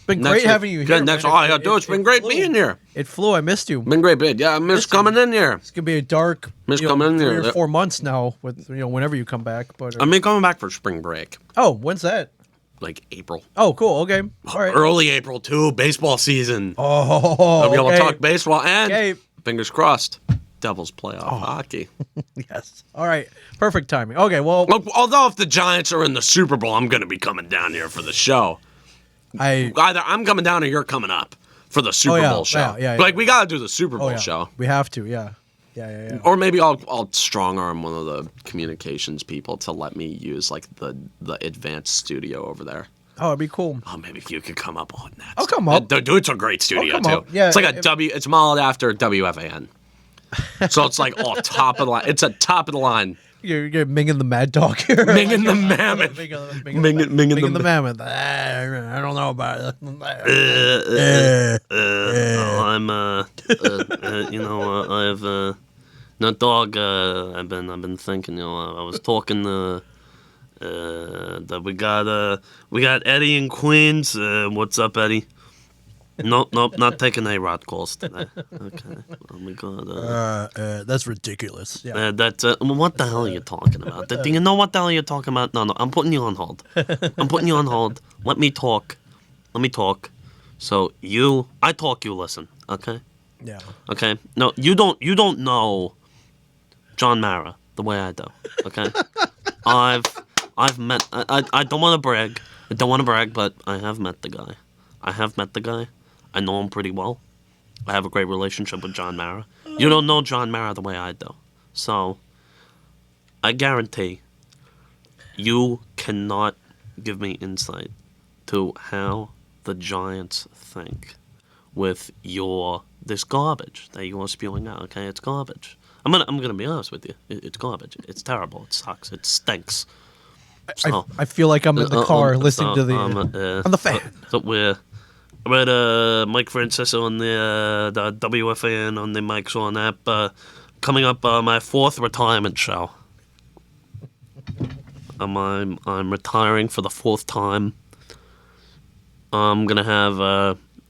Speaker 2: Been great having you here,
Speaker 1: Next,
Speaker 2: man.
Speaker 1: all I gotta do. It's been great being here.
Speaker 2: It flew. I missed you.
Speaker 1: Been great, bit. Yeah, I miss coming in here.
Speaker 2: It's gonna be a dark,
Speaker 1: Miss coming in
Speaker 2: 3
Speaker 1: here.
Speaker 2: or 4 months now. With whenever you come back. But
Speaker 1: I mean, coming back for spring break,
Speaker 2: when's that?
Speaker 1: like April.
Speaker 2: Oh, cool. Okay. All right.
Speaker 1: Early April too. Baseball season.
Speaker 2: Oh,
Speaker 1: I'll be able to
Speaker 2: okay.
Speaker 1: talk baseball and
Speaker 2: Okay.
Speaker 1: fingers crossed, Devils playoff hockey.
Speaker 2: Yes. All right. Perfect timing. Okay. Well,
Speaker 1: Look, although if the Giants are in the Super Bowl, I'm going to be coming down here for the show. Either I'm coming down or you're coming up for the Super Bowl show.
Speaker 2: Yeah.
Speaker 1: Like we got to do the Super Bowl show.
Speaker 2: We have to. Yeah. Yeah.
Speaker 1: Or maybe I'll strong arm one of the communications people to let me use like the advanced studio over there.
Speaker 2: Oh, it'd be cool.
Speaker 1: Oh, maybe if you could come up on that.
Speaker 2: I'll come up.
Speaker 1: Dude, it's a great studio
Speaker 2: come
Speaker 1: too.
Speaker 2: up. Yeah,
Speaker 1: it's like it's modeled after WFAN. So it's like all top of the line. It's a top of the line.
Speaker 2: You're minging the Mad Dog here.
Speaker 1: Minging the Mammoth.
Speaker 2: Minging the Mammoth. I don't know about
Speaker 1: I'm I've not dog. I've been thinking. I was talking that we got Eddie in Queens. What's up, Eddie? Nope, not taking A-Rod calls today. Okay. Oh my God.
Speaker 2: that's ridiculous. Yeah.
Speaker 1: What the hell are you talking about? Do you know what the hell you're talking about? No, I'm putting you on hold. I'm putting you on hold. Let me talk. So I talk, you listen. Okay.
Speaker 2: Yeah.
Speaker 1: Okay. No, you don't know John Mara the way I do. Okay. I've met. I don't want to brag. But I have met the guy. I know him pretty well. I have a great relationship with John Mara. You don't know John Mara the way I do. So, I guarantee you cannot give me insight to how the Giants think with this garbage that you're spewing out. Okay, it's garbage. I'm gonna be honest with you. It's garbage. It's terrible. It sucks. It stinks. So,
Speaker 2: I feel like I'm in the car listening to the on the fan.
Speaker 1: So we're at Mike Francesa on the WFAN on the Mike's on app. Coming up, my 4th retirement show. I'm retiring for the 4th time. I'm gonna have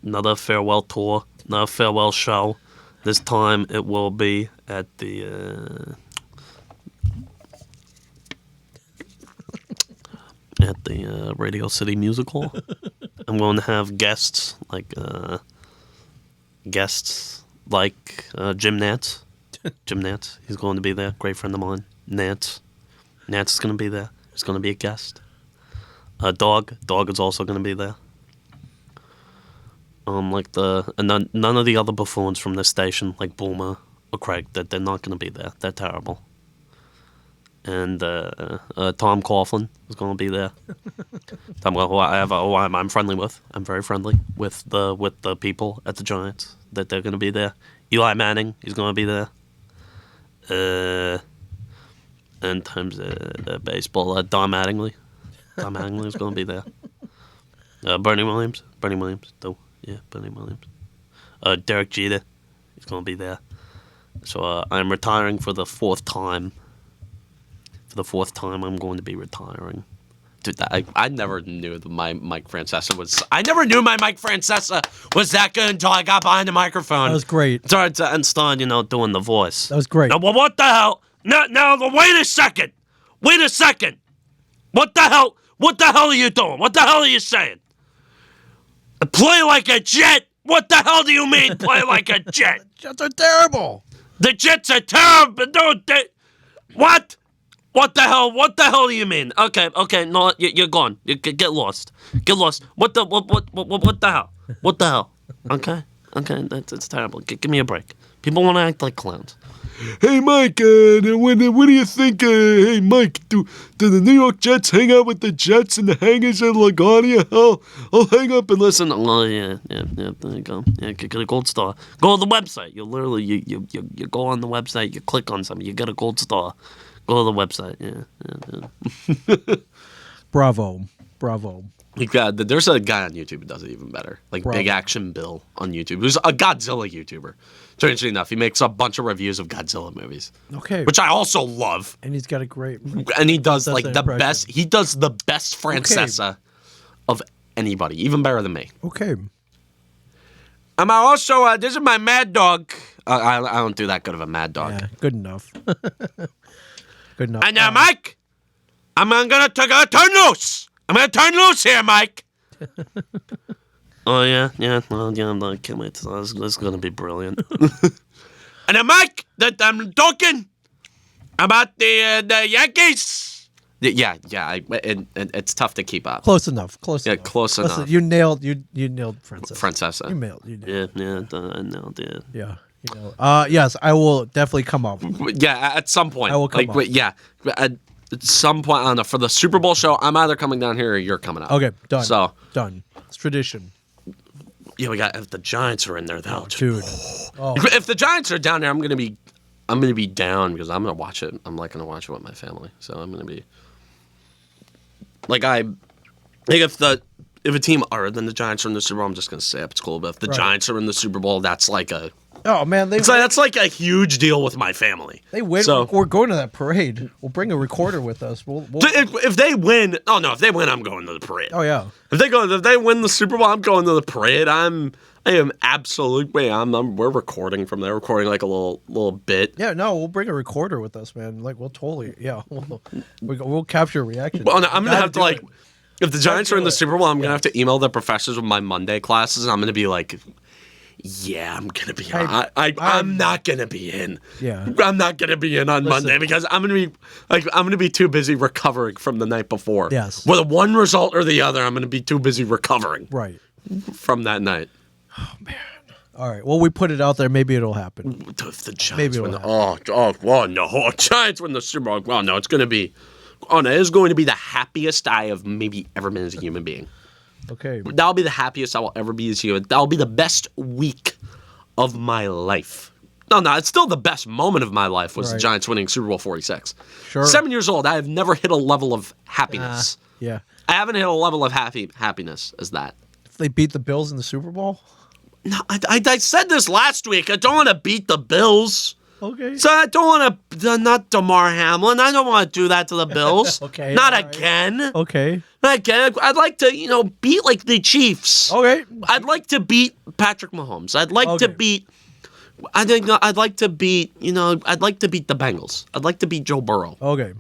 Speaker 1: another farewell tour, another farewell show. This time it will be at the Radio City Music Hall. I'm going to have guests like Jim Nantz. Jim Nantz, he's going to be there. Great friend of mine, Nantz. Nantz is going to be there. He's going to be a guest. Dog is also going to be there. None of the other buffoons from this station, like Boomer or Craig, they're not going to be there. They're terrible. And Tom Coughlin is going to be there. Tom, who I'm friendly with. I'm very friendly with the people at the Giants. That they're going to be there. Eli Manning, he's going to be there. In terms of baseball, Don Mattingly. Don Mattingly is going to be there. Bernie Williams, though. Yeah, Bernie Williams. Derek Jeter, he's going to be there. So I'm retiring for the 4th time. For the 4th time, I'm going to be retiring. Dude, I never knew that my Mike Francesa was. I never knew my Mike Francesa was that good until I got behind the microphone.
Speaker 2: That was great.
Speaker 1: Started doing the voice.
Speaker 2: That was great.
Speaker 1: Now, well, what the hell? Now, wait a second. Wait a second. What the hell? What the hell are you doing? What the hell are you saying? Play like a Jet? What the hell do you mean, play like a Jet?
Speaker 2: Jets are terrible.
Speaker 1: The Jets are terrible. What? What the hell? What the hell do you mean? Okay. No, you're gone. You get lost. Get lost. What the hell? What the hell? Okay. That's terrible. Give me a break. People want to act like clowns. Hey, Mike, what do you think? Hey, Mike, do the New York Jets hang out with the Jets in the hangars at LaGuardia? I'll hang up and listen. Oh, yeah, there you go. Yeah, get a gold star. Go to the website. You literally, you go on the website, you click on something, you get a gold star. Go to the website, yeah.
Speaker 2: Bravo.
Speaker 1: There's a guy on YouTube who does it even better. Like
Speaker 2: Bravo.
Speaker 1: Big Action Bill on YouTube, who's a Godzilla YouTuber. Strangely enough, he makes a bunch of reviews of Godzilla movies.
Speaker 2: Okay.
Speaker 1: Which I also love.
Speaker 2: And he's got a great.
Speaker 1: And he does like
Speaker 2: an
Speaker 1: the
Speaker 2: impression.
Speaker 1: best. He does the best Francesa of anybody, even better than me.
Speaker 2: Okay.
Speaker 1: I'm also. This is my Mad Dog. I don't do that good of a Mad Dog.
Speaker 2: Yeah, good enough. Good enough.
Speaker 1: And now, Mike, I'm gonna turn loose. I'm gonna turn loose here, Mike. Oh yeah. Well, yeah. I can't wait. This is gonna be brilliant. And then, Mike, that I'm talking about the Yankees. Yeah. It's tough to keep up.
Speaker 2: Close enough.
Speaker 1: Yeah, close
Speaker 2: Listen,
Speaker 1: enough.
Speaker 2: you nailed Francesa.
Speaker 1: Francesa.
Speaker 2: You nailed.
Speaker 1: Yeah. I nailed it.
Speaker 2: Yeah. You know. Yes, I will definitely come up.
Speaker 1: Yeah, at some point.
Speaker 2: I will come up.
Speaker 1: Yeah, at some point, I don't know. For the Super Bowl show, I'm either coming down here or you're coming up.
Speaker 2: Okay, done.
Speaker 1: So
Speaker 2: done. It's tradition.
Speaker 1: yeah, we got. If the Giants are in there, though,
Speaker 2: Dude. Oh.
Speaker 1: If the Giants are down there, I'm gonna be down because I'm gonna watch it. I'm like gonna watch it with my family, so I'm gonna be like if a team other than the Giants are in the Super Bowl, I'm just gonna say it's cool. But if the Giants are in the Super Bowl, that's like a that's like a huge deal with my family.
Speaker 2: They win.
Speaker 1: So,
Speaker 2: We're going to that parade. We'll bring a recorder with us. We'll
Speaker 1: if they win, if they win, I'm going to the parade.
Speaker 2: Oh yeah.
Speaker 1: If they win the Super Bowl, I'm going to the parade. I am absolutely. We're recording from there. Recording like a little bit.
Speaker 2: Yeah, no, we'll bring a recorder with us, man. Like we'll totally, we'll capture reactions.
Speaker 1: Well, no, I'm gonna have to like, if the Giants are in the
Speaker 2: it.
Speaker 1: Super Bowl, I'm gonna have to email the professors with my Monday classes. And I'm gonna be like, yeah, I'm gonna be. I'm not gonna be in.
Speaker 2: Yeah,
Speaker 1: I'm not gonna be in on Monday because I'm gonna be too busy recovering from the night before.
Speaker 2: Yes.
Speaker 1: Whether one result or the other, I'm gonna be too busy recovering.
Speaker 2: Right.
Speaker 1: From that night.
Speaker 2: Oh man. All right. Well, we put it out there. Maybe it'll happen.
Speaker 1: If the Giants
Speaker 2: Maybe
Speaker 1: win,
Speaker 2: it'll
Speaker 1: no, Giants win the Super Bowl. Well, no, it's gonna be. Oh no, it's going to be the happiest I have maybe ever been as a human being.
Speaker 2: Okay.
Speaker 1: That'll be the happiest I will ever be as a human. That'll be the best week of my life. No, it's still the best moment of my life was the Giants winning Super Bowl 46.
Speaker 2: Sure.
Speaker 1: 7 years old, I have never hit a level of happiness.
Speaker 2: Yeah.
Speaker 1: I haven't hit a level of happiness as that.
Speaker 2: If they beat the Bills in the Super Bowl.
Speaker 1: No, I said this last week. I don't want to beat the Bills.
Speaker 2: Okay.
Speaker 1: So I don't want to, not DeMar Hamlin. I don't want to do that to the Bills.
Speaker 2: Okay.
Speaker 1: Not
Speaker 2: right.
Speaker 1: again.
Speaker 2: Okay.
Speaker 1: Not again. I'd like to, beat like the Chiefs.
Speaker 2: Okay.
Speaker 1: I'd like to beat Patrick Mahomes. I'd like to beat. I'd like to beat. I'd like to beat the Bengals. I'd like to beat Joe Burrow.
Speaker 2: Okay.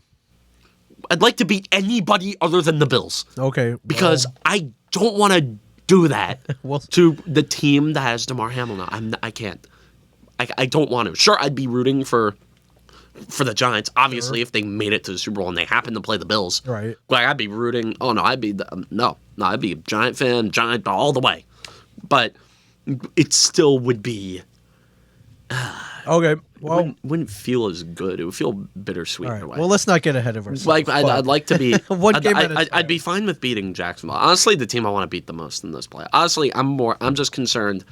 Speaker 1: I'd like to beat anybody other than the Bills.
Speaker 2: Okay.
Speaker 1: Because I don't want to do that
Speaker 2: Well-
Speaker 1: to the team that has DeMar Hamlin. I can't. I don't want to. Sure, I'd be rooting for the Giants. Obviously, if they made it to the Super Bowl and they happen to play the Bills,
Speaker 2: Right.
Speaker 1: Like I'd be rooting. Oh no, I'd be I'd be a Giant fan, Giant all the way. But it still would be.
Speaker 2: Okay. Well.
Speaker 1: Wouldn't feel as good. It would feel bittersweet
Speaker 2: All
Speaker 1: in a
Speaker 2: right.
Speaker 1: way.
Speaker 2: Well, let's not get ahead of ourselves.
Speaker 1: Like I'd like to be
Speaker 2: One game at a time.
Speaker 1: I'd be fine with beating Jacksonville. Honestly, the team I want to beat the most in this play. Honestly, I'm just concerned.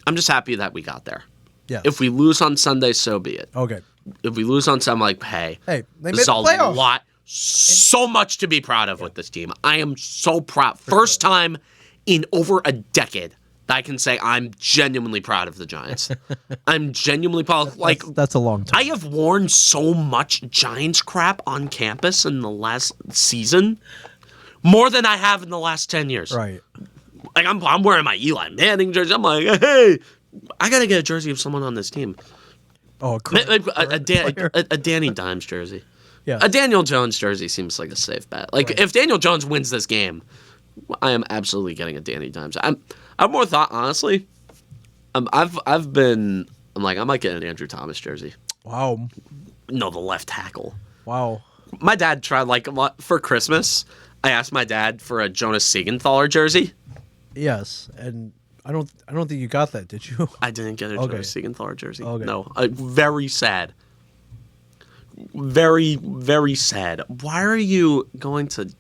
Speaker 1: I'm just happy that we got there.
Speaker 2: Yeah.
Speaker 1: If we lose on Sunday, so be it.
Speaker 2: Okay.
Speaker 1: If we lose on Sunday, I'm like, hey,
Speaker 2: They made
Speaker 1: this is
Speaker 2: the
Speaker 1: a
Speaker 2: playoffs.
Speaker 1: lot, so much to be proud of with this team. I am so proud. First time in over a decade that I can say I'm genuinely proud of the Giants. I'm genuinely proud.
Speaker 2: That's a long time.
Speaker 1: I have worn so much Giants crap on campus in the last season more than I have in the last 10 years.
Speaker 2: Right.
Speaker 1: Like I'm wearing my Eli Manning jersey. I'm like, hey, I gotta get a jersey of someone on this team.
Speaker 2: Oh,
Speaker 1: A Danny Dimes jersey.
Speaker 2: yeah.
Speaker 1: A Daniel Jones jersey seems like a safe bet. Like
Speaker 2: Right.
Speaker 1: if Daniel Jones wins this game, I am absolutely getting a Danny Dimes. I've more thought honestly. I'm like I might get an Andrew Thomas jersey.
Speaker 2: Wow.
Speaker 1: No, the left tackle.
Speaker 2: Wow.
Speaker 1: My dad tried like a lot for Christmas. I asked my dad for a Jonas Siegenthaler jersey.
Speaker 2: Yes, and I don't think you got that, did you?
Speaker 1: I didn't get a
Speaker 2: Okay.
Speaker 1: Jonas Siegenthaler jersey.
Speaker 2: Okay.
Speaker 1: No, very sad. Very, very sad. Why are you going to?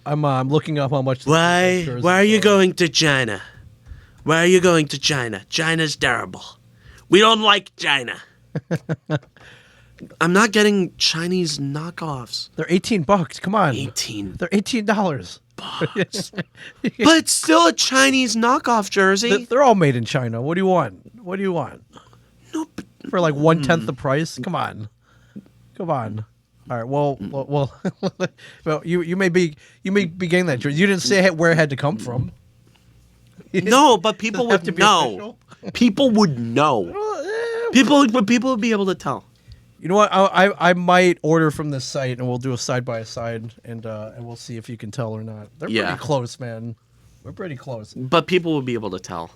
Speaker 2: I'm looking up how much.
Speaker 1: Why
Speaker 2: jerseys
Speaker 1: are you going to China? Why are you going to China? China's terrible. We don't like China. I'm not getting Chinese knockoffs.
Speaker 2: They're $18. Come on.
Speaker 1: 18
Speaker 2: They're $18.
Speaker 1: bucks. But it's still a Chinese knockoff jersey.
Speaker 2: They're all made in China. What do you want? What do you want?
Speaker 1: No, but
Speaker 2: For like 1/10 the price? Come on. Come on. All right. Well, well, you may be getting that jersey. You didn't say where it had to come from.
Speaker 1: no, but people
Speaker 2: Does it have
Speaker 1: would
Speaker 2: to be
Speaker 1: know. People would know. People would be able to tell.
Speaker 2: You know what? I might order from this site and we'll do a side by side and we'll see if you can tell or not. They're
Speaker 1: Yeah.
Speaker 2: pretty close, man. We're pretty close.
Speaker 1: But people would be able to tell.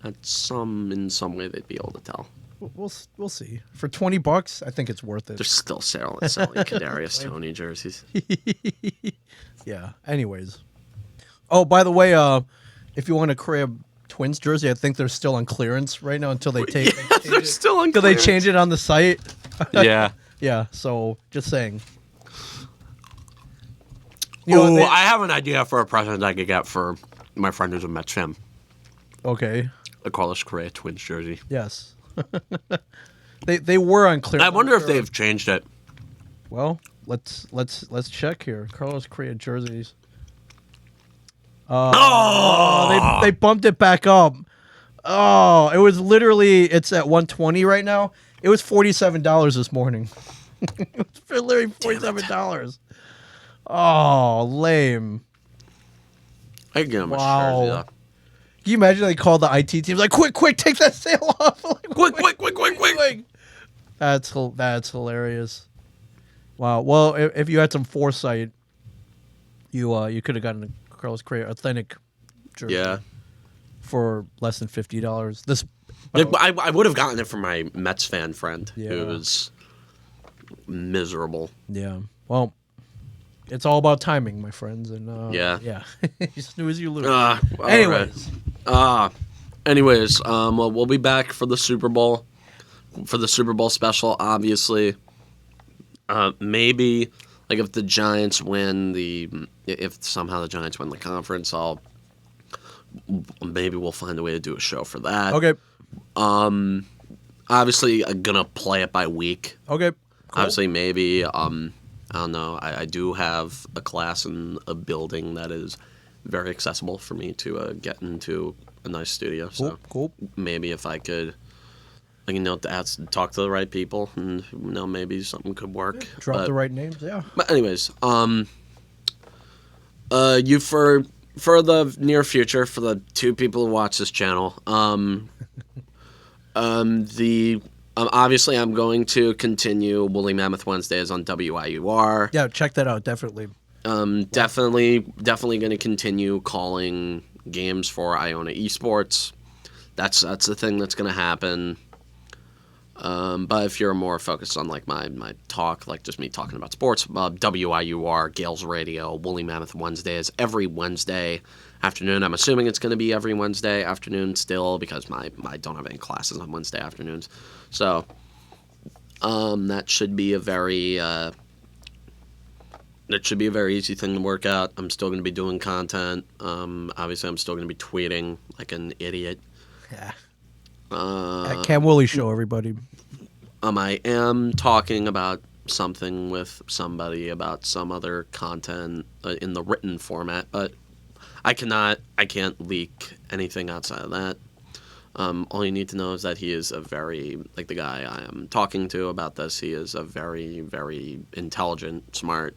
Speaker 1: In some way, they'd be able to tell.
Speaker 2: We'll see. For $20, I think it's worth it.
Speaker 1: They're still selling Kadarius Toney jerseys.
Speaker 2: Yeah. Anyways. Oh, by the way, if you want a Crab Twins jersey, I think they're still on clearance right now until they take.
Speaker 1: They're still on.
Speaker 2: Until they change it on the site.
Speaker 1: Yeah.
Speaker 2: Yeah. So just saying.
Speaker 1: Oh,
Speaker 2: they-
Speaker 1: I have an idea for a present I could get for my friend who's a Mets fan.
Speaker 2: Okay.
Speaker 1: A Carlos Correa Twins jersey.
Speaker 2: Yes. They were on clearance.
Speaker 1: I wonder if they've changed it.
Speaker 2: Well, let's check here. Carlos Correa jerseys. They bumped it back up. Oh, it was literally it's at 120 right now. It was $47 this morning. It's literally $47. Oh, lame.
Speaker 1: I could get him a
Speaker 2: Wow.
Speaker 1: jersey though.
Speaker 2: Can you imagine they called the IT team like, quick, take that sale off. Like,
Speaker 1: Quick.
Speaker 2: That's hilarious. Wow. Well, if you had some foresight, you could have gotten a Carlos Correa authentic jersey
Speaker 1: Yeah.
Speaker 2: for less than $50. This
Speaker 1: I would have gotten it from my Mets fan friend
Speaker 2: Yeah.
Speaker 1: who was miserable.
Speaker 2: yeah. Well, it's all about timing, my friends, and
Speaker 1: Yeah.
Speaker 2: you snooze, you lose.
Speaker 1: All
Speaker 2: Anyways,
Speaker 1: right. Anyways, well, we'll be back for the Super Bowl special, obviously. Maybe, like, if the Giants win if somehow the Giants win the conference, maybe we'll find a way to do a show for that.
Speaker 2: okay,
Speaker 1: Obviously, I'm gonna play it by week.
Speaker 2: okay, cool.
Speaker 1: Obviously, maybe, I don't know. I do have a class in a building that is very accessible for me to get into a nice studio. So
Speaker 2: cool.
Speaker 1: maybe if I could, talk to the right people, and maybe something could work.
Speaker 2: Drop the right names, yeah.
Speaker 1: But anyways, you for the near future, for the two people who watch this channel, obviously I'm going to continue Woolly Mammoth Wednesdays on WIUR.
Speaker 2: Yeah, check that out, definitely.
Speaker 1: Definitely going to continue calling games for Iona Esports. That's the thing that's going to happen. But if you're more focused on like my talk, like just me talking about sports, WIUR, Gales Radio, Woolly Mammoth Wednesdays, every Wednesday afternoon. I'm assuming it's going to be every Wednesday afternoon still because I don't have any classes on Wednesday afternoons. So that should be a very easy thing to work out. I'm still going to be doing content. Obviously, I'm still going to be tweeting like an idiot.
Speaker 2: Yeah. At Cam Woolley Show, everybody.
Speaker 1: I am talking about something with somebody about some other content in the written format, but I can't leak anything outside of that. All you need to know is that he is the guy I am talking to about this, he is a very, very intelligent, smart,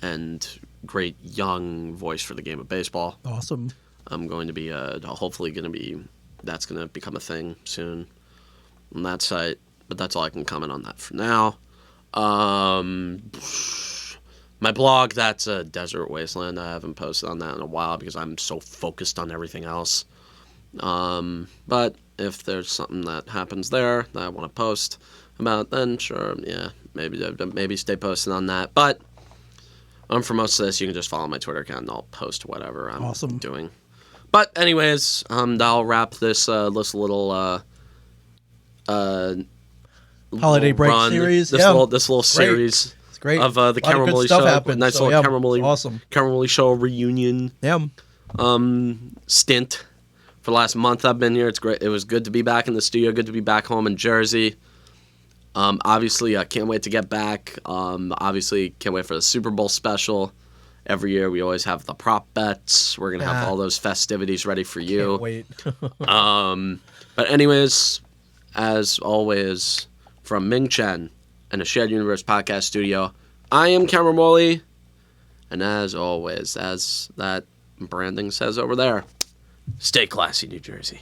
Speaker 1: and great young voice for the game of baseball.
Speaker 2: Awesome.
Speaker 1: I'm going to be hopefully going to be that's going to become a thing soon on that site. But that's all I can comment on that for now. My blog, that's a desert wasteland. I haven't posted on that in a while because I'm so focused on everything else. But if there's something that happens there that I want to post about, then sure, yeah, maybe stay posted on that. But for most of this, you can just follow my Twitter account and I'll post whatever I'm doing. But anyways, that'll wrap this little
Speaker 2: holiday break
Speaker 1: run,
Speaker 2: series.
Speaker 1: This little series.
Speaker 2: It's great.
Speaker 1: Of the Caramel Show.
Speaker 2: Happened,
Speaker 1: nice
Speaker 2: so,
Speaker 1: little Caramel Show reunion.
Speaker 2: Yeah.
Speaker 1: Stint for the last month I've been here. It's great. It was good to be back in the studio. Good to be back home in Jersey. Obviously, I can't wait to get back. Obviously, can't wait for the Super Bowl special. Every year, we always have the prop bets. We're gonna have all those festivities ready for you.
Speaker 2: Can't wait.
Speaker 1: But anyways, as always, from Ming Chen and the Shared Universe Podcast Studio, I am Cameron Morley, and as always, as that branding says over there, stay classy, New Jersey.